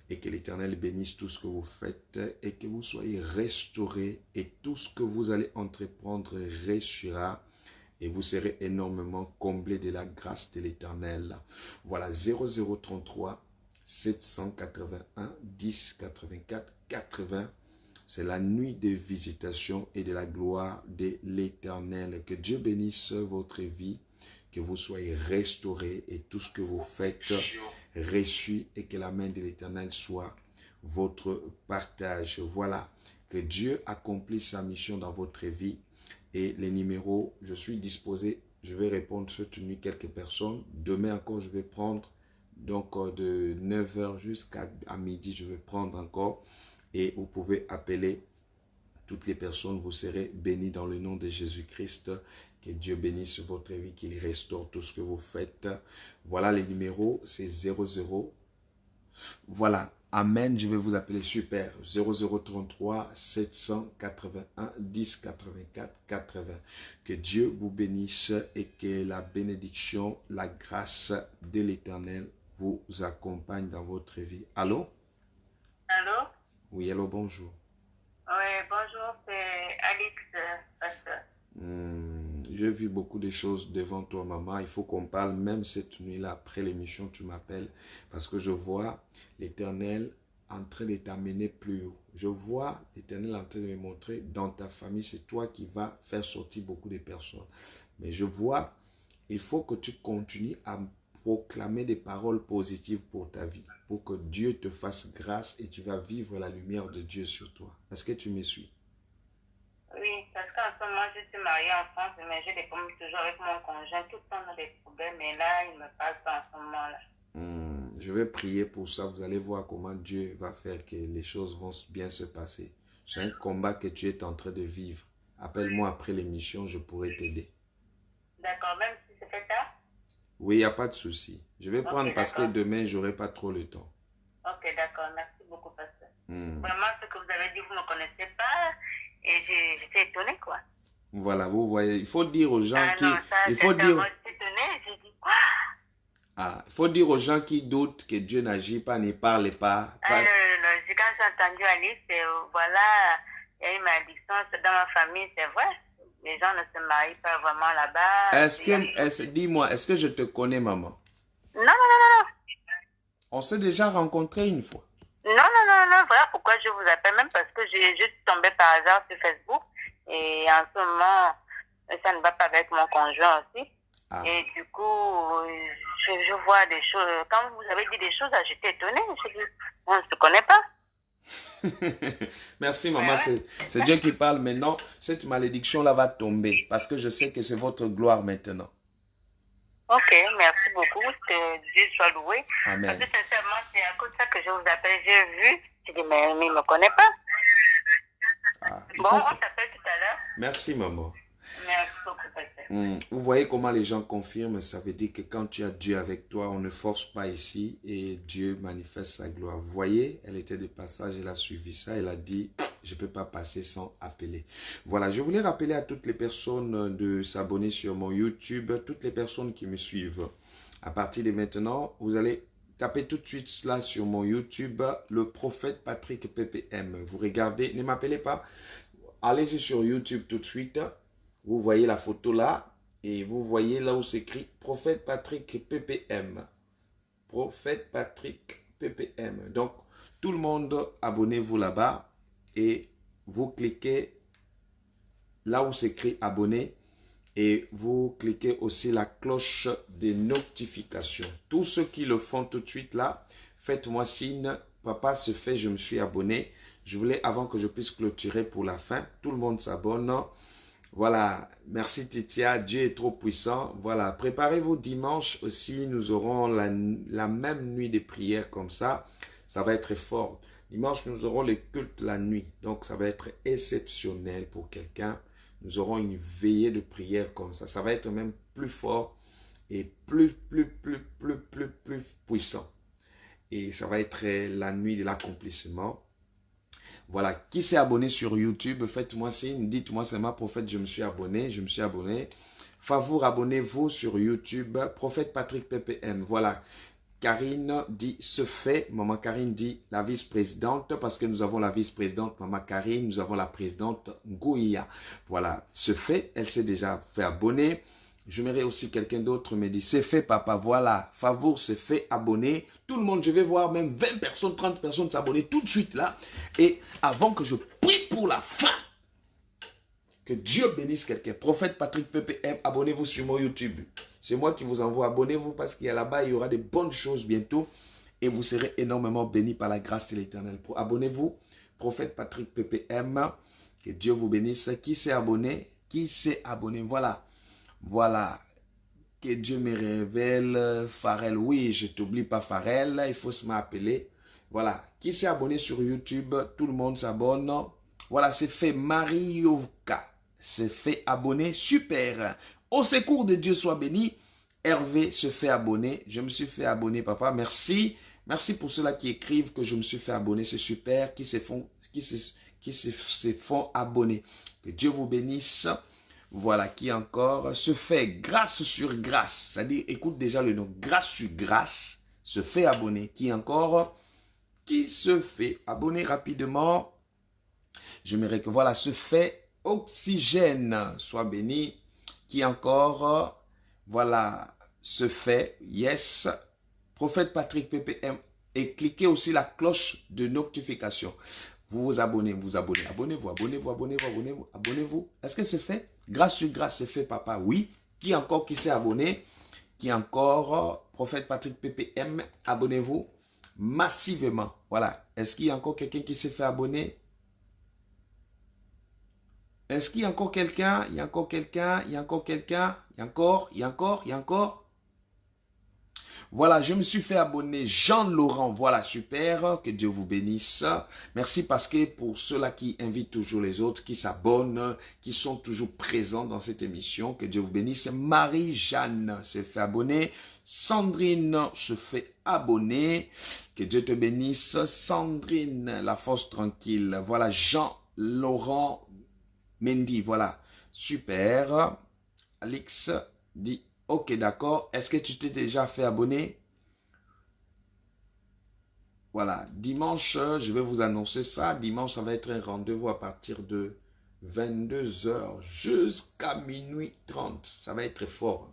Et que l'Éternel bénisse tout ce que vous faites et que vous soyez restaurés et tout ce que vous allez entreprendre réussira et vous serez énormément comblés de la grâce de l'Éternel. Voilà, 0033 781 10 84 80. C'est la nuit de visitation et de la gloire de l'Éternel. Que Dieu bénisse votre vie, que vous soyez restaurés et tout ce que vous faites reçu et que la main de l'Éternel soit votre partage. Voilà, que Dieu accomplisse sa mission dans votre vie. Et les numéros, je suis disposé, je vais répondre cette nuit quelques personnes. Demain encore, je vais prendre, donc de 9h jusqu'à midi, je vais prendre encore. Et vous pouvez appeler toutes les personnes, vous serez bénis dans le nom de Jésus-Christ. Que Dieu bénisse votre vie, qu'il restaure tout ce que vous faites. Voilà les numéros, c'est 00. Voilà, amen, je vais vous appeler super. 0033 781 10 84 80. Que Dieu vous bénisse et que la bénédiction, la grâce de l'Éternel vous accompagne dans votre vie. Allô? Allô? Oui, allô, bonjour. Oui, bonjour, c'est Alix, pasteur. J'ai vu beaucoup de choses devant toi, maman. Il faut qu'on parle même cette nuit-là, après l'émission, tu m'appelles. Parce que je vois l'Éternel en train de t'amener plus haut. Je vois l'Éternel en train de me montrer dans ta famille, c'est toi qui vas faire sortir beaucoup de personnes. Mais je vois, il faut que tu continues à proclamer des paroles positives pour ta vie. Pour que Dieu te fasse grâce et tu vas vivre la lumière de Dieu sur toi. Est-ce que tu me suis? Oui, parce qu'en ce moment, je suis mariée en France, mais j'ai des problèmes toujours avec mon conjoint. Tout le temps, on a des problèmes, mais là, il ne me parle pas en ce moment-là. Je vais prier pour ça. Vous allez voir comment Dieu va faire que les choses vont bien se passer. C'est un combat que tu es en train de vivre. Appelle-moi après l'émission, je pourrai t'aider. D'accord, même si c'est fait tard? Oui, il n'y a pas de souci. Je vais prendre parce que demain, je n'aurai pas trop le temps. Ok, d'accord. Merci beaucoup, pasteur. Vraiment, ce que vous avez dit, vous ne me connaissez pas. Et j'étais étonnée, quoi. Voilà, vous voyez, il faut dire aux gens qui... Non, ça, il faut dire... J'étais étonnée, j'ai dit quoi? Il faut dire aux gens qui doutent que Dieu n'agit pas, ne parle pas. Quand j'ai entendu Alice, voilà, il y a une malédiction dans ma famille, c'est vrai. Les gens ne se marient pas vraiment là-bas. Dis-moi, est-ce que je te connais, maman? Non. On s'est déjà rencontrés une fois. Non, voilà pourquoi je vous appelle, même parce que j'ai juste tombé par hasard sur Facebook. Et en ce moment, ça ne va pas avec mon conjoint aussi. Et du coup, je vois des choses. Quand vous avez dit des choses, j'étais étonnée. Je dis, on ne se connaît pas. Merci, maman. C'est Dieu qui parle maintenant. Cette malédiction-là va tomber parce que je sais que c'est votre gloire maintenant. Ok, merci beaucoup. Que Dieu soit loué. Amen. Parce que sincèrement, c'est à cause de ça que je vous appelle. J'ai vu. J'ai dit, mais il ne me connaît pas. Bon, on s'appelle tout à l'heure. Merci, maman. Merci beaucoup, pasteur. Vous voyez comment les gens confirment, ça veut dire que quand tu as Dieu avec toi, on ne force pas ici et Dieu manifeste sa gloire. Vous voyez, elle était de passage, elle a suivi ça, elle a dit, je ne peux pas passer sans appeler. Voilà, je voulais rappeler à toutes les personnes de s'abonner sur mon YouTube, toutes les personnes qui me suivent. À partir de maintenant, vous allez taper tout de suite là sur mon YouTube, le prophète Patrick PPM. Vous regardez, ne m'appelez pas, allez-y sur YouTube tout de suite. Vous voyez la photo là et vous voyez là où s'écrit Prophète Patrick PPM. Prophète Patrick PPM. Donc, tout le monde, abonnez-vous là-bas et vous cliquez là où s'écrit abonner et vous cliquez aussi la cloche des notifications. Tous ceux qui le font tout de suite là, faites-moi signe. Papa se fait, je me suis abonné. Je voulais, avant que je puisse clôturer pour la fin, tout le monde s'abonne. Voilà, merci Titia, Dieu est trop puissant. Voilà, préparez-vous dimanche aussi, nous aurons la même nuit de prière comme ça. Ça va être fort. Dimanche, nous aurons le culte la nuit. Donc, ça va être exceptionnel pour quelqu'un. Nous aurons une veillée de prière comme ça. Ça va être même plus fort et plus puissant. Et ça va être la nuit de l'accomplissement. Voilà, qui s'est abonné sur YouTube, faites-moi signe, dites-moi c'est ma prophète, je me suis abonné. Favour, abonnez-vous sur YouTube, prophète Patrick PPM. Voilà, Karine dit ce fait, maman Karine dit la vice-présidente, parce que nous avons la vice-présidente, maman Karine, nous avons la présidente Gouya. Voilà, ce fait, elle s'est déjà fait abonner. J'aimerais aussi quelqu'un d'autre me dit, c'est fait papa, voilà, Favour, c'est fait, abonner. Tout le monde, je vais voir même 20 personnes, 30 personnes s'abonner tout de suite là. Et avant que je prie pour la fin. Que Dieu bénisse quelqu'un. Prophète Patrick PPM, abonnez-vous sur mon YouTube. C'est moi qui vous envoie. Abonnez-vous parce qu'il y a là-bas, il y aura de bonnes choses bientôt. Et vous serez énormément bénis par la grâce de l'Éternel. Abonnez-vous. Prophète Patrick PPM. Que Dieu vous bénisse. Qui s'est abonné? Qui s'est abonné? Voilà. Voilà. Que Dieu me révèle. Pharrell. Oui, je t'oublie pas Pharrell. Il faut se m'appeler. Voilà. Qui s'est abonné sur YouTube? Tout le monde s'abonne. Voilà, c'est fait. Marioka. C'est fait abonner. Super. Au secours de Dieu soit béni. Hervé se fait abonner. Je me suis fait abonner, papa. Merci. Merci pour ceux-là qui écrivent que je me suis fait abonner. C'est super. Qui se font abonner. Que Dieu vous bénisse. Voilà, qui encore se fait grâce sur grâce. C'est-à-dire, écoute déjà le nom. Grâce sur grâce. Se fait abonner. Qui encore? Qui se fait abonner rapidement. Je me que voilà, se fait oxygène. Sois béni. Qui encore? Voilà, se fait. Yes. Prophète Patrick PPM. Et cliquez aussi la cloche de notification. Vous vous abonnez, abonnez-vous, abonnez-vous. Est-ce que c'est fait? Grâce sur grâce, c'est fait, papa. Oui. Qui encore qui s'est abonné? Qui encore? Prophète Patrick PPM, abonnez-vous massivement. Voilà. Est-ce qu'il y a encore quelqu'un qui s'est fait abonner? Est-ce qu'il y a encore quelqu'un? Il y a encore quelqu'un? Il y a encore quelqu'un? Il y a encore? Il y a encore? Il y a encore? Voilà, je me suis fait abonner. Jean-Laurent, voilà, super. Que Dieu vous bénisse. Merci parce que pour ceux-là qui invitent toujours les autres, qui s'abonnent, qui sont toujours présents dans cette émission, que Dieu vous bénisse. Marie-Jeanne se fait abonner. Sandrine se fait abonner. Que Dieu te bénisse. Sandrine, la force tranquille. Voilà, Jean-Laurent Mendy, voilà, super. Alix dit, ok, d'accord. Est-ce que tu t'es déjà fait abonner? Voilà, dimanche, je vais vous annoncer ça. Dimanche, ça va être un rendez-vous à partir de 22h jusqu'à minuit 30. Ça va être fort.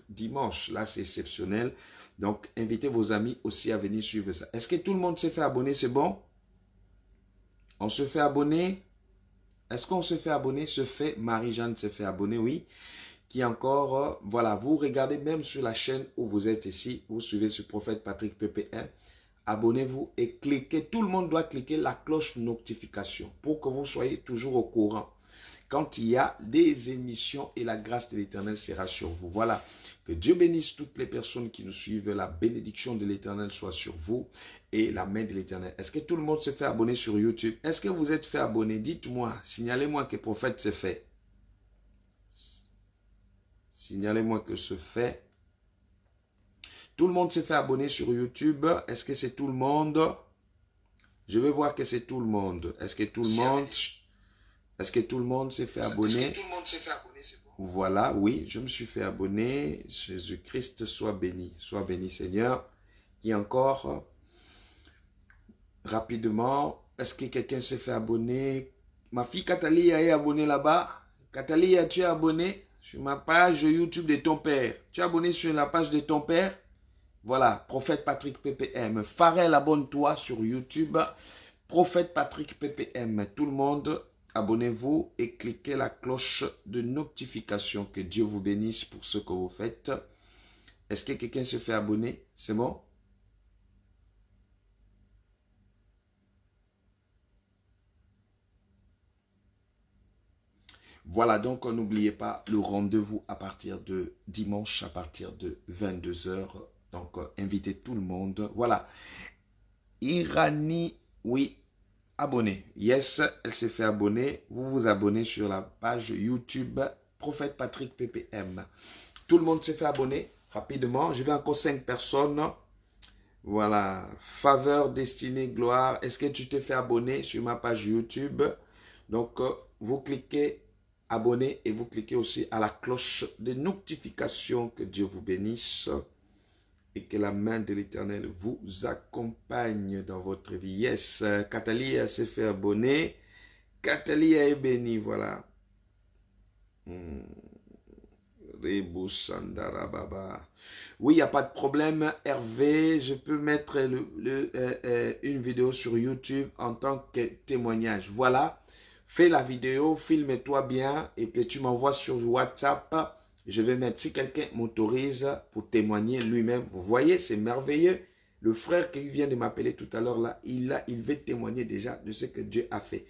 Dimanche, là, c'est exceptionnel. Donc, invitez vos amis aussi à venir suivre ça. Est-ce que tout le monde s'est fait abonner? C'est bon? On se fait abonner? Est-ce qu'on se fait abonner? Se fait. Marie-Jeanne se fait abonner, oui. Qui encore, voilà, vous regardez même sur la chaîne où vous êtes ici, vous suivez ce prophète Patrick PPM. Abonnez-vous et cliquez. Tout le monde doit cliquer la cloche notification pour que vous soyez toujours au courant quand il y a des émissions et la grâce de l'Éternel sera sur vous. Voilà. Que Dieu bénisse toutes les personnes qui nous suivent. La bénédiction de l'Éternel soit sur vous et la main de l'Éternel. Est-ce que tout le monde se fait abonner sur YouTube? Est-ce que vous êtes fait abonner? Dites-moi, signalez-moi que prophète s'est fait. Signalez-moi que se fait. Tout le monde s'est fait abonner sur YouTube. Est-ce que c'est tout le monde? Je vais voir que c'est tout le monde. Est-ce que tout le monde? Est-ce que tout le monde s'est fait abonner? Voilà, oui, je me suis fait abonner. Jésus-Christ soit béni. Soit béni, Seigneur. Qui encore? Rapidement, est-ce que quelqu'un s'est fait abonner? Ma fille Katalia est abonnée là-bas. Katalia, tu es abonné sur ma page YouTube de ton père. Tu es abonné sur la page de ton père? Voilà, prophète Patrick PPM. Pharrell, abonne-toi sur YouTube. Prophète Patrick PPM. Tout le monde, abonnez-vous et cliquez la cloche de notification. Que Dieu vous bénisse pour ce que vous faites. Est-ce que quelqu'un se fait abonner? C'est bon? Voilà, donc n'oubliez pas le rendez-vous à partir de dimanche, à partir de 22h. Donc, invitez tout le monde. Voilà. Irani, oui, abonné. Yes, elle s'est fait abonner. Vous vous abonnez sur la page YouTube Prophète Patrick PPM. Tout le monde s'est fait abonner rapidement. Je vais encore 5 personnes. Voilà. Faveur, destinée, gloire. Est-ce que tu t'es fait abonner sur ma page YouTube? Donc, vous cliquez abonner et vous cliquez aussi à la cloche de notification. Que Dieu vous bénisse et que la main de l'Éternel vous accompagne dans votre vie. Yes, Katalia s'est fait abonner. Katalia est bénie, voilà. Oui, il n'y a pas de problème. Hervé, je peux mettre une vidéo sur YouTube en tant que témoignage. Voilà. Fais la vidéo, filme-toi bien et puis tu m'envoies sur WhatsApp. Je vais mettre, si quelqu'un m'autorise pour témoigner lui-même. Vous voyez, c'est merveilleux. Le frère qui vient de m'appeler tout à l'heure là, il veut témoigner déjà de ce que Dieu a fait.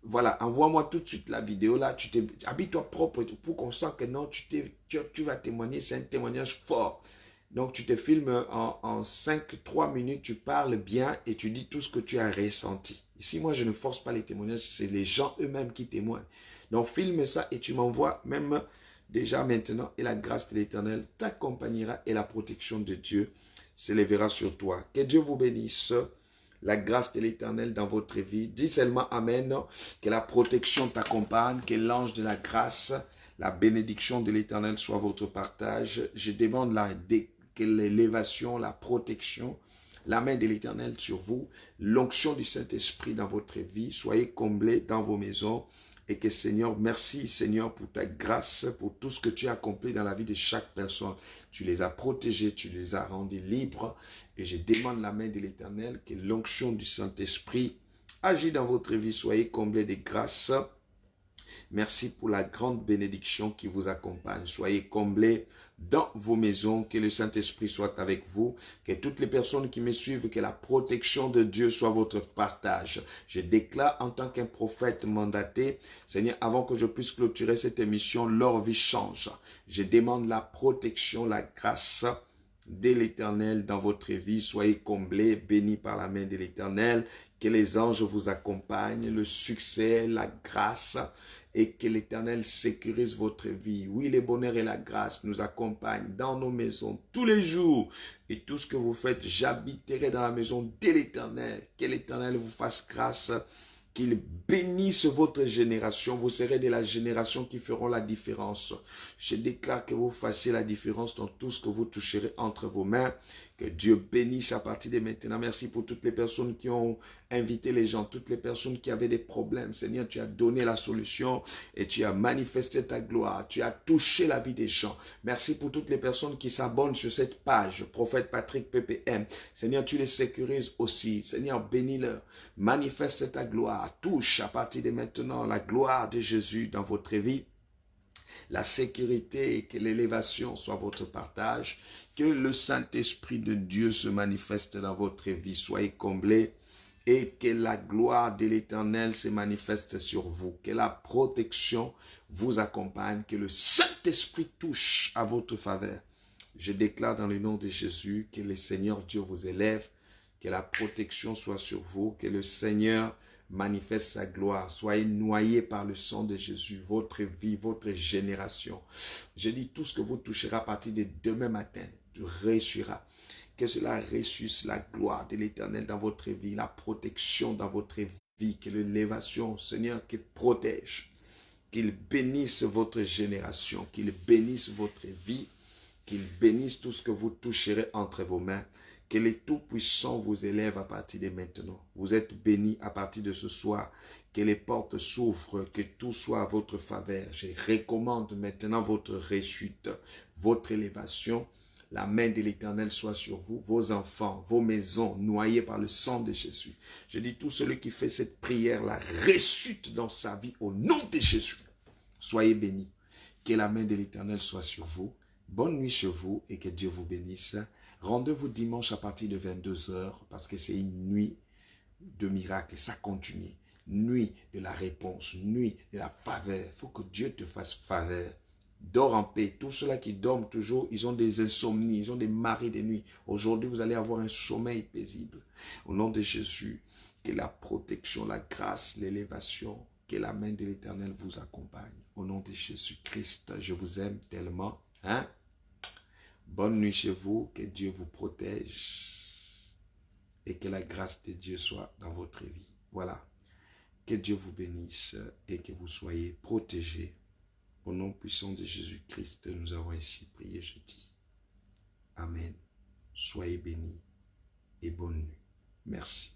Voilà, envoie-moi tout de suite la vidéo là. Habille-toi propre pour qu'on sente que non, tu vas témoigner. C'est un témoignage fort. Donc, tu te filmes en 3 minutes, tu parles bien et tu dis tout ce que tu as ressenti. Ici, moi, je ne force pas les témoignages, c'est les gens eux-mêmes qui témoignent. Donc, filme ça et tu m'envoies même déjà maintenant. Et la grâce de l'Éternel t'accompagnera et la protection de Dieu s'élèvera sur toi. Que Dieu vous bénisse. La grâce de l'Éternel dans votre vie. Dis seulement Amen. Que la protection t'accompagne, que l'ange de la grâce, la bénédiction de l'Éternel soit votre partage. Je demande que l'élévation, la protection, la main de l'Éternel sur vous, l'onction du Saint-Esprit dans votre vie. Soyez comblés dans vos maisons. Et que Seigneur, merci Seigneur pour ta grâce, pour tout ce que tu as accompli dans la vie de chaque personne. Tu les as protégés, tu les as rendus libres. Et je demande la main de l'Éternel, que l'onction du Saint-Esprit agit dans votre vie. Soyez comblés de grâce. Merci pour la grande bénédiction qui vous accompagne. Soyez comblés dans vos maisons, que le Saint-Esprit soit avec vous, que toutes les personnes qui me suivent, que la protection de Dieu soit votre partage. Je déclare en tant qu'un prophète mandaté, Seigneur, avant que je puisse clôturer cette émission, leur vie change. Je demande la protection, la grâce de l'Éternel dans votre vie. Soyez comblés, bénis par la main de l'Éternel, que les anges vous accompagnent, le succès, la grâce, et que l'Éternel sécurise votre vie. Oui, le bonheur et la grâce nous accompagnent dans nos maisons tous les jours. Et tout ce que vous faites, j'habiterai dans la maison de l'Éternel. Que l'Éternel vous fasse grâce, qu'il bénisse votre génération. Vous serez de la génération qui feront la différence. Je déclare que vous fassiez la différence dans tout ce que vous toucherez entre vos mains. Que Dieu bénisse à partir de maintenant. Merci pour toutes les personnes qui ont invité les gens, toutes les personnes qui avaient des problèmes. Seigneur, tu as donné la solution et tu as manifesté ta gloire. Tu as touché la vie des gens. Merci pour toutes les personnes qui s'abonnent sur cette page, Prophète Patrick PPM. Seigneur, tu les sécurises aussi. Seigneur, bénis-leur. Manifeste ta gloire. Touche à partir de maintenant la gloire de Jésus dans votre vie. La sécurité et que l'élévation soit votre partage. Que le Saint-Esprit de Dieu se manifeste dans votre vie. Soyez comblés et que la gloire de l'Éternel se manifeste sur vous. Que la protection vous accompagne. Que le Saint-Esprit touche à votre faveur. Je déclare dans le nom de Jésus que le Seigneur Dieu vous élève. Que la protection soit sur vous. Que le Seigneur manifeste sa gloire. Soyez noyés par le sang de Jésus, votre vie, votre génération. Je dis tout ce que vous toucherez à partir de demain matin, tu réussiras. Que cela ressuscite la gloire de l'Éternel dans votre vie, la protection dans votre vie, que l'élévation, Seigneur, qu'il protège, qu'il bénisse votre génération, qu'il bénisse votre vie, qu'il bénisse tout ce que vous toucherez entre vos mains. Que les Tout-Puissants vous élèvent à partir de maintenant. Vous êtes bénis à partir de ce soir. Que les portes s'ouvrent, que tout soit à votre faveur. Je recommande maintenant votre réussite, votre élévation. La main de l'Éternel soit sur vous, vos enfants, vos maisons noyées par le sang de Jésus. Je dis tout celui qui fait cette prière, la réussite dans sa vie au nom de Jésus. Soyez bénis. Que la main de l'Éternel soit sur vous. Bonne nuit chez vous et que Dieu vous bénisse. Rendez-vous dimanche à partir de 22 h parce que c'est une nuit de miracle. Ça continue. Nuit de la réponse, nuit de la faveur. Il faut que Dieu te fasse faveur. Dors en paix. Tous ceux-là qui dorment toujours, ils ont des insomnies, ils ont des marées de nuit. Aujourd'hui, vous allez avoir un sommeil paisible. Au nom de Jésus, que la protection, la grâce, l'élévation, que la main de l'Éternel vous accompagne. Au nom de Jésus-Christ, je vous aime tellement. Hein? Bonne nuit chez vous, que Dieu vous protège et que la grâce de Dieu soit dans votre vie. Voilà, que Dieu vous bénisse et que vous soyez protégés. Au nom puissant de Jésus-Christ, nous avons ainsi prié, je dis. Amen. Soyez bénis et bonne nuit. Merci.